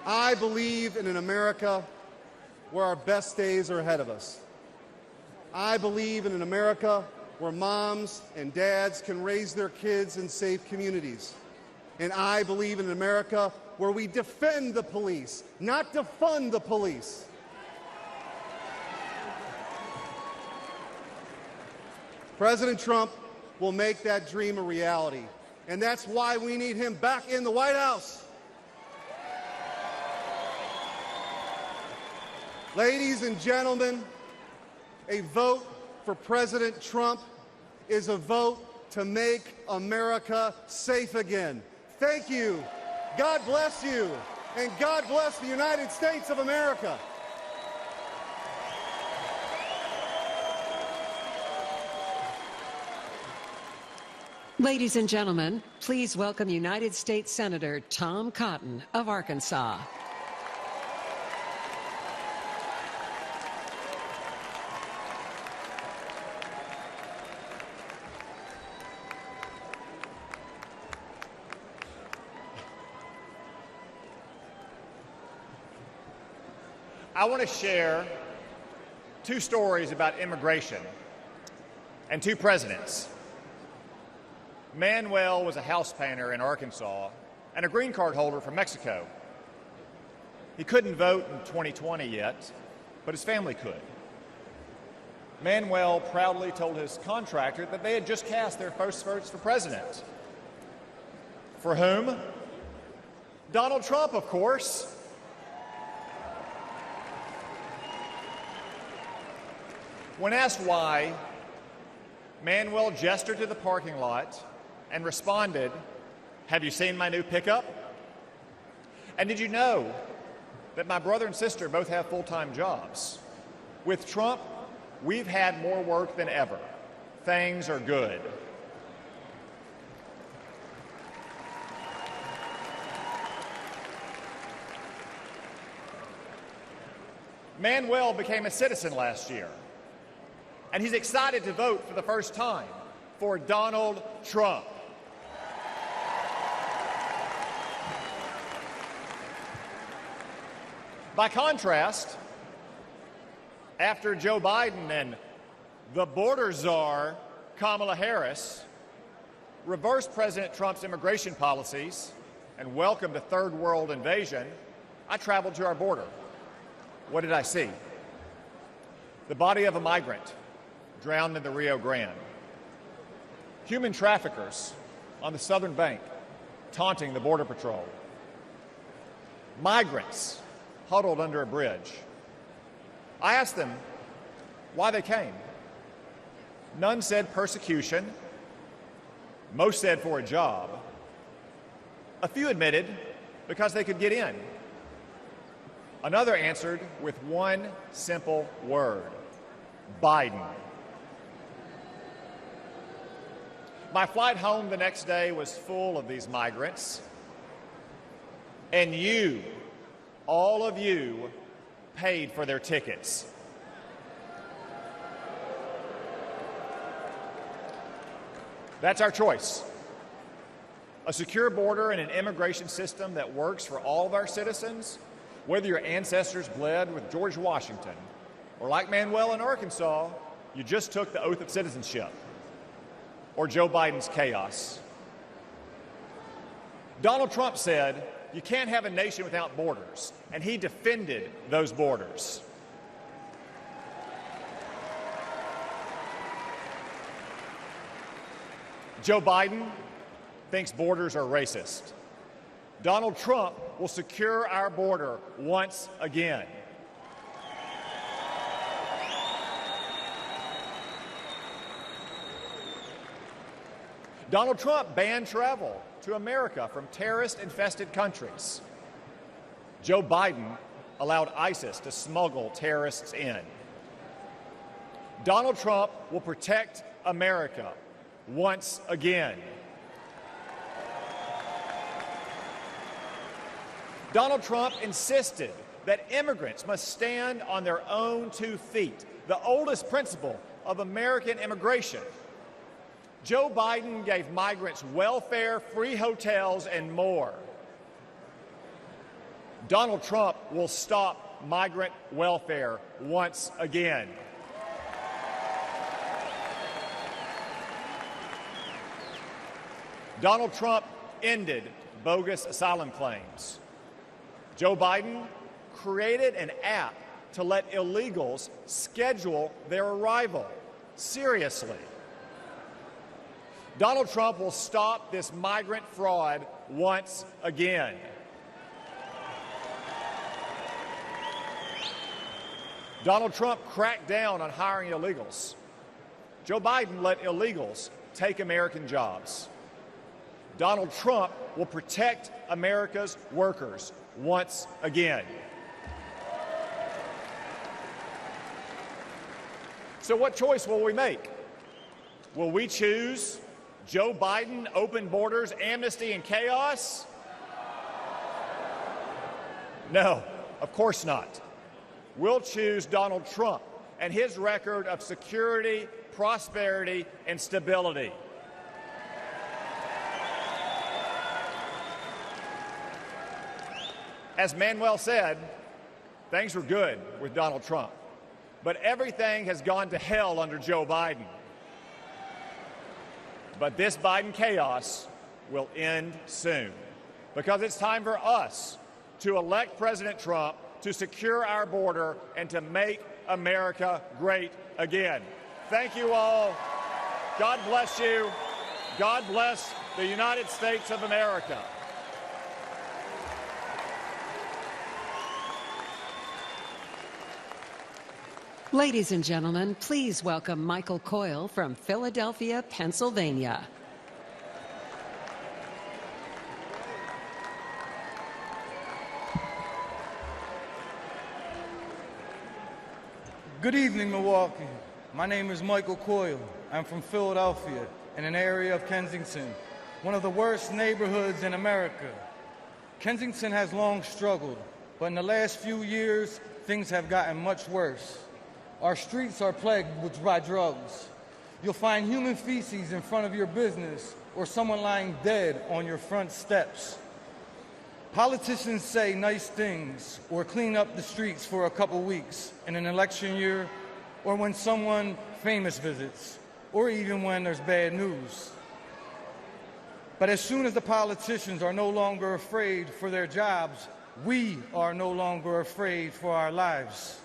I believe in an America where our best days are ahead of us. I believe in an America where moms and dads can raise their kids in safe communities. And I believe in an America where we defend the police, not defund the police. President Trump will make that dream a reality, and that's why we need him back in the White House. Ladies and gentlemen, a vote for President Trump is a vote to make America safe again. Thank you. God bless you, and God bless the United States of America. Ladies and gentlemen, please welcome United States Senator Tom Cotton of Arkansas. I want to share two stories about immigration and two presidents. Manuel was a house painter in Arkansas and a green card holder from Mexico. He couldn't vote in 2020 yet, but his family could. Manuel proudly told his contractor that they had just cast their first votes for president. For whom? Donald Trump, of course. When asked why, Manuel gestured to the parking lot and responded, "Have you seen my new pickup? And did you know that my brother and sister both have full-time jobs? With Trump, we've had more work than ever. Things are good." Manuel became a citizen last year, and he's excited to vote for the first time for Donald Trump. By contrast, after Joe Biden and the border czar, Kamala Harris, reversed President Trump's immigration policies and welcomed a third world invasion, I traveled to our border. What did I see? The body of a migrant drowned in the Rio Grande. Human traffickers on the southern bank taunting the Border Patrol. Migrants huddled under a bridge. I asked them why they came. None said persecution. Most said for a job. A few admitted because they could get in. Another answered with one simple word: Biden. My flight home the next day was full of these migrants. And you, all of you, paid for their tickets. That's our choice. A secure border and an immigration system that works for all of our citizens, whether your ancestors bled with George Washington, or like Manuel in Arkansas, you just took the oath of citizenship, or Joe Biden's chaos. Donald Trump said, you can't have a nation without borders, and he defended those borders. Joe Biden thinks borders are racist. Donald Trump will secure our border once again. Donald Trump banned travel to America from terrorist-infested countries. Joe Biden allowed ISIS to smuggle terrorists in. Donald Trump will protect America once again. Donald Trump insisted that immigrants must stand on their own 2 feet, the oldest principle of American immigration. Joe Biden gave migrants welfare, free hotels, and more. Donald Trump will stop migrant welfare once again. Donald Trump ended bogus asylum claims. Joe Biden created an app to let illegals schedule their arrival. Seriously. Donald Trump will stop this migrant fraud once again. Donald Trump cracked down on hiring illegals. Joe Biden let illegals take American jobs. Donald Trump will protect America's workers once again. So what choice will we make? Will we choose Joe Biden, open borders, amnesty, and chaos? No, of course not. We'll choose Donald Trump and his record of security, prosperity, and stability. As Manuel said, things were good with Donald Trump, but everything has gone to hell under Joe Biden. But this Biden chaos will end soon, because it's time for us to elect President Trump to secure our border and to make America great again. Thank you all. God bless you. God bless the United States of America. Ladies and gentlemen, please welcome Michael Coyle from Philadelphia, Pennsylvania. Good evening, Milwaukee. My name is Michael Coyle. I'm from Philadelphia, in an area of Kensington, one of the worst neighborhoods in America. Kensington has long struggled, but in the last few years, things have gotten much worse. Our streets are plagued by drugs. You'll find human feces in front of your business or someone lying dead on your front steps. Politicians say nice things or clean up the streets for a couple weeks in an election year, or when someone famous visits, or even when there's bad news. But as soon as the politicians are no longer afraid for their jobs, we are no longer afraid for our lives.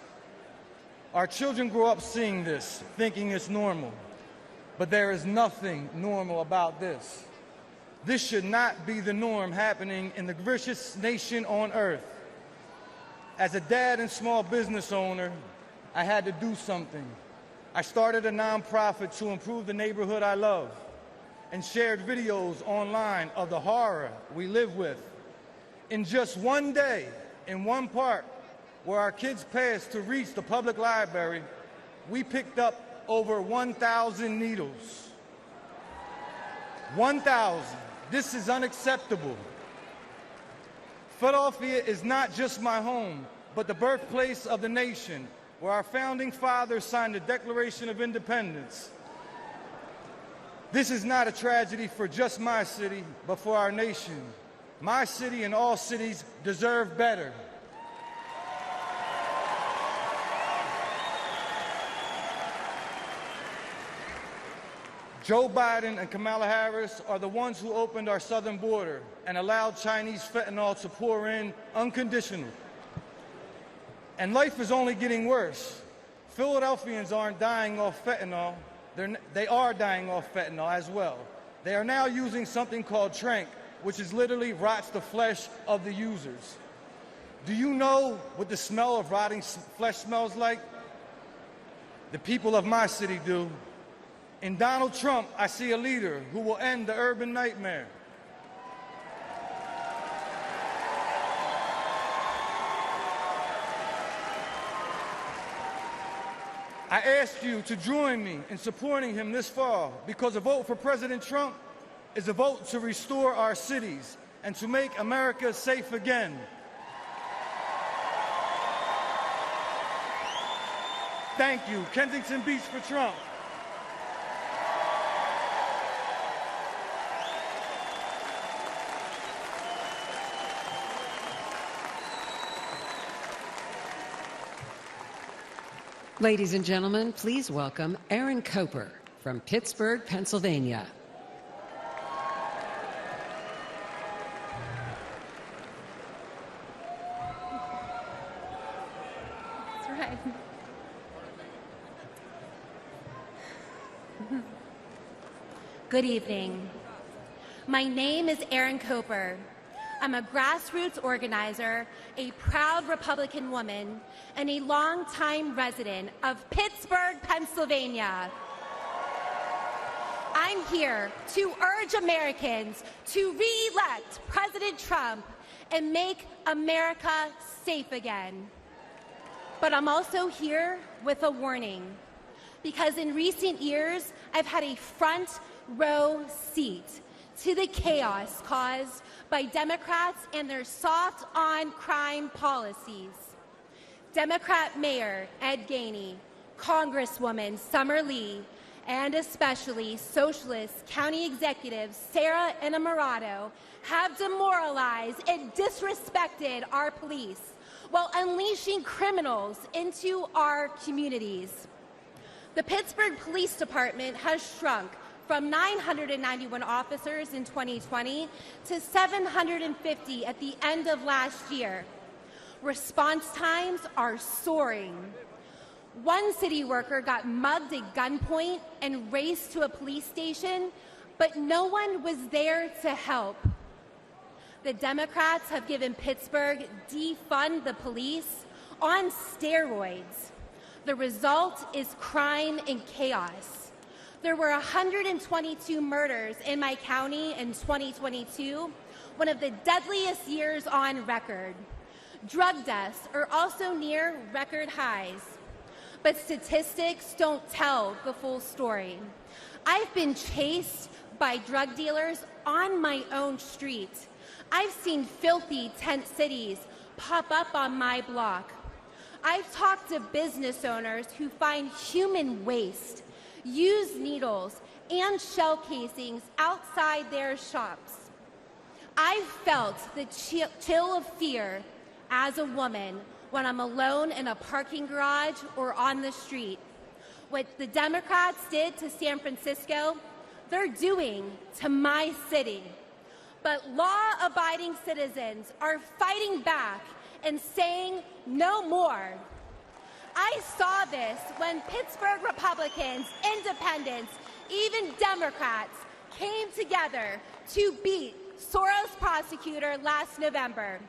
Our children grow up seeing this, thinking it's normal. But there is nothing normal about this. This should not be the norm happening in the richest nation on earth. As a dad and small business owner, I had to do something. I started a nonprofit to improve the neighborhood I love and shared videos online of the horror we live with. In just one day, in one park, where our kids passed to reach the public library, we picked up over 1,000 needles. 1,000. This is unacceptable. Philadelphia is not just my home, but the birthplace of the nation, where our founding fathers signed the Declaration of Independence. This is not a tragedy for just my city, but for our nation. My city and all cities deserve better. Joe Biden and Kamala Harris are the ones who opened our southern border and allowed Chinese fentanyl to pour in unconditionally. And life is only getting worse. Philadelphians aren't dying off fentanyl. They are dying off fentanyl as well. They are now using something called tranq, which is literally rots the flesh of the users. Do you know what the smell of rotting flesh smells like? The people of my city do. In Donald Trump, I see a leader who will end the urban nightmare. I ask you to join me in supporting him this fall, because a vote for President Trump is a vote to restore our cities and to make America safe again. Thank you. Kensington Beach for Trump. Ladies and gentlemen, please welcome Aaron Coper from Pittsburgh, Pennsylvania. That's right. Good evening. My name is Aaron Coper. I'm a grassroots organizer, a proud Republican woman, and a longtime resident of Pittsburgh, Pennsylvania. I'm here to urge Americans to re-elect President Trump and make America safe again. But I'm also here with a warning, because in recent years, I've had a front row seat to the chaos caused by Democrats and their soft on crime policies. Democrat Mayor Ed Gainey, Congresswoman Summer Lee, and especially Socialist County Executives Sarah Innamorato have demoralized and disrespected our police while unleashing criminals into our communities. The Pittsburgh Police Department has shrunk from 991 officers in 2020 to 750 at the end of last year. Response times are soaring. One city worker got mugged at gunpoint and raced to a police station, but no one was there to help. The Democrats have given Pittsburgh defund the police on steroids. The result is crime and chaos. There were 122 murders in my county in 2022, one of the deadliest years on record. Drug deaths are also near record highs. But statistics don't tell the full story. I've been chased by drug dealers on my own street. I've seen filthy tent cities pop up on my block. I've talked to business owners who find human waste, used needles, and shell casings outside their shops. I've felt the chill of fear as a woman when I'm alone in a parking garage or on the street. What the Democrats did to San Francisco, they're doing to my city. But law-abiding citizens are fighting back and saying no more. I saw this when Pittsburgh Republicans, independents, even Democrats came together to beat Soros prosecutor last November.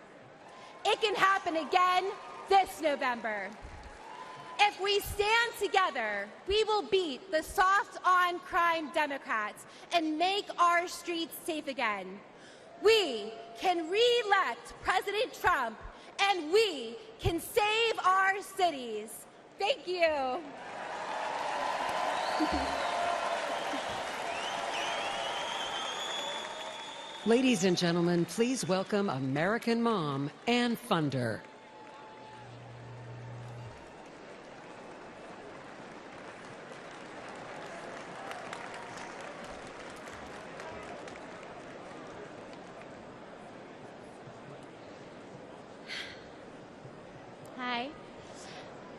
It can happen again this November. If we stand together, we will beat the soft on crime Democrats and make our streets safe again. We can re-elect President Trump, and we can save our cities. Thank you. Ladies and gentlemen, please welcome American mom and funder.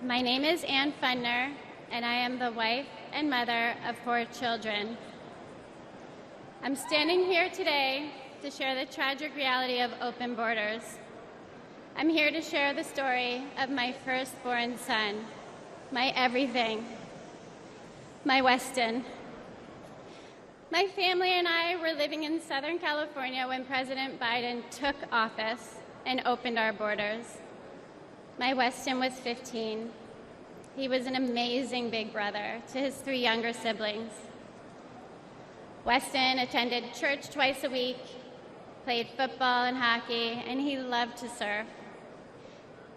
My name is Ann Fundner, and I am the wife and mother of 4 children. I'm standing here today to share the tragic reality of open borders. I'm here to share the story of my firstborn son, my everything, my Weston. My family and I were living in Southern California when President Biden took office and opened our borders. My Weston was 15. He was an amazing big brother to his 3 younger siblings. Weston attended church twice a week, played football and hockey, and he loved to surf.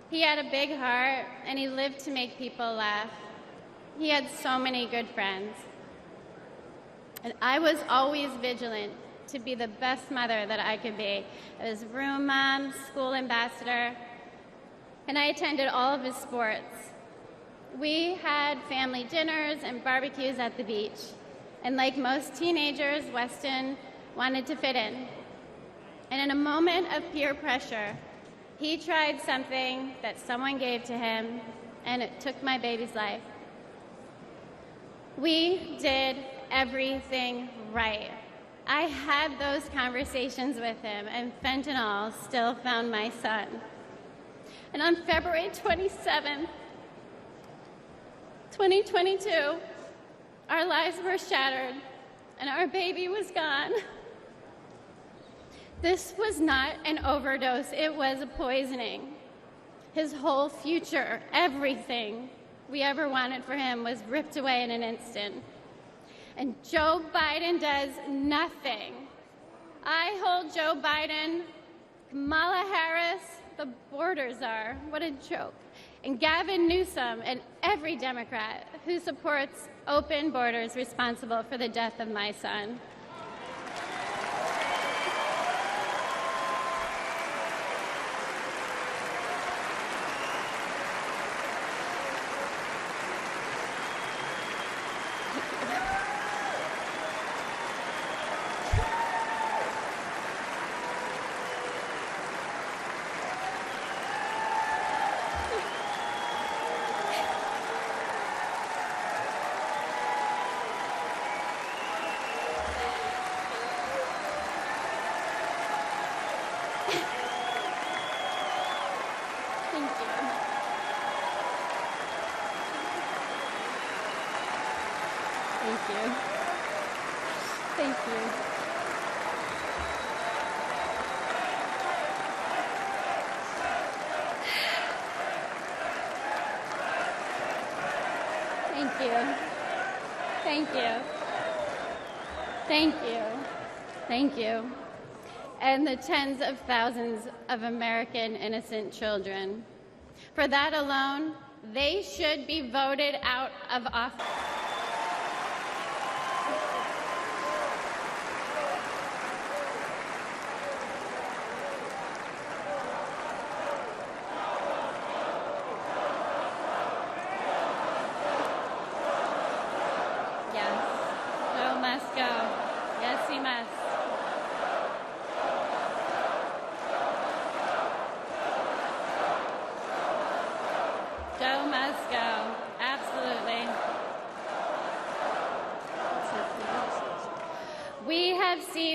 He had a big heart, and he lived to make people laugh. He had so many good friends. And I was always vigilant to be the best mother that I could be. I was room mom, school ambassador, and I attended all of his sports. We had family dinners and barbecues at the beach. And like most teenagers, Weston wanted to fit in. And in a moment of peer pressure, he tried something that someone gave to him, and it took my baby's life. We did everything right. I had those conversations with him, and fentanyl still found my son. And on February 27th, 2022, our lives were shattered, and our baby was gone. This was not an overdose, it was a poisoning. His whole future, everything we ever wanted for him was ripped away in an instant. And Joe Biden does nothing. I hold Joe Biden, Kamala Harris, the border czar, what a joke, and Gavin Newsom and every Democrat who supports open borders responsible for the death of my son. Thank you. And the tens of thousands of American innocent children. For that alone, they should be voted out of office.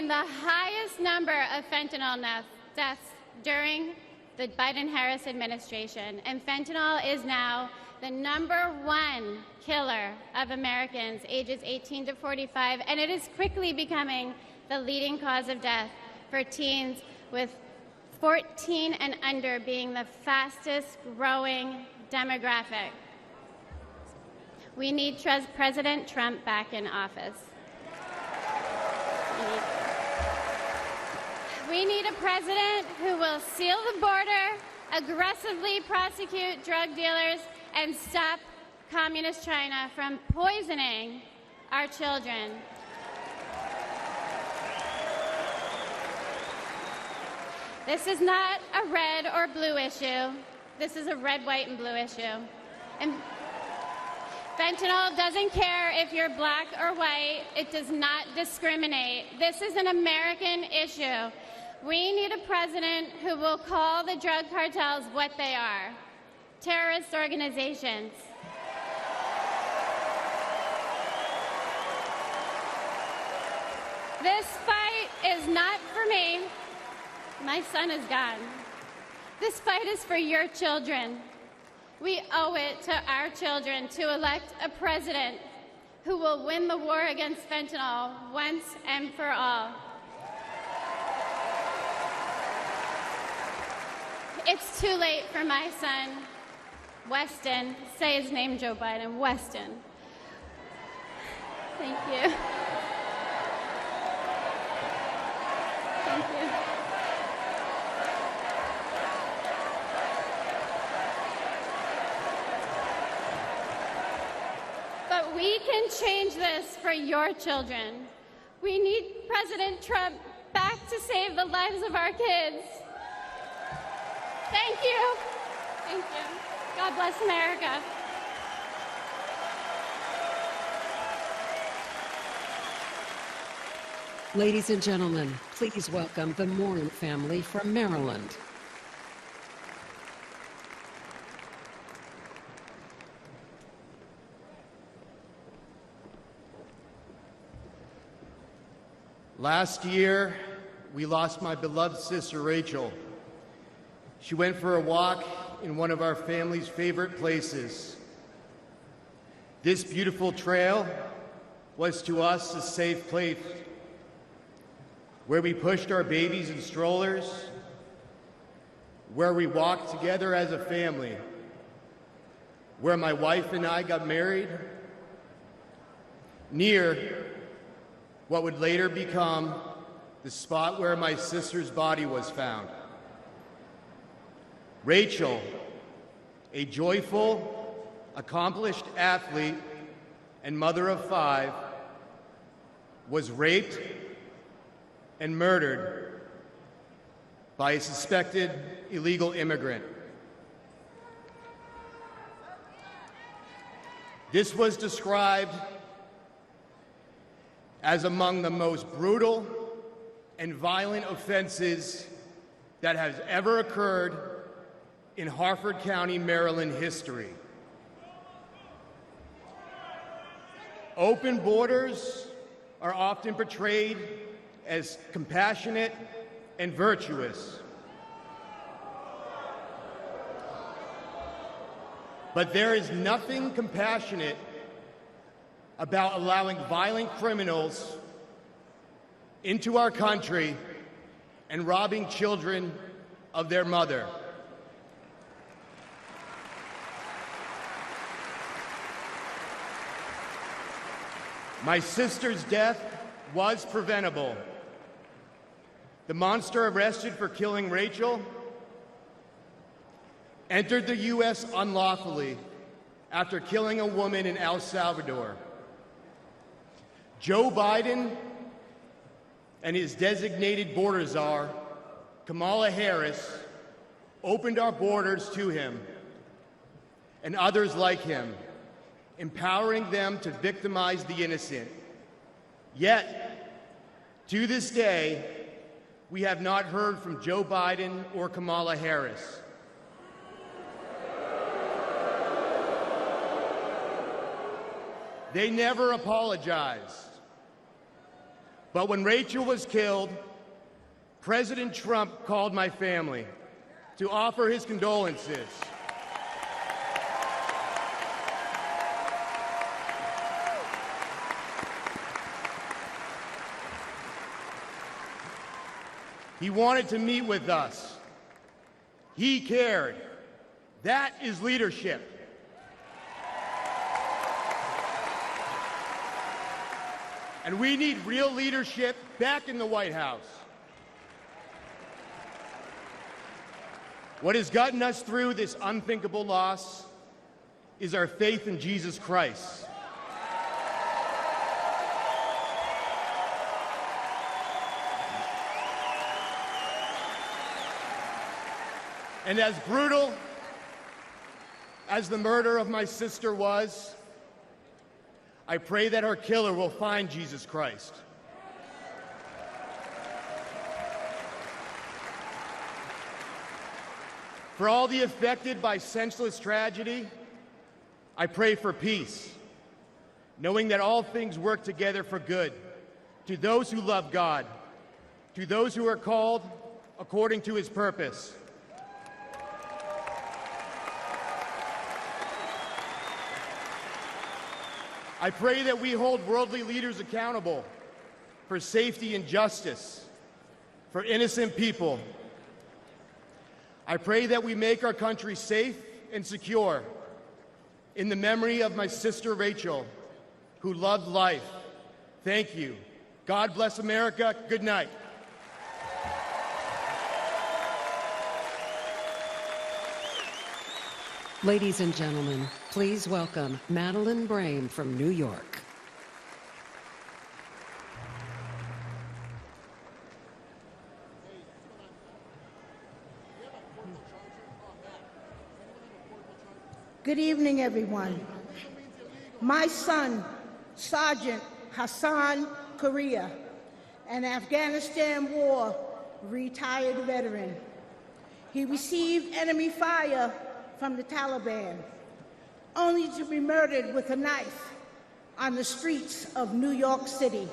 The highest number of fentanyl deaths during the Biden-Harris administration, and fentanyl is now the #1 killer of Americans ages 18 to 45, and it is quickly becoming the leading cause of death for teens, with 14 and under being the fastest growing demographic. We need President Trump back in office. We need a president who will seal the border, aggressively prosecute drug dealers, and stop Communist China from poisoning our children. This is not a red or blue issue. This is a red, white, and blue issue. And fentanyl doesn't care if you're black or white. It does not discriminate. This is an American issue. We need a president who will call the drug cartels what they are: terrorist organizations. This fight is not for me. My son is gone. This fight is for your children. We owe it to our children to elect a president who will win the war against fentanyl once and for all. It's too late for my son, Weston. Say his name, Joe Biden. Weston. Thank you. Thank you. But we can change this for your children. We need President Trump back to save the lives of our kids. Thank you. Thank you. God bless America. Ladies and gentlemen, please welcome the Moren family from Maryland. Last year, we lost my beloved sister, Rachel. She went for a walk in one of our family's favorite places. This beautiful trail was to us a safe place where we pushed our babies in strollers, where we walked together as a family, where my wife and I got married, near what would later become the spot where my sister's body was found. Rachel, a joyful, accomplished athlete and mother of 5, was raped and murdered by a suspected illegal immigrant. This was described as among the most brutal and violent offenses that has ever occurred in Harford County, Maryland history. Open borders are often portrayed as compassionate and virtuous. But there is nothing compassionate about allowing violent criminals into our country and robbing children of their mother. My sister's death was preventable. The monster arrested for killing Rachel entered the U.S. unlawfully after killing a woman in El Salvador. Joe Biden and his designated border czar, Kamala Harris, opened our borders to him and others like him, empowering them to victimize the innocent. Yet, to this day, we have not heard from Joe Biden or Kamala Harris. They never apologized. But when Rachel was killed, President Trump called my family to offer his condolences. He wanted to meet with us. He cared. That is leadership. And we need real leadership back in the White House. What has gotten us through this unthinkable loss is our faith in Jesus Christ. And as brutal as the murder of my sister was, I pray that her killer will find Jesus Christ. For all the affected by senseless tragedy, I pray for peace, knowing that all things work together for good, to those who love God, to those who are called according to his purpose. I pray that we hold worldly leaders accountable for safety and justice, for innocent people. I pray that we make our country safe and secure in the memory of my sister Rachel, who loved life. Thank you. God bless America. Good night. Ladies and gentlemen, please welcome Moren and Brain from New York. Good evening, everyone. My son, Sergeant Hassan Korea, an Afghanistan War retired veteran. He received enemy fire from the Taliban, only to be murdered with a knife on the streets of New York City.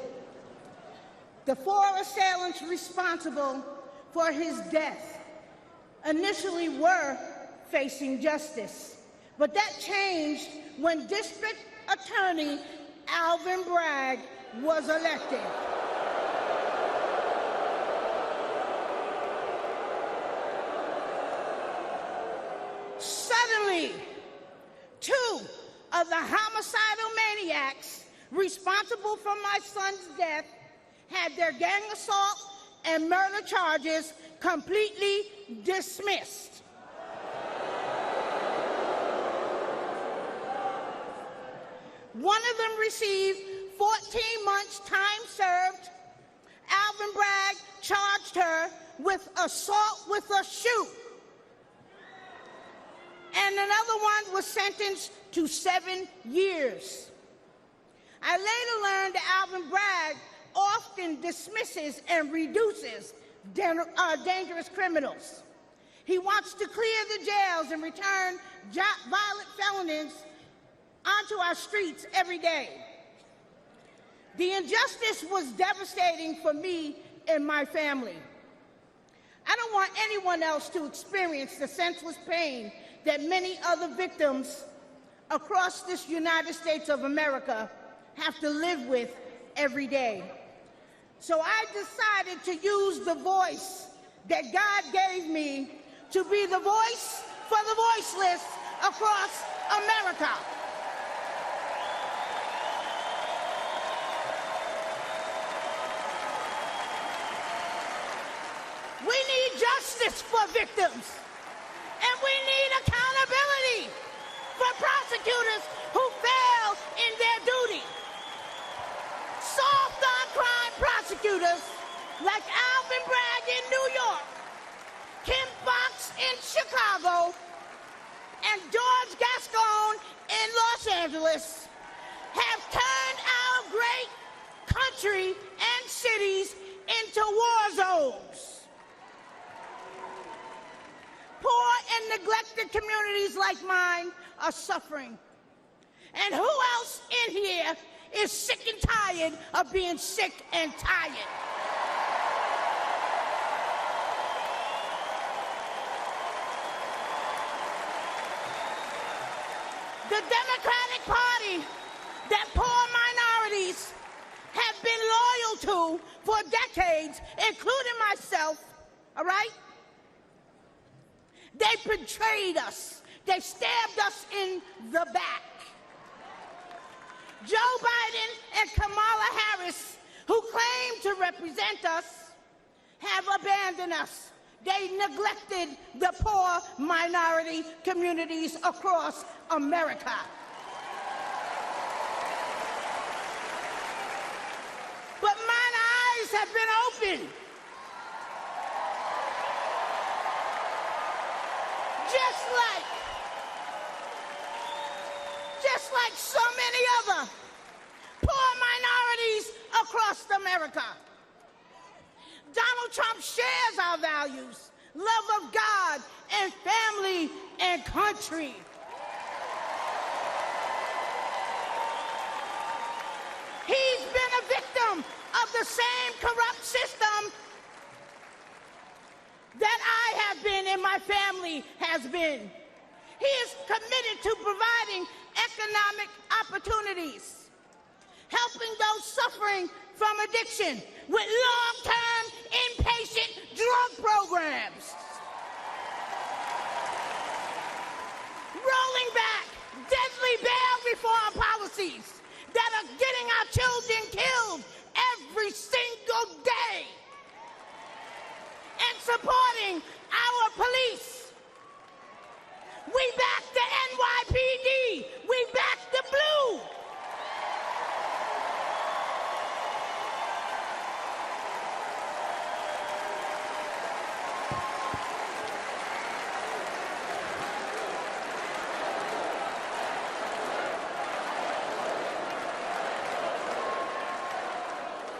The 4 assailants responsible for his death initially were facing justice, but that changed when District Attorney Alvin Bragg was elected. Suddenly, 2 of the homicidal maniacs responsible for my son's death had their gang assault and murder charges completely dismissed. One of them received 14 months time served. Alvin Bragg charged her with assault with a shoe. And another one was sentenced to 7 years. I later learned that Alvin Bragg often dismisses and reduces dangerous criminals. He wants to clear the jails and return violent felons onto our streets every day. The injustice was devastating for me and my family. I don't want anyone else to experience the senseless pain that many other victims across this United States of America have to live with every day. So I decided to use the voice that God gave me to be the voice for the voiceless across America. We need justice for victims, and we need accountability for prosecutors who fail in their duty. Soft on crime prosecutors like Alvin Bragg in New York, Kim Foxx in Chicago, and George Gascon in Los Angeles have turned our great country and cities into war zones. Poor and neglected communities like mine are suffering. And who else in here is sick and tired of being sick and tired? The Democratic Party that poor minorities have been loyal to for decades, including myself, all right? They betrayed us. They stabbed us in the back. Joe Biden and Kamala Harris, who claim to represent us, have abandoned us. They neglected the poor minority communities across America. But mine eyes have been opened. Just like so many other poor minorities across America. Donald Trump shares our values, love of God and family and country. He's been a victim of the same corrupt system that I have been and my family has been. He is committed to providing economic opportunities, helping those suffering from addiction with long-term inpatient drug programs, rolling back deadly bail reform policies that are getting our children killed every single day, and supporting our police. We back the NYPD. We back the blue.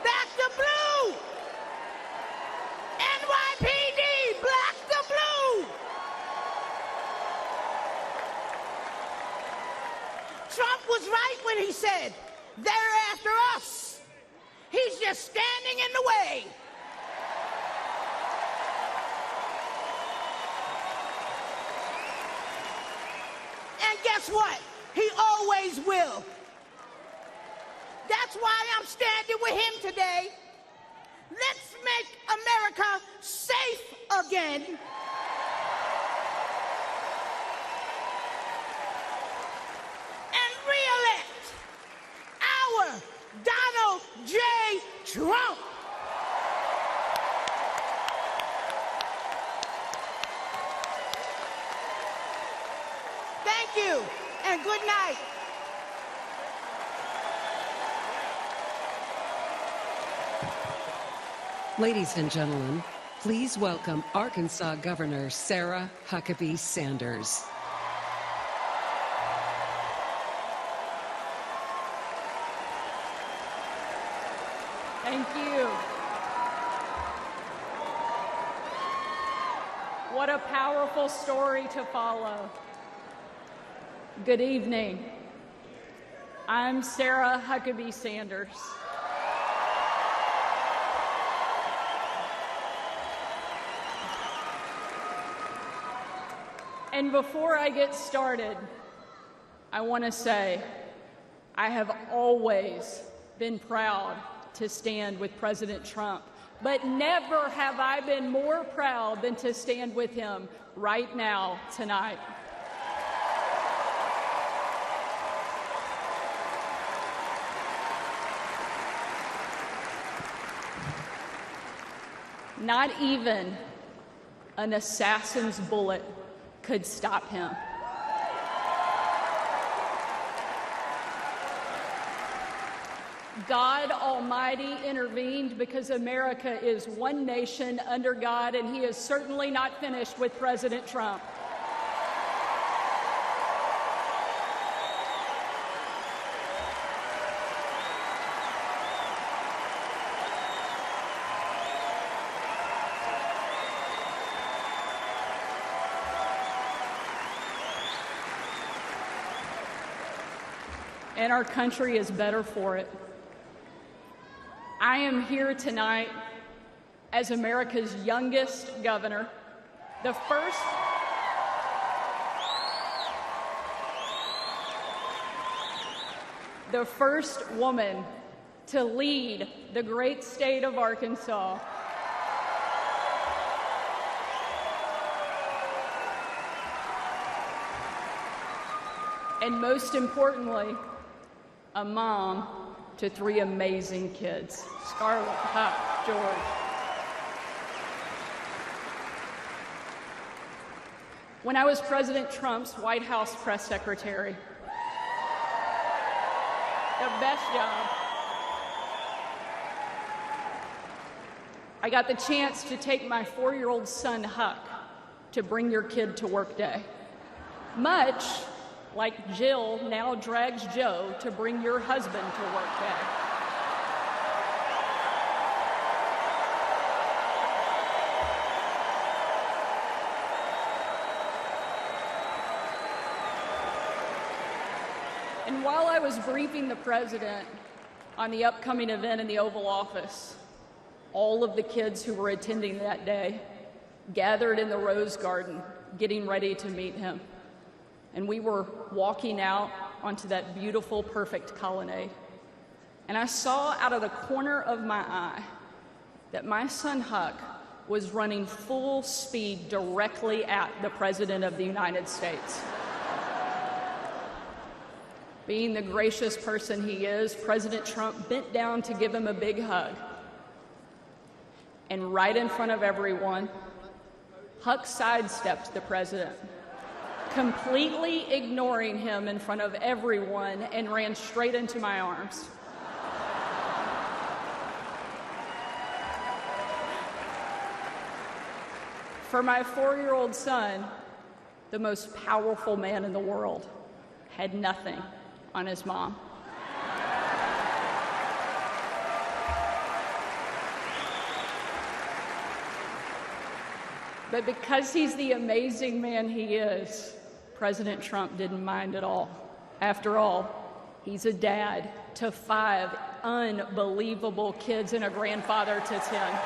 Back the blue. NYPD, black the blue. Trump was right when he said, they're after us. He's just standing in the way. And guess what? He always will. That's why I'm standing with him today. Let's make America safe again. And re-elect our Donald J. Trump. Thank you, and good night. Ladies and gentlemen, please welcome Arkansas Governor Sarah Huckabee Sanders. Thank you. What a powerful story to follow. Good evening. I'm Sarah Huckabee Sanders. And before I get started, I want to say I have always been proud to stand with President Trump, but never have I been more proud than to stand with him right now, tonight. Not even an assassin's bullet could stop him. God Almighty intervened because America is one nation under God, and he is certainly not finished with President Trump. And our country is better for it. I am here tonight as America's youngest governor, the first woman to lead the great state of Arkansas. And most importantly, a mom to 3 amazing kids, Scarlett, Huck, George. When I was President Trump's White House press secretary, the best job, I got the chance to take my 4-year-old son, Huck, to Bring Your Kid to Work Day. Much like Jill now drags Joe to Bring Your Husband to Work Day. And while I was briefing the president on the upcoming event in the Oval Office, all of the kids who were attending that day gathered in the Rose Garden, getting ready to meet him. And we were walking out onto that beautiful, perfect colonnade. And I saw out of the corner of my eye that my son Huck was running full speed directly at the President of the United States. Being the gracious person he is, President Trump bent down to give him a big hug. And right in front of everyone, Huck sidestepped the president, completely ignoring him in front of everyone, and ran straight into my arms. For my 4-year-old son, the most powerful man in the world had nothing on his mom. But because he's the amazing man he is, President Trump didn't mind at all. After all, he's a dad to 5 unbelievable kids and a grandfather to 10.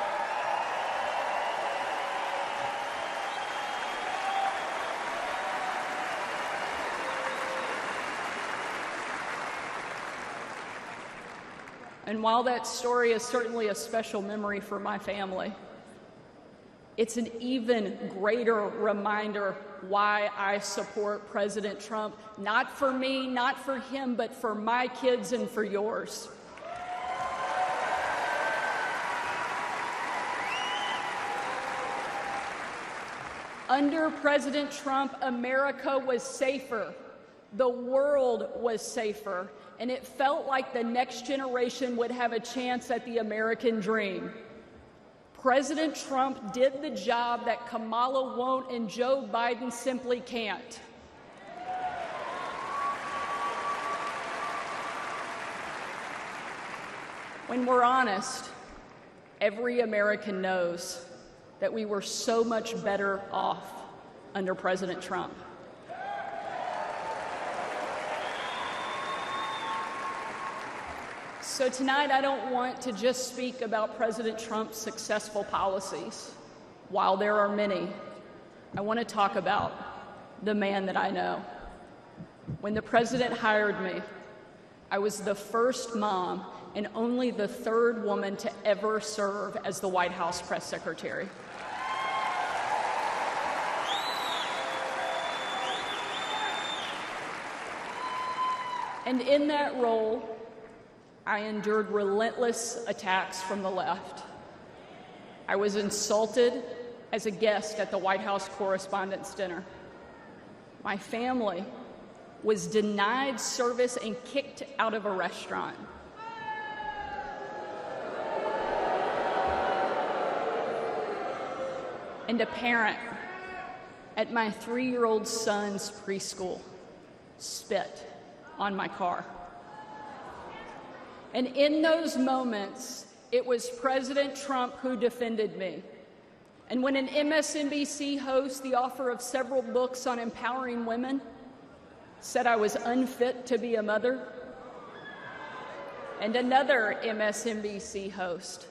And while that story is certainly a special memory for my family, it's an even greater reminder why I support President Trump, not for me, not for him, but for my kids and for yours. Under President Trump, America was safer, the world was safer, and it felt like the next generation would have a chance at the American dream. President Trump did the job that Kamala won't and Joe Biden simply can't. When we're honest, every American knows that we were so much better off under President Trump. So tonight, I don't want to just speak about President Trump's successful policies. While there are many, I want to talk about the man that I know. When the president hired me, I was the first mom and only the 3rd woman to ever serve as the White House press secretary. And in that role, I endured relentless attacks from the left. I was insulted as a guest at the White House Correspondents' Dinner. My family was denied service and kicked out of a restaurant. And a parent at my 3-year-old son's preschool spit on my car. And in those moments, it was President Trump who defended me. And when an MSNBC host, the author of several books on empowering women, said I was unfit to be a mother, and another MSNBC host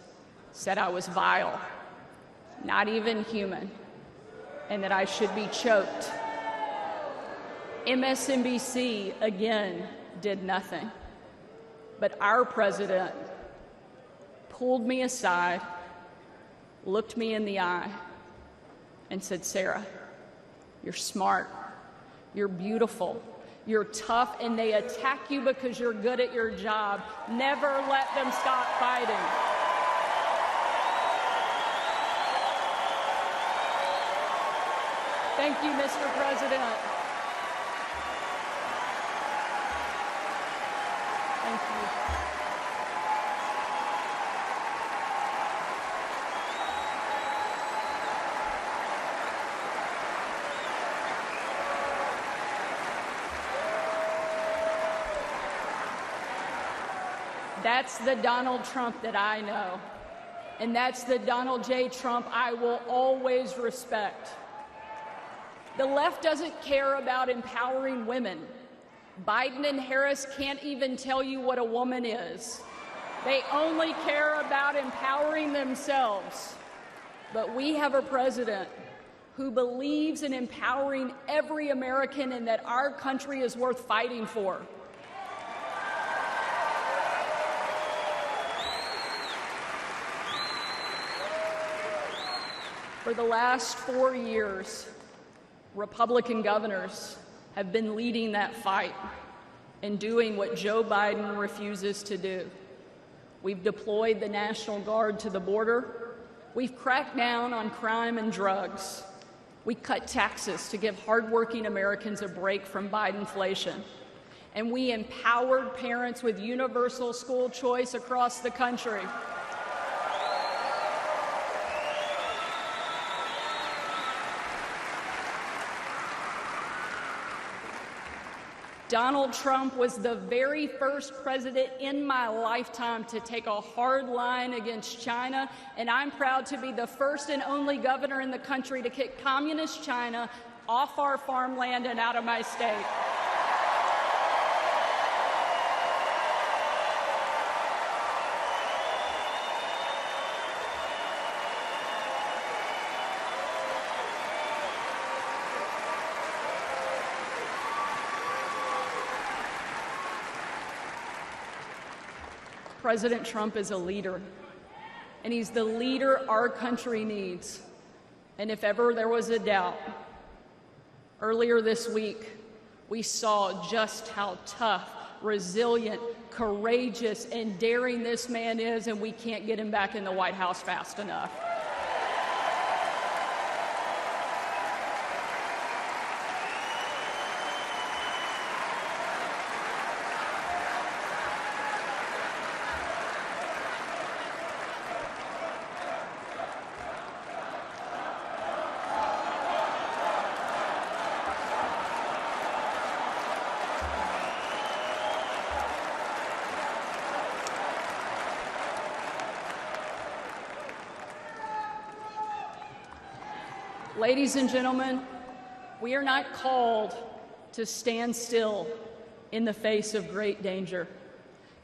said I was vile, not even human, and that I should be choked, MSNBC again did nothing. But our president pulled me aside, looked me in the eye, and said, "Sarah, you're smart, you're beautiful, you're tough, and they attack you because you're good at your job. Never let them stop fighting." Thank you, Mr. President. Thank you. That's the Donald Trump that I know. And that's the Donald J. Trump I will always respect. The left doesn't care about empowering women. Biden and Harris can't even tell you what a woman is. They only care about empowering themselves. But we have a president who believes in empowering every American and that our country is worth fighting for. For the last 4 years, Republican governors have been leading that fight and doing what Joe Biden refuses to do. We've deployed the National Guard to the border. We've cracked down on crime and drugs. We cut taxes to give hardworking Americans a break from Bidenflation. And we empowered parents with universal school choice across the country. Donald Trump was the very first president in my lifetime to take a hard line against China, and I'm proud to be the first and only governor in the country to kick communist China off our farmland and out of my state. President Trump is a leader, and he's the leader our country needs. And if ever there was a doubt, earlier this week, we saw just how tough, resilient, courageous, and daring this man is, and we can't get him back in the White House fast enough. Ladies and gentlemen, we are not called to stand still in the face of great danger.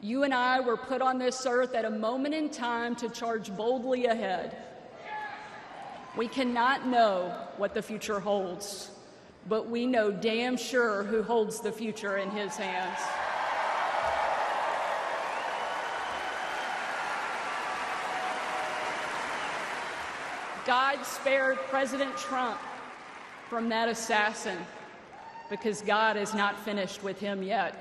You and I were put on this earth at a moment in time to charge boldly ahead. We cannot know what the future holds, but we know damn sure who holds the future in his hands. God spared President Trump from that assassin because God is not finished with him yet.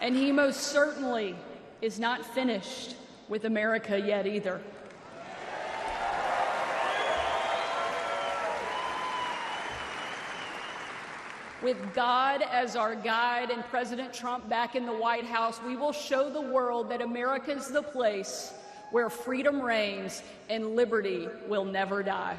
And he most certainly is not finished with America yet either. With God as our guide and President Trump back in the White House, we will show the world that America is the place where freedom reigns and liberty will never die.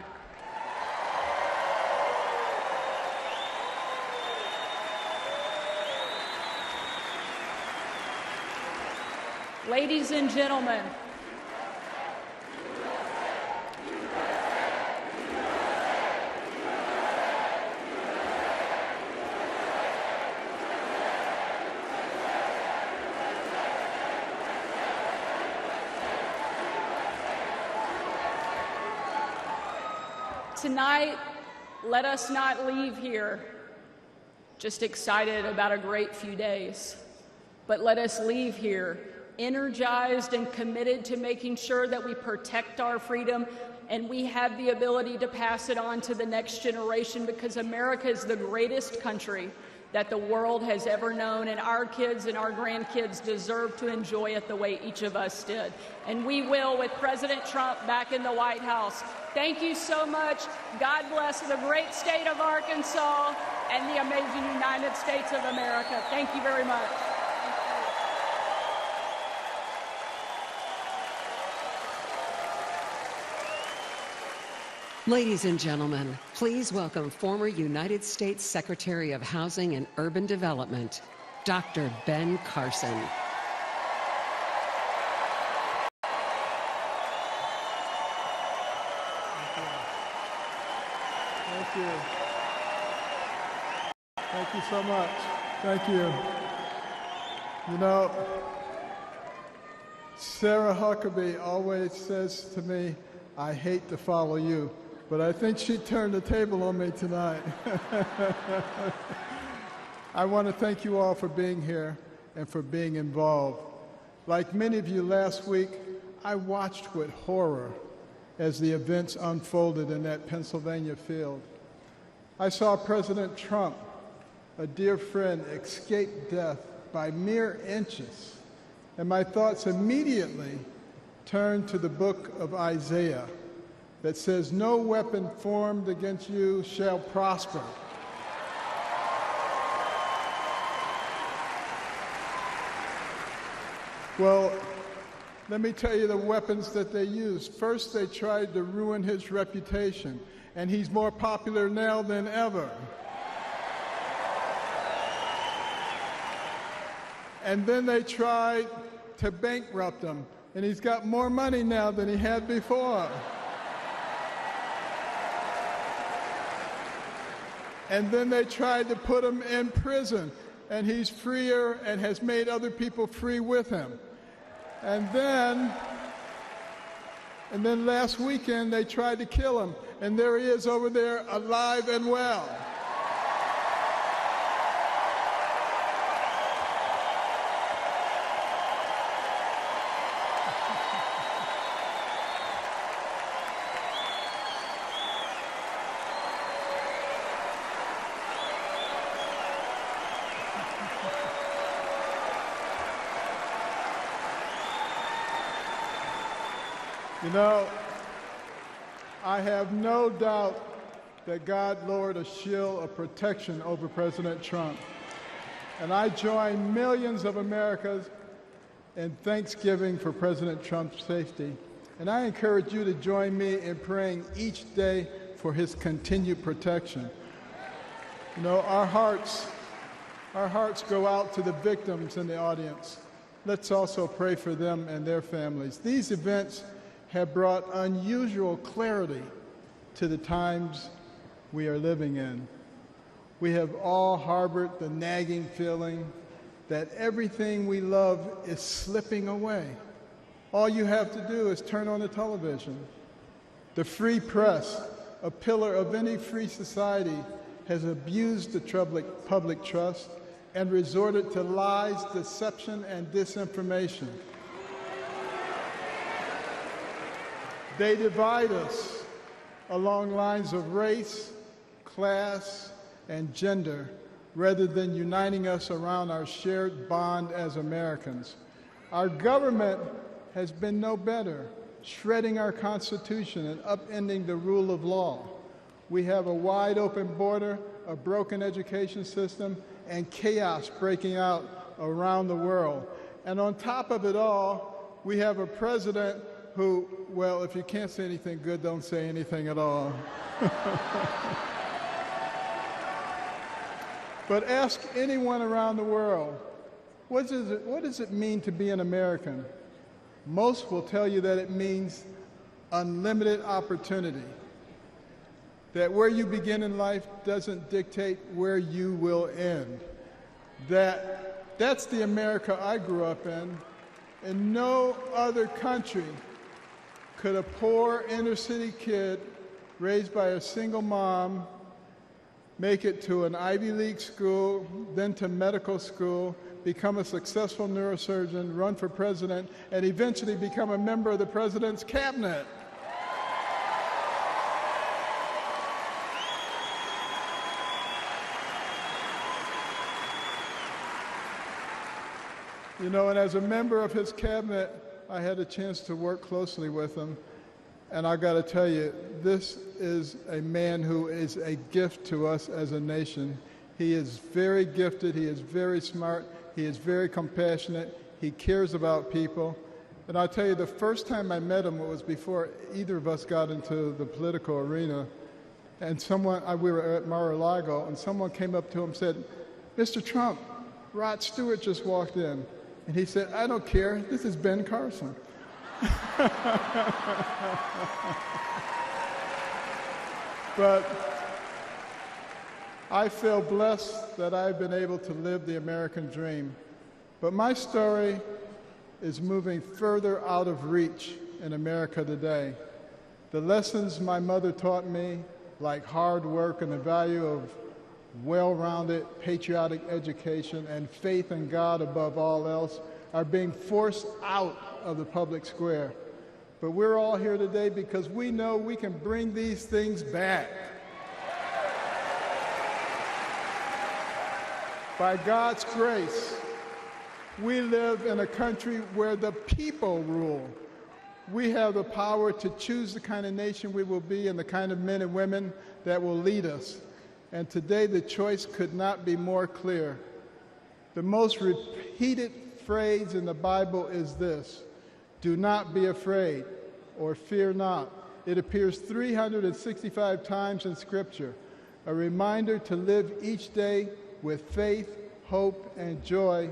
Ladies and gentlemen, tonight, let us not leave here just excited about a great few days, but let us leave here energized and committed to making sure that we protect our freedom and we have the ability to pass it on to the next generation, because America is the greatest country that the world has ever known, and our kids and our grandkids deserve to enjoy it the way each of us did. And we will with President Trump back in the White House. Thank you so much. God bless the great state of Arkansas and the amazing United States of America. Thank you very much. Ladies and gentlemen, please welcome former United States Secretary of Housing and Urban Development, Dr. Ben Carson. you. Thank you so much. Thank you. You know, Sarah Huckabee always says to me, I hate to follow you, but I think she turned the table on me tonight. I want to thank you all for being here and for being involved. Like many of you last week, I watched with horror as the events unfolded in that Pennsylvania field. I saw President Trump, a dear friend, escape death by mere inches, and my thoughts immediately turned to the book of Isaiah that says, no weapon formed against you shall prosper. Well, let me tell you the weapons that they used. First, they tried to ruin his reputation, and he's more popular now than ever. And then they tried to bankrupt him, and he's got more money now than he had before. And then they tried to put him in prison, and he's freer and has made other people free with him. And then last weekend they tried to kill him, and there he is over there alive and well. You know, I have no doubt that God lowered a shield of protection over President Trump. And I join millions of Americans in thanksgiving for President Trump's safety. And I encourage you to join me in praying each day for his continued protection. You know, our hearts go out to the victims in the audience. Let's also pray for them and their families. These events have brought unusual clarity to the times we are living in. We have all harbored the nagging feeling that everything we love is slipping away. All you have to do is turn on the television. The free press, a pillar of any free society, has abused the public trust and resorted to lies, deception, and disinformation. They divide us along lines of race, class, and gender, rather than uniting us around our shared bond as Americans. Our government has been no better, shredding our Constitution and upending the rule of law. We have a wide open border, a broken education system, and chaos breaking out around the world. And on top of it all, we have a president who, well, if you can't say anything good, don't say anything at all. But ask anyone around the world, what does it mean to be an American? Most will tell you that it means unlimited opportunity, that where you begin in life doesn't dictate where you will end. That's the America I grew up in. In no other country could a poor inner-city kid raised by a single mom make it to an Ivy League school, then to medical school, become a successful neurosurgeon, run for president, and eventually become a member of the president's cabinet. You know, and as a member of his cabinet, I had a chance to work closely with him, and I got to tell you, this is a man who is a gift to us as a nation. He is very gifted, he is very smart, he is very compassionate, he cares about people. And I'll tell you, the first time I met him was before either of us got into the political arena, and we were at Mar-a-Lago, and someone came up to him and said, "Mr. Trump, Rod Stewart just walked in." And he said, "I don't care, this is Ben Carson." I feel blessed that I've been able to live the American dream. But my story is moving further out of reach in America today. The lessons my mother taught me, like hard work and the value of well-rounded patriotic education and faith in God above all else, are being forced out of the public square. But we're all here today because we know we can bring these things back. By God's grace, we live in a country where the people rule. We have the power to choose the kind of nation we will be and the kind of men and women that will lead us. And today the choice could not be more clear. The most repeated phrase in the Bible is this: do not be afraid, or fear not. It appears 365 times in Scripture, a reminder to live each day with faith, hope, and joy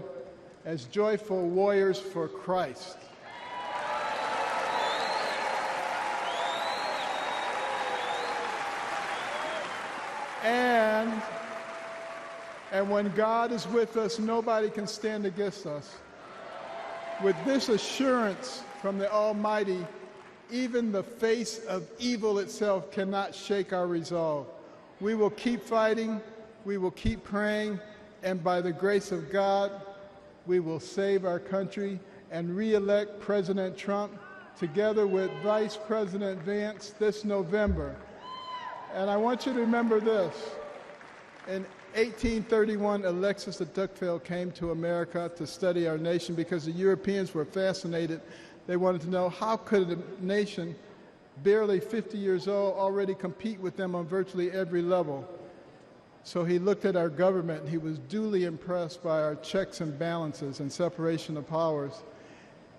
as joyful warriors for Christ. And when God is with us, nobody can stand against us. With this assurance from the Almighty, even the face of evil itself cannot shake our resolve. We will keep fighting, we will keep praying, and by the grace of God, we will save our country and re-elect President Trump together with Vice President Vance this November. And I want you to remember this. In 1831, Alexis de Tocqueville came to America to study our nation because the Europeans were fascinated. They wanted to know how could a nation barely 50 years old already compete with them on virtually every level. So he looked at our government, and he was duly impressed by our checks and balances and separation of powers.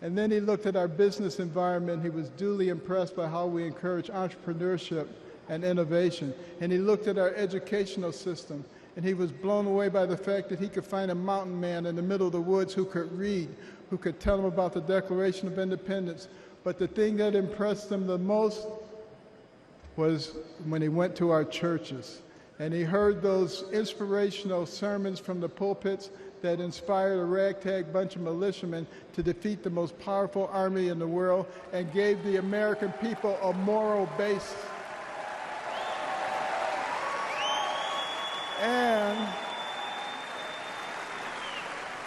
And then he looked at our business environment. He was duly impressed by how we encourage entrepreneurship and innovation. And he looked at our educational system, and he was blown away by the fact that he could find a mountain man in the middle of the woods who could read, who could tell him about the Declaration of Independence. But the thing that impressed him the most was when he went to our churches, and he heard those inspirational sermons from the pulpits that inspired a ragtag bunch of militiamen to defeat the most powerful army in the world and gave the American people a moral base.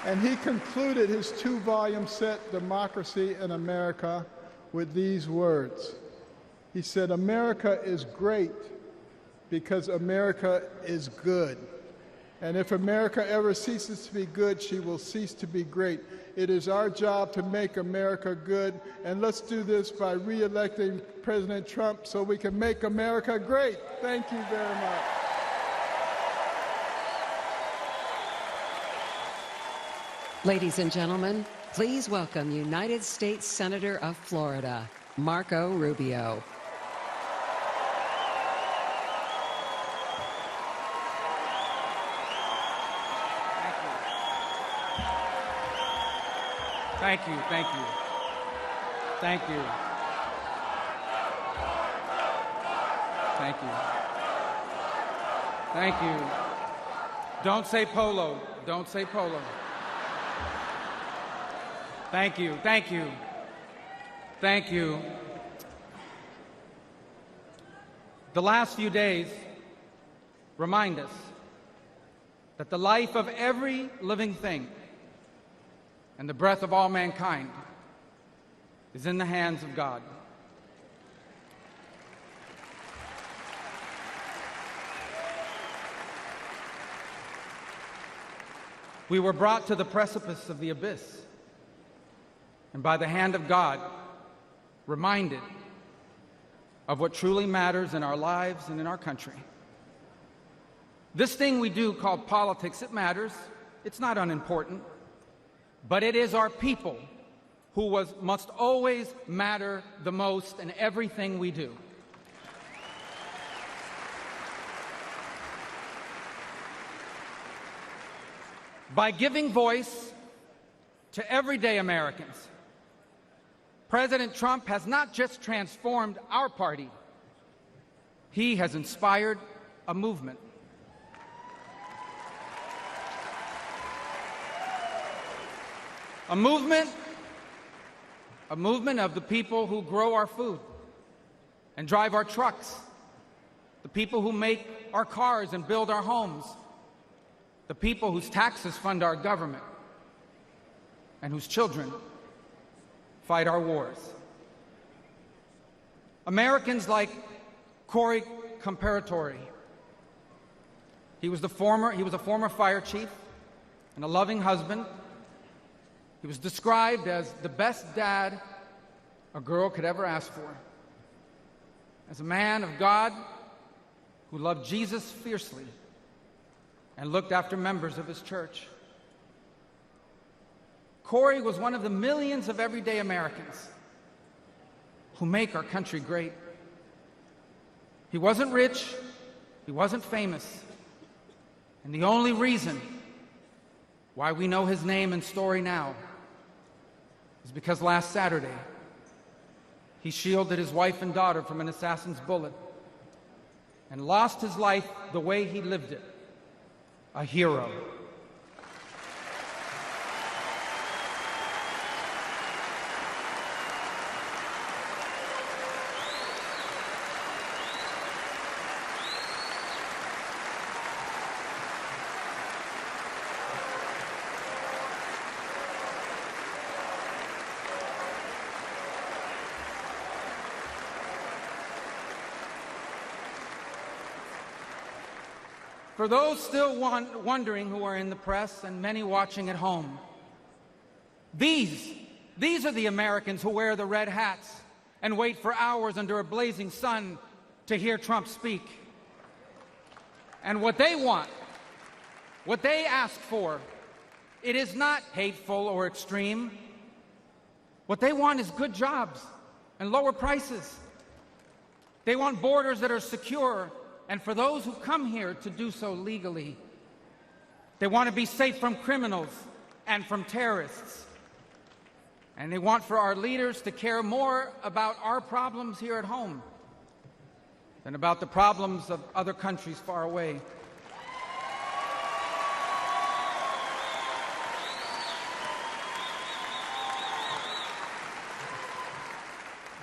And he concluded his 2-volume set, Democracy in America, with these words. He said, "America is great because America is good. And if America ever ceases to be good, she will cease to be great. It is our job to make America good, and let's do this by re-electing President Trump so we can make America great." Thank you very much. Ladies and gentlemen, please welcome United States Senator of Florida, Marco Rubio. Thank you, thank you. Thank you. Thank you. Thank you. Don't say polo. Don't say polo. Thank you, thank you. Thank you. The last few days remind us that the life of every living thing and the breath of all mankind is in the hands of God. We were brought to the precipice of the abyss, and by the hand of God, reminded of what truly matters in our lives and in our country. This thing we do called politics, it matters. It's not unimportant. But it is our people who must always matter the most in everything we do. By giving voice to everyday Americans, President Trump has not just transformed our party, he has inspired a movement. A movement of the people who grow our food and drive our trucks, the people who make our cars and build our homes, the people whose taxes fund our government, and whose children fight our wars. Americans like Cory Comparatori. He was a former fire chief and a loving husband. He was described as the best dad a girl could ever ask for. As a man of God who loved Jesus fiercely and looked after members of his church. Cory was one of the millions of everyday Americans who make our country great. He wasn't rich, he wasn't famous, and the only reason why we know his name and story now is because last Saturday he shielded his wife and daughter from an assassin's bullet and lost his life the way he lived it, a hero. For those still wondering who are in the press and many watching at home, these are the Americans who wear the red hats and wait for hours under a blazing sun to hear Trump speak. And what they want, what they ask for, it is not hateful or extreme. What they want is good jobs and lower prices. They want borders that are secure, and for those who come here to do so legally. They want to be safe from criminals and from terrorists. And they want for our leaders to care more about our problems here at home than about the problems of other countries far away.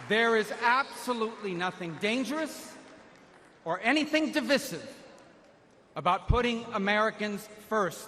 There is absolutely nothing dangerous or anything divisive about putting Americans first.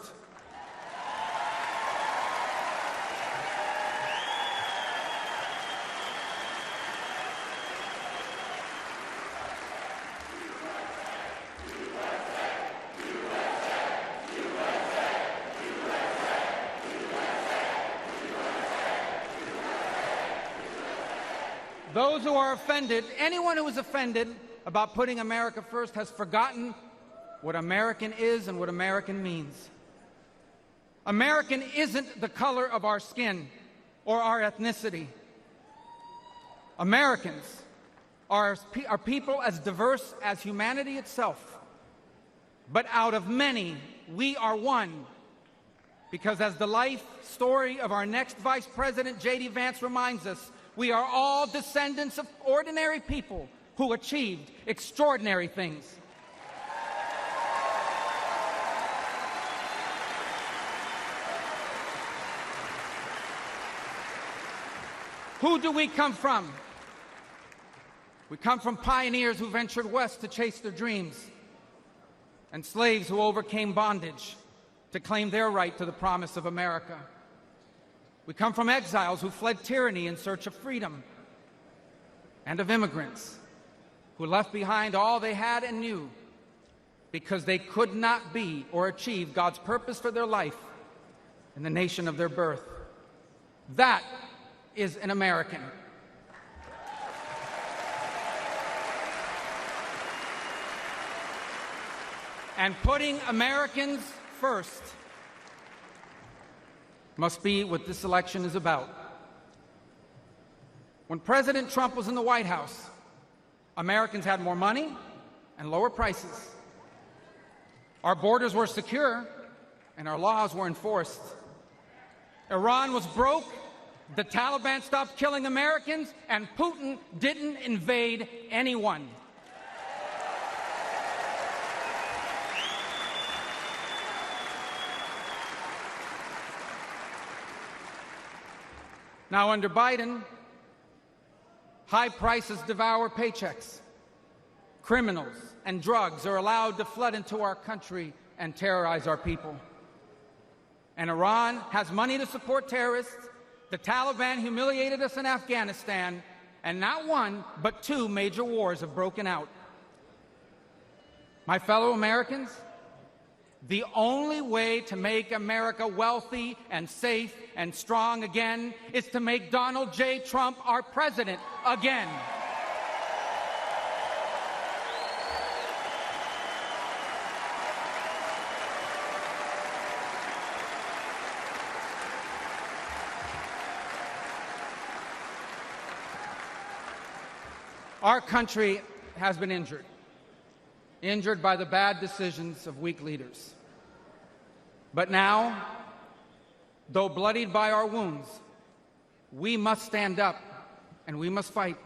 Those who are offended, anyone who is offended about putting America first has forgotten what American is and what American means. American isn't the color of our skin or our ethnicity. Americans are people as diverse as humanity itself. But out of many, we are one. Because as the life story of our next Vice President, J.D. Vance, reminds us, we are all descendants of ordinary people who achieved extraordinary things. Who do we come from? We come from pioneers who ventured west to chase their dreams, and slaves who overcame bondage to claim their right to the promise of America. We come from exiles who fled tyranny in search of freedom, and of immigrants who left behind all they had and knew because they could not be or achieve God's purpose for their life in the nation of their birth. That is an American. And putting Americans first must be what this election is about. When President Trump was in the White House, Americans had more money and lower prices. Our borders were secure and our laws were enforced. Iran was broke, the Taliban stopped killing Americans, and Putin didn't invade anyone. Now, under Biden, high prices devour paychecks. Criminals and drugs are allowed to flood into our country and terrorize our people. And Iran has money to support terrorists. The Taliban humiliated us in Afghanistan, and not one, but two major wars have broken out. My fellow Americans, the only way to make America wealthy and safe and strong again is to make Donald J. Trump our president again. Our country has been injured by the bad decisions of weak leaders. But now, though bloodied by our wounds, we must stand up and we must fight.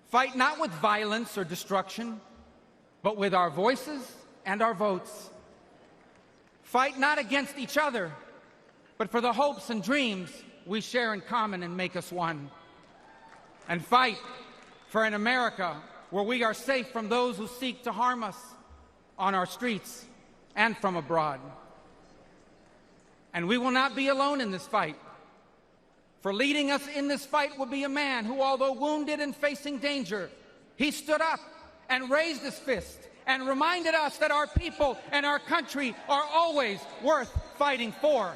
Fight not with violence or destruction, but with our voices and our votes. Fight not against each other, but for the hopes and dreams we share in common and make us one. And fight for an America where we are safe from those who seek to harm us on our streets and from abroad. And we will not be alone in this fight. For leading us in this fight will be a man who, although wounded and facing danger, he stood up and raised his fist and reminded us that our people and our country are always worth fighting for.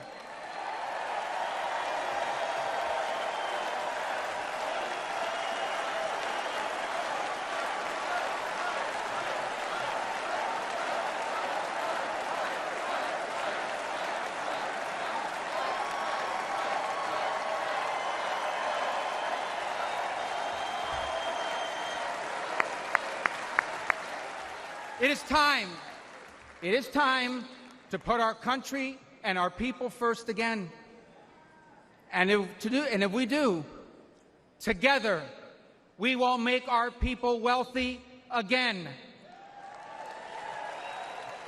It is time to put our country and our people first again. And if we do, together, we will make our people wealthy again.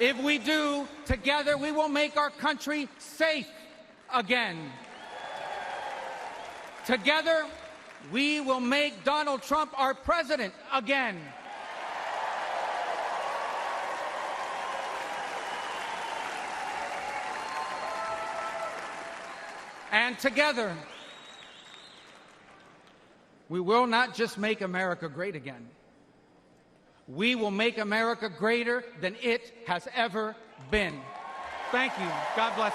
If we do, together, we will make our country safe again. Together, we will make Donald Trump our president again. And together, we will not just make America great again. We will make America greater than it has ever been. Thank you. God bless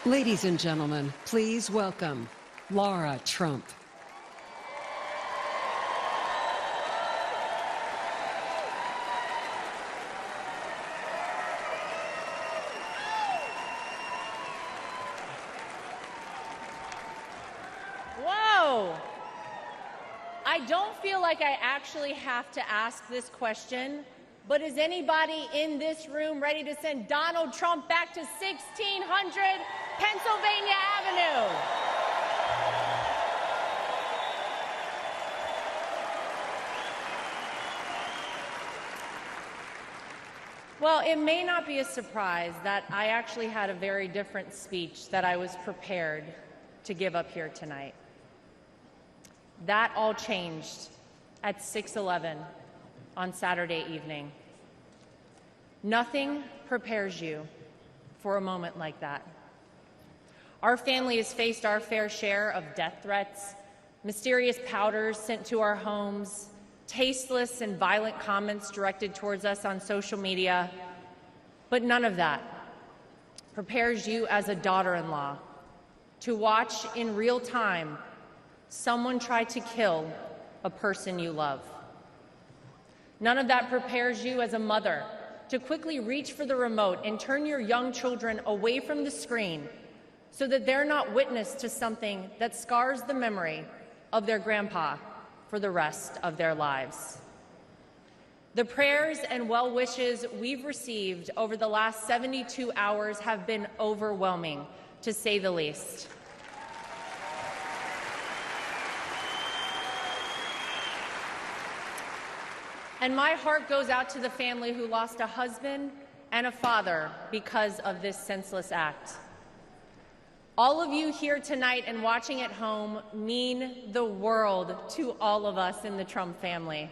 you. Ladies and gentlemen, please welcome Lara Trump. I don't feel like I actually have to ask this question, but is anybody in this room ready to send Donald Trump back to 1600 Pennsylvania Avenue? Well, it may not be a surprise that I actually had a very different speech that I was prepared to give up here tonight. That all changed at 6:11 on Saturday evening. Nothing prepares you for a moment like that. Our family has faced our fair share of death threats, mysterious powders sent to our homes, tasteless and violent comments directed towards us on social media, but none of that prepares you as a daughter-in-law to watch in real time someone try to kill a person you love. None of that prepares you as a mother to quickly reach for the remote and turn your young children away from the screen so that they're not witness to something that scars the memory of their grandpa for the rest of their lives. The prayers and well wishes we've received over the last 72 hours have been overwhelming, to say the least. And my heart goes out to the family who lost a husband and a father because of this senseless act. All of you here tonight and watching at home mean the world to all of us in the Trump family.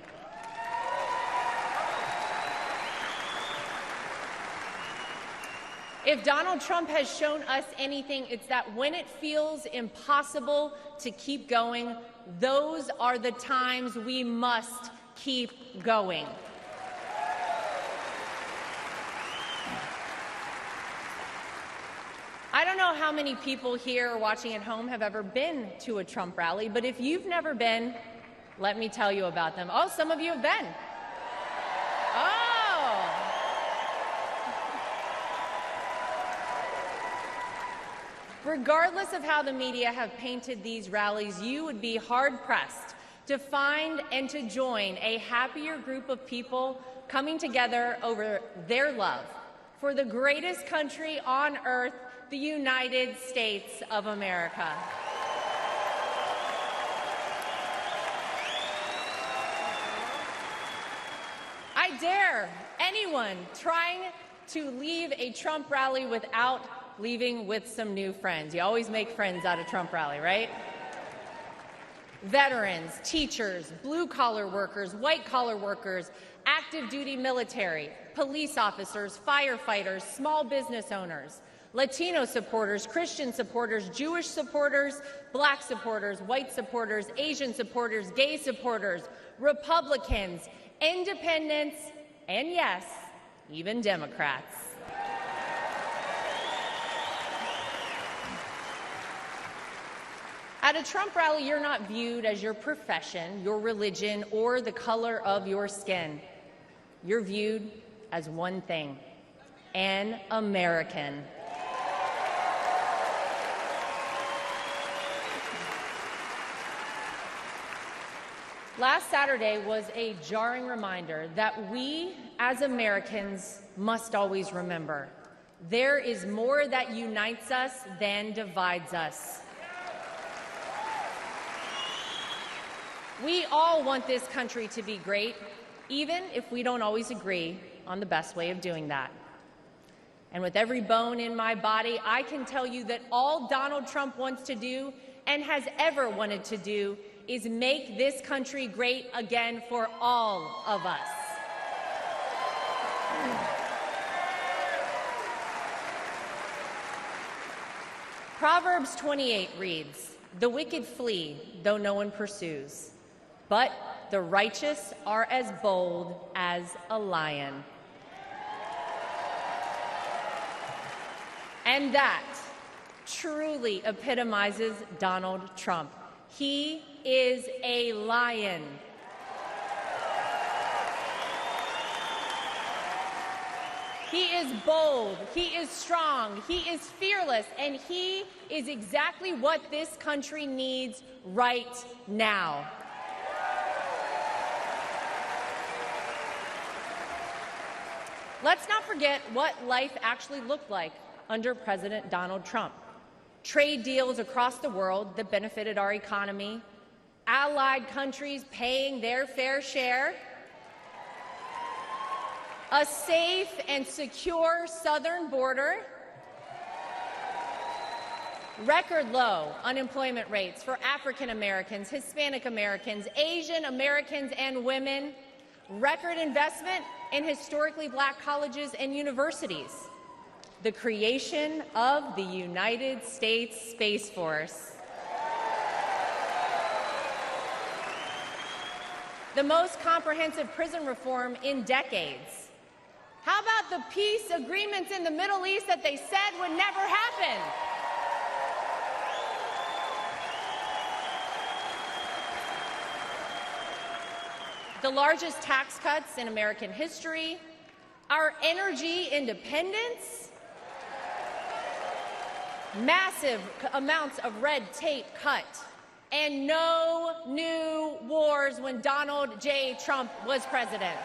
If Donald Trump has shown us anything, it's that when it feels impossible to keep going, those are the times we must keep going. I don't know how many people here watching at home have ever been to a Trump rally, but if you've never been, let me tell you about them. Oh, some of you have been. Oh. Regardless of how the media have painted these rallies, you would be hard-pressed to find and to join a happier group of people coming together over their love for the greatest country on earth, the United States of America. I dare anyone trying to leave a Trump rally without leaving with some new friends. You always make friends out of Trump rally, right? Veterans, teachers, blue-collar workers, white-collar workers, active duty military, police officers, firefighters, small business owners, Latino supporters, Christian supporters, Jewish supporters, black supporters, white supporters, Asian supporters, gay supporters, Republicans, independents, and yes, even Democrats. At a Trump rally, you're not viewed as your profession, your religion, or the color of your skin. You're viewed as one thing: an American. Last Saturday was a jarring reminder that we, as Americans, must always remember there is more that unites us than divides us. We all want this country to be great, even if we don't always agree on the best way of doing that. And with every bone in my body, I can tell you that all Donald Trump wants to do and has ever wanted to do is make this country great again for all of us. Proverbs 28 reads, "The wicked flee, though no one pursues, but the righteous are as bold as a lion." And that truly epitomizes Donald Trump. He is a lion. He is bold, he is strong, he is fearless, and he is exactly what this country needs right now. Let's not forget what life actually looked like under President Donald Trump. Trade deals across the world that benefited our economy, allied countries paying their fair share, a safe and secure southern border, record low unemployment rates for African Americans, Hispanic Americans, Asian Americans, and women, record investment in historically black colleges and universities, the creation of the United States Space Force, the most comprehensive prison reform in decades. How about the peace agreements in the Middle East that they said would never happen? The largest tax cuts in American history, our energy independence, massive amounts of red tape cut, and no new wars when Donald J. Trump was president.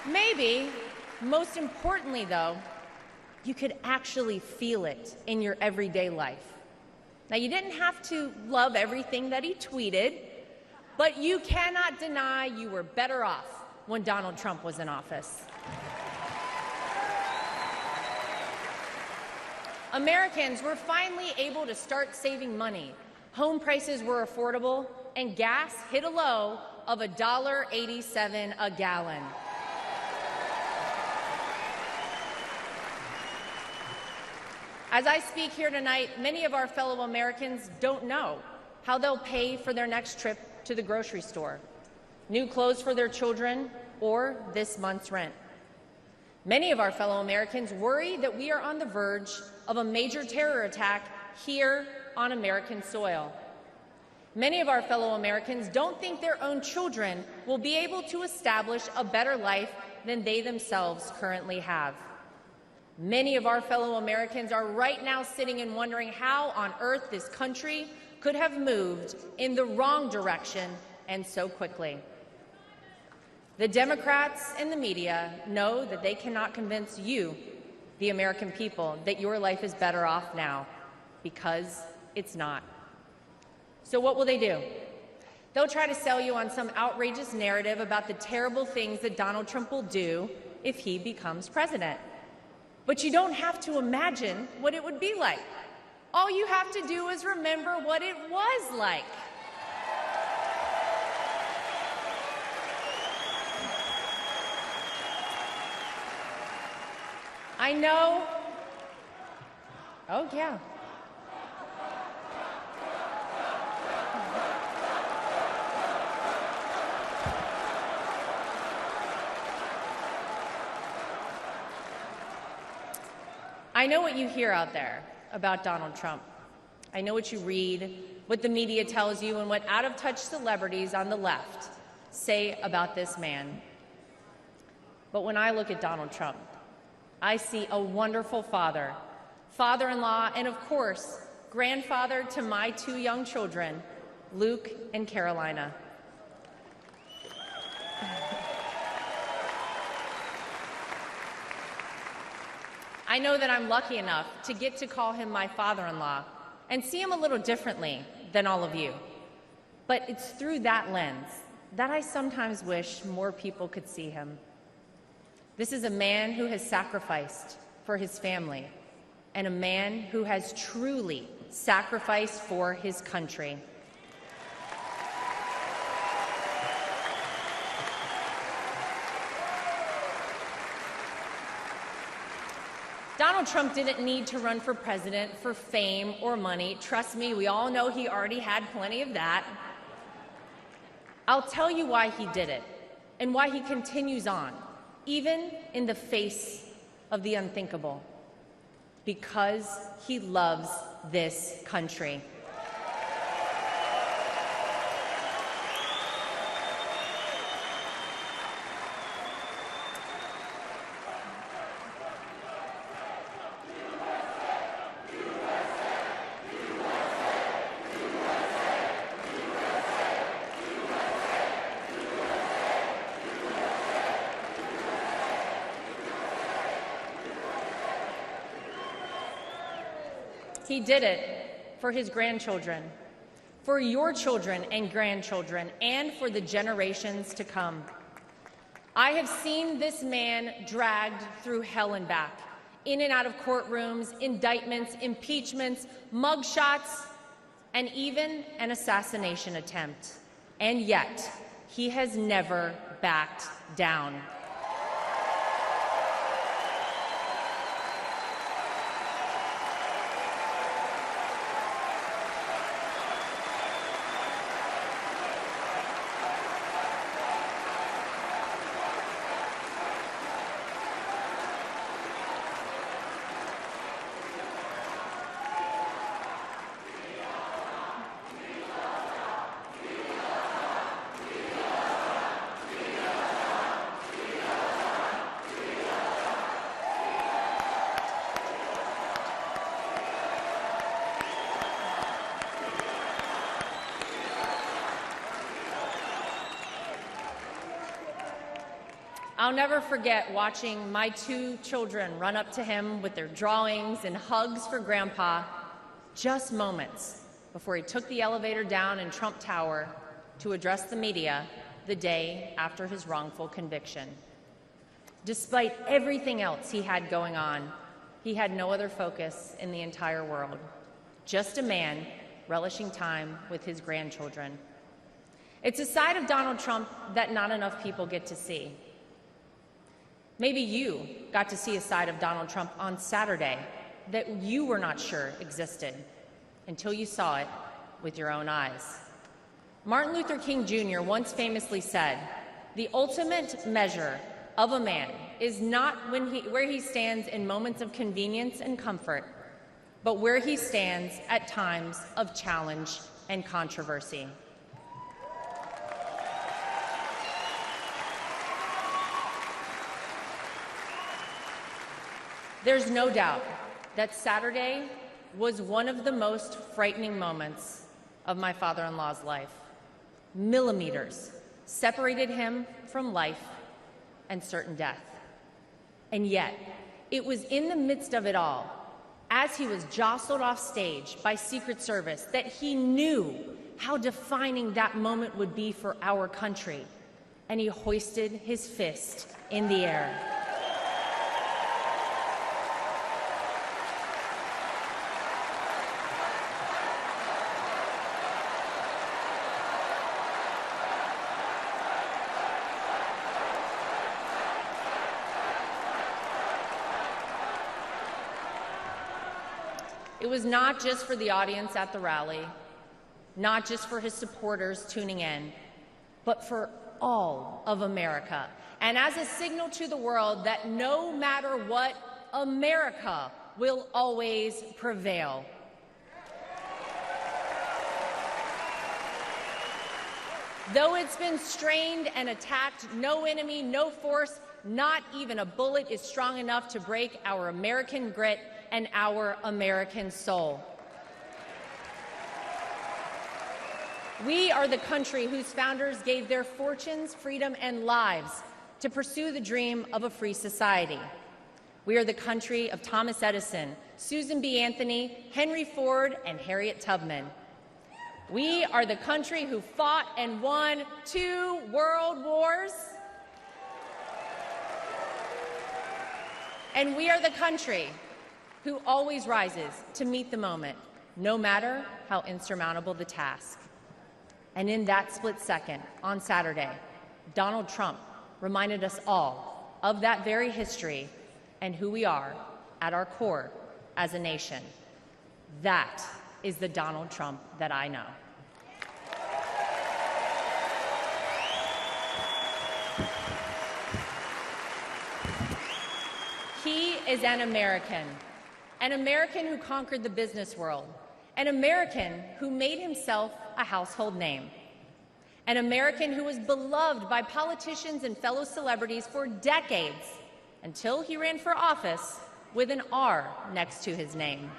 Maybe, most importantly though, you could actually feel it in your everyday life. Now, you didn't have to love everything that he tweeted, but you cannot deny you were better off when Donald Trump was in office. Americans were finally able to start saving money. Home prices were affordable, and gas hit a low of $1.87 a gallon. As I speak here tonight, many of our fellow Americans don't know how they'll pay for their next trip to the grocery store, new clothes for their children, or this month's rent. Many of our fellow Americans worry that we are on the verge of a major terror attack here on American soil. Many of our fellow Americans don't think their own children will be able to establish a better life than they themselves currently have. Many of our fellow Americans are right now sitting and wondering how on earth this country could have moved in the wrong direction and so quickly. The Democrats and the media know that they cannot convince you, the American people, that your life is better off now, because it's not. So what will they do? They'll try to sell you on some outrageous narrative about the terrible things that Donald Trump will do if he becomes president. But you don't have to imagine what it would be like. All you have to do is remember what it was like. I know. Oh, yeah. I know what you hear out there about Donald Trump. I know what you read, what the media tells you, and what out-of-touch celebrities on the left say about this man. But when I look at Donald Trump, I see a wonderful father, father-in-law, and of course, grandfather to my 2 young children, Luke and Carolina. I know that I'm lucky enough to get to call him my father-in-law and see him a little differently than all of you. But it's through that lens that I sometimes wish more people could see him. This is a man who has sacrificed for his family and a man who has truly sacrificed for his country. Donald Trump didn't need to run for president for fame or money. Trust me, we all know he already had plenty of that. I'll tell you why he did it and why he continues on, even in the face of the unthinkable. Because he loves this country. He did it for his grandchildren, for your children and grandchildren, and for the generations to come. I have seen this man dragged through hell and back, in and out of courtrooms, indictments, impeachments, mugshots, and even an assassination attempt. And yet, he has never backed down. I'll never forget watching my 2 children run up to him with their drawings and hugs for Grandpa, just moments before he took the elevator down in Trump Tower to address the media the day after his wrongful conviction. Despite everything else he had going on, he had no other focus in the entire world, just a man relishing time with his grandchildren. It's a side of Donald Trump that not enough people get to see. Maybe you got to see a side of Donald Trump on Saturday that you were not sure existed until you saw it with your own eyes. Martin Luther King Jr. once famously said, "The ultimate measure of a man is not where he stands in moments of convenience and comfort, but where he stands at times of challenge and controversy." There's no doubt that Saturday was one of the most frightening moments of my father-in-law's life. Millimeters separated him from life and certain death. And yet, it was in the midst of it all, as he was jostled off stage by Secret Service, that he knew how defining that moment would be for our country, and he hoisted his fist in the air. It was not just for the audience at the rally, not just for his supporters tuning in, but for all of America. And as a signal to the world that no matter what, America will always prevail. Though it's been strained and attacked, no enemy, no force, not even a bullet is strong enough to break our American grit and our American soul. We are the country whose founders gave their fortunes, freedom, and lives to pursue the dream of a free society. We are the country of Thomas Edison, Susan B. Anthony, Henry Ford, and Harriet Tubman. We are the country who fought and won 2 world wars. And we are the country who always rises to meet the moment, no matter how insurmountable the task. And in that split second, on Saturday, Donald Trump reminded us all of that very history and who we are at our core as a nation. That is the Donald Trump that I know. He is an American who conquered the business world, an American who made himself a household name, an American who was beloved by politicians and fellow celebrities for decades until he ran for office with an R next to his name.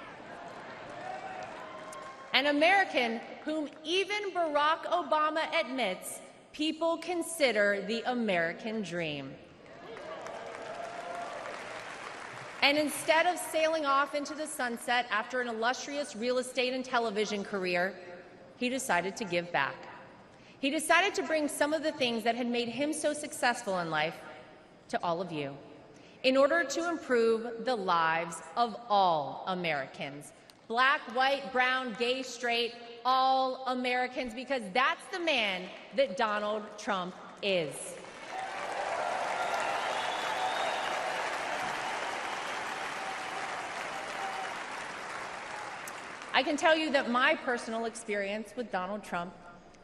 An American whom even Barack Obama admits people consider the American dream. And instead of sailing off into the sunset after an illustrious real estate and television career, he decided to give back. He decided to bring some of the things that had made him so successful in life to all of you in order to improve the lives of all Americans. Black, white, brown, gay, straight, all Americans, because that's the man that Donald Trump is. I can tell you that my personal experience with Donald Trump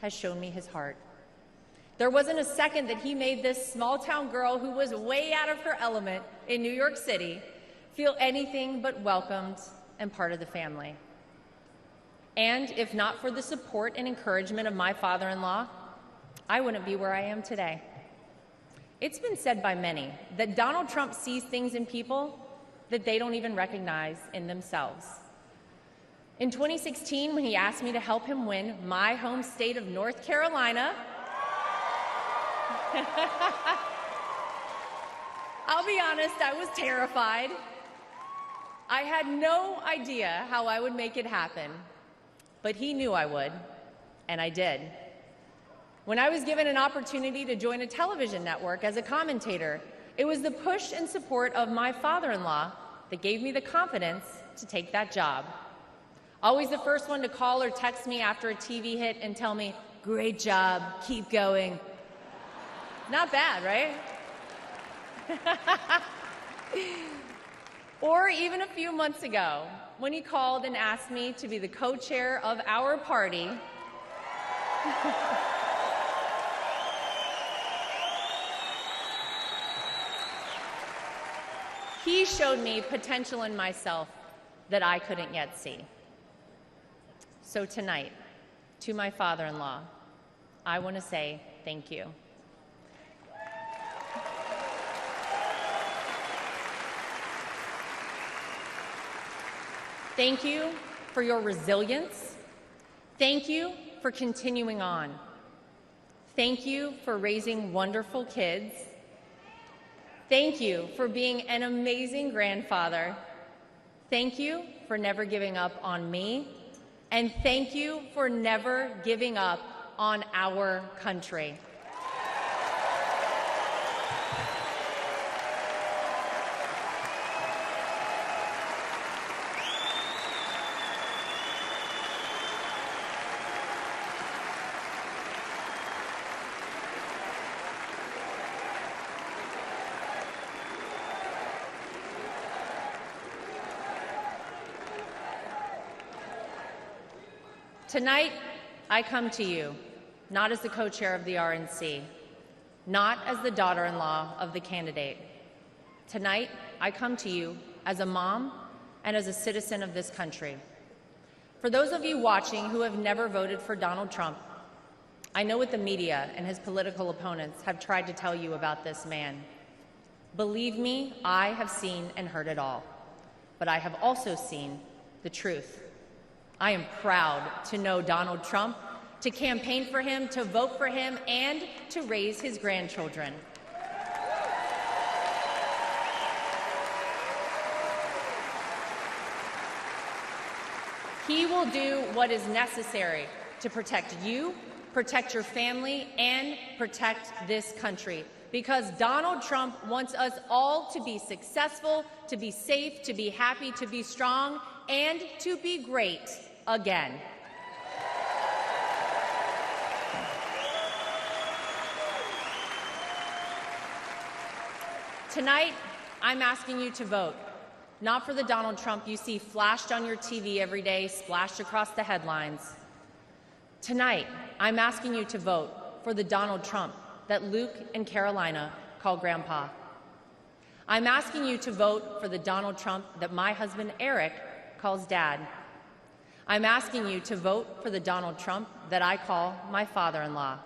has shown me his heart. There wasn't a second that he made this small-town girl who was way out of her element in New York City feel anything but welcomed and part of the family. And if not for the support and encouragement of my father-in-law, I wouldn't be where I am today. It's been said by many that Donald Trump sees things in people that they don't even recognize in themselves. In 2016, when he asked me to help him win my home state of North Carolina, I'll be honest, I was terrified. I had no idea how I would make it happen, but he knew I would, and I did. When I was given an opportunity to join a television network as a commentator, it was the push and support of my father-in-law that gave me the confidence to take that job. Always the first one to call or text me after a TV hit and tell me, "Great job, keep going." Not bad, right? Or even a few months ago, when he called and asked me to be the co-chair of our party, he showed me potential in myself that I couldn't yet see. So tonight, to my father-in-law, I want to say thank you. Thank you for your resilience. Thank you for continuing on. Thank you for raising wonderful kids. Thank you for being an amazing grandfather. Thank you for never giving up on me. And thank you for never giving up on our country. Tonight, I come to you, not as the co-chair of the RNC, not as the daughter-in-law of the candidate. Tonight, I come to you as a mom and as a citizen of this country. For those of you watching who have never voted for Donald Trump, I know what the media and his political opponents have tried to tell you about this man. Believe me, I have seen and heard it all, but I have also seen the truth. I am proud to know Donald Trump, to campaign for him, to vote for him, and to raise his grandchildren. He will do what is necessary to protect you, protect your family, and protect this country. Because Donald Trump wants us all to be successful, to be safe, to be happy, to be strong, and to be great again. Tonight, I'm asking you to vote, not for the Donald Trump you see flashed on your TV every day, splashed across the headlines. Tonight, I'm asking you to vote for the Donald Trump that Luke and Carolina call Grandpa. I'm asking you to vote for the Donald Trump that my husband Eric calls Dad. I'm asking you to vote for the Donald Trump that I call my father-in-law.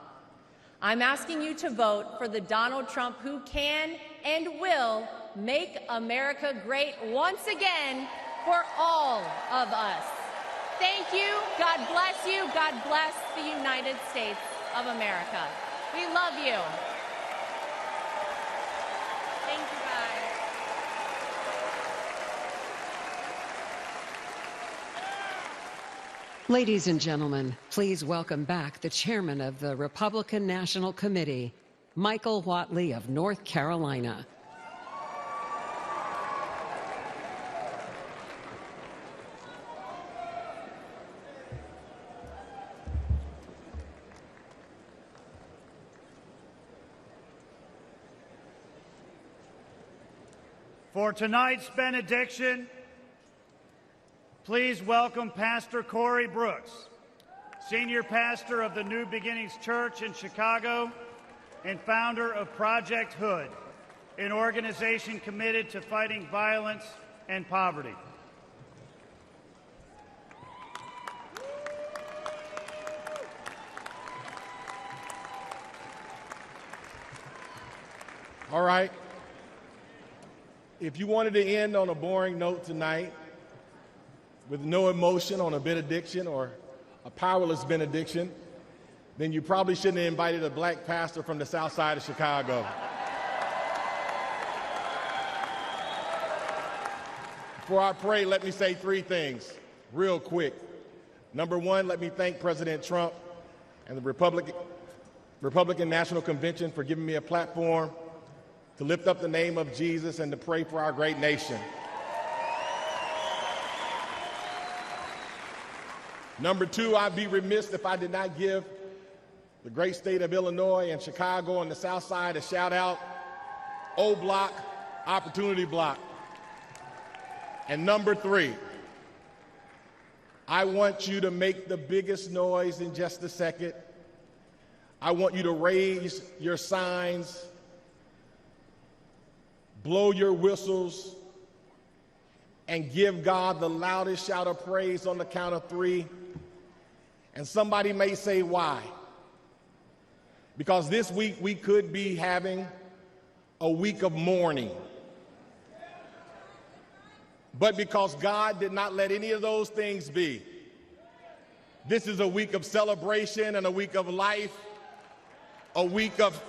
I'm asking you to vote for the Donald Trump who can and will make America great once again for all of us. Thank you. God bless you. God bless the United States of America. We love you. Thank you, guys. Ladies and gentlemen, please welcome back the chairman of the Republican National Committee, Michael Whatley of North Carolina. For tonight's benediction, please welcome Pastor Corey Brooks, senior pastor of the New Beginnings Church in Chicago and founder of Project Hood, an organization committed to fighting violence and poverty. All right. If you wanted to end on a boring note tonight, with no emotion on a benediction or a powerless benediction, then you probably shouldn't have invited a black pastor from the south side of Chicago. Before I pray, let me say three things real quick. Number one, let me thank President Trump and the Republican National Convention for giving me a platform to lift up the name of Jesus and to pray for our great nation. Number two, I'd be remiss if I did not give the great state of Illinois and Chicago and the South Side a shout out. O Block, Opportunity Block. And number three, I want you to make the biggest noise in just a second. I want you to raise your signs, blow your whistles, and give God the loudest shout of praise on the count of three. And somebody may say, why? Because this week we could be having a week of mourning. But because God did not let any of those things be, this is a week of celebration and a week of life, a week of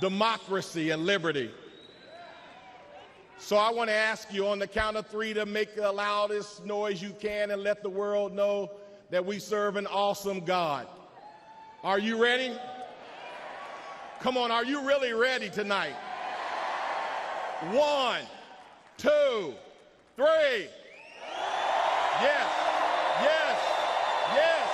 democracy and liberty. So I want to ask you on the count of three to make the loudest noise you can and let the world know that we serve an awesome God. Are you ready? Come on, are you really ready tonight? 1, 2, 3. Yes, yes, yes.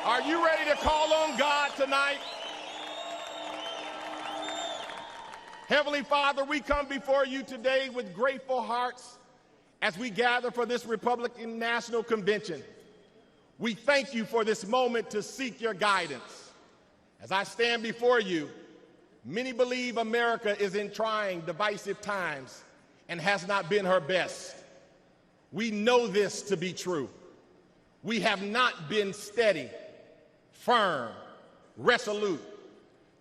Are you ready to call on God tonight? Heavenly Father, we come before you today with grateful hearts as we gather for this Republican National Convention. We thank you for this moment to seek your guidance. As I stand before you, many believe America is in trying, divisive times and has not been her best. We know this to be true. We have not been steady, firm, resolute.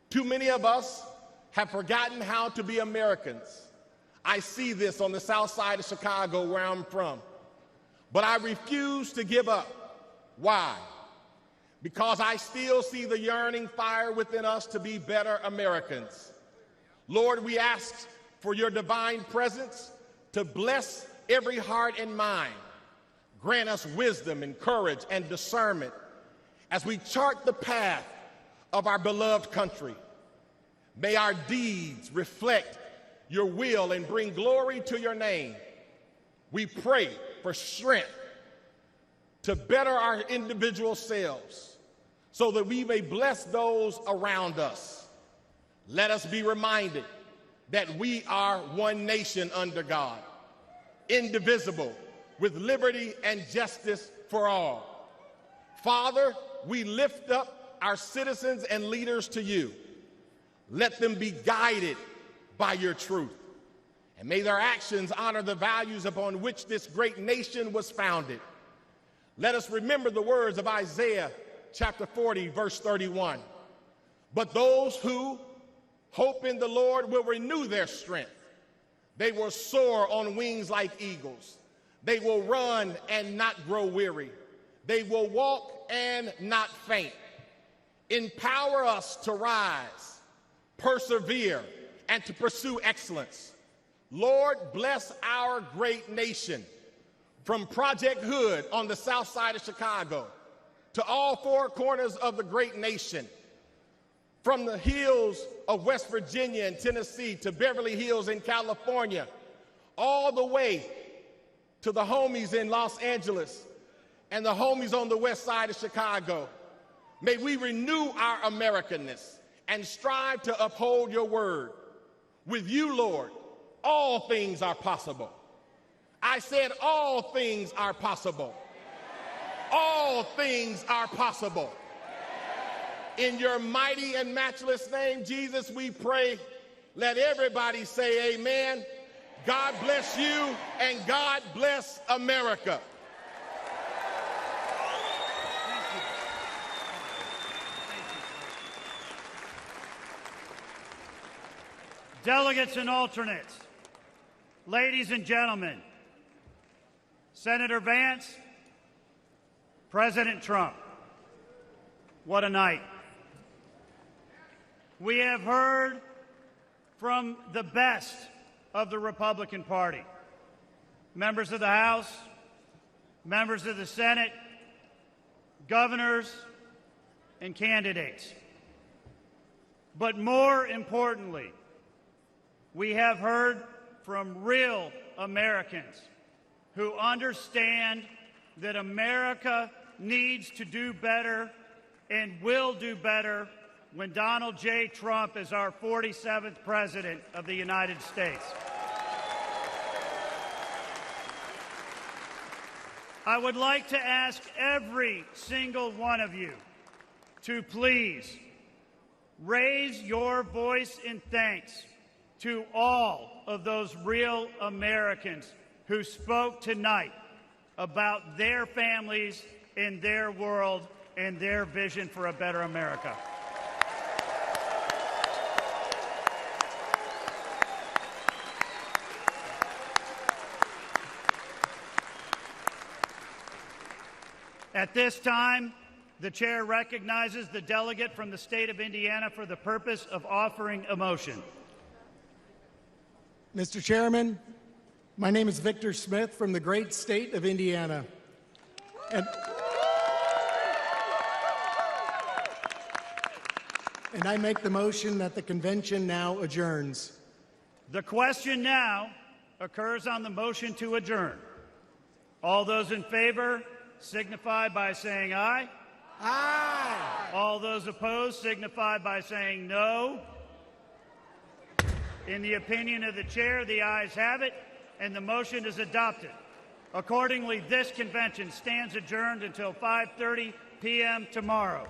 Too many of us have forgotten how to be Americans. I see this on the south side of Chicago where I'm from. But I refuse to give up. Why? Because I still see the yearning fire within us to be better Americans. Lord, we ask for your divine presence to bless every heart and mind. Grant us wisdom and courage and discernment as we chart the path of our beloved country. May our deeds reflect your will and bring glory to your name. We pray for strength to better our individual selves so that we may bless those around us. Let us be reminded that we are one nation under God, indivisible, with liberty and justice for all. Father, we lift up our citizens and leaders to you. Let them be guided by your truth. And may their actions honor the values upon which this great nation was founded. Let us remember the words of Isaiah chapter 40, verse 31. But those who hope in the Lord will renew their strength. They will soar on wings like eagles. They will run and not grow weary. They will walk and not faint. Empower us to rise, persevere, and to pursue excellence. Lord, bless our great nation, from Project Hood on the south side of Chicago to all four corners of the great nation, from the hills of West Virginia and Tennessee to Beverly Hills in California, all the way to the homies in Los Angeles and the homies on the west side of Chicago. May we renew our Americanness and strive to uphold your word. With you, Lord, all things are possible. I said all things are possible. All things are possible. In your mighty and matchless name, Jesus, we pray. Let everybody say amen. God bless you and God bless America. Delegates and alternates, ladies and gentlemen, Senator Vance, President Trump, what a night. We have heard from the best of the Republican Party, members of the House, members of the Senate, governors, and candidates. But more importantly, we have heard from real Americans who understand that America needs to do better and will do better when Donald J. Trump is our 47th President of the United States. I would like to ask every single one of you to please raise your voice in thanks to all of those real Americans who spoke tonight about their families and their world and their vision for a better America. At this time, the chair recognizes the delegate from the state of Indiana for the purpose of offering a motion. Mr. Chairman, my name is Victor Smith from the great state of Indiana. And I make the motion that the convention now adjourns. The question now occurs on the motion to adjourn. All those in favor signify by saying aye. Aye. All those opposed signify by saying no. In the opinion of the chair, the ayes have it, and the motion is adopted. Accordingly, this convention stands adjourned until 5:30 p.m. tomorrow.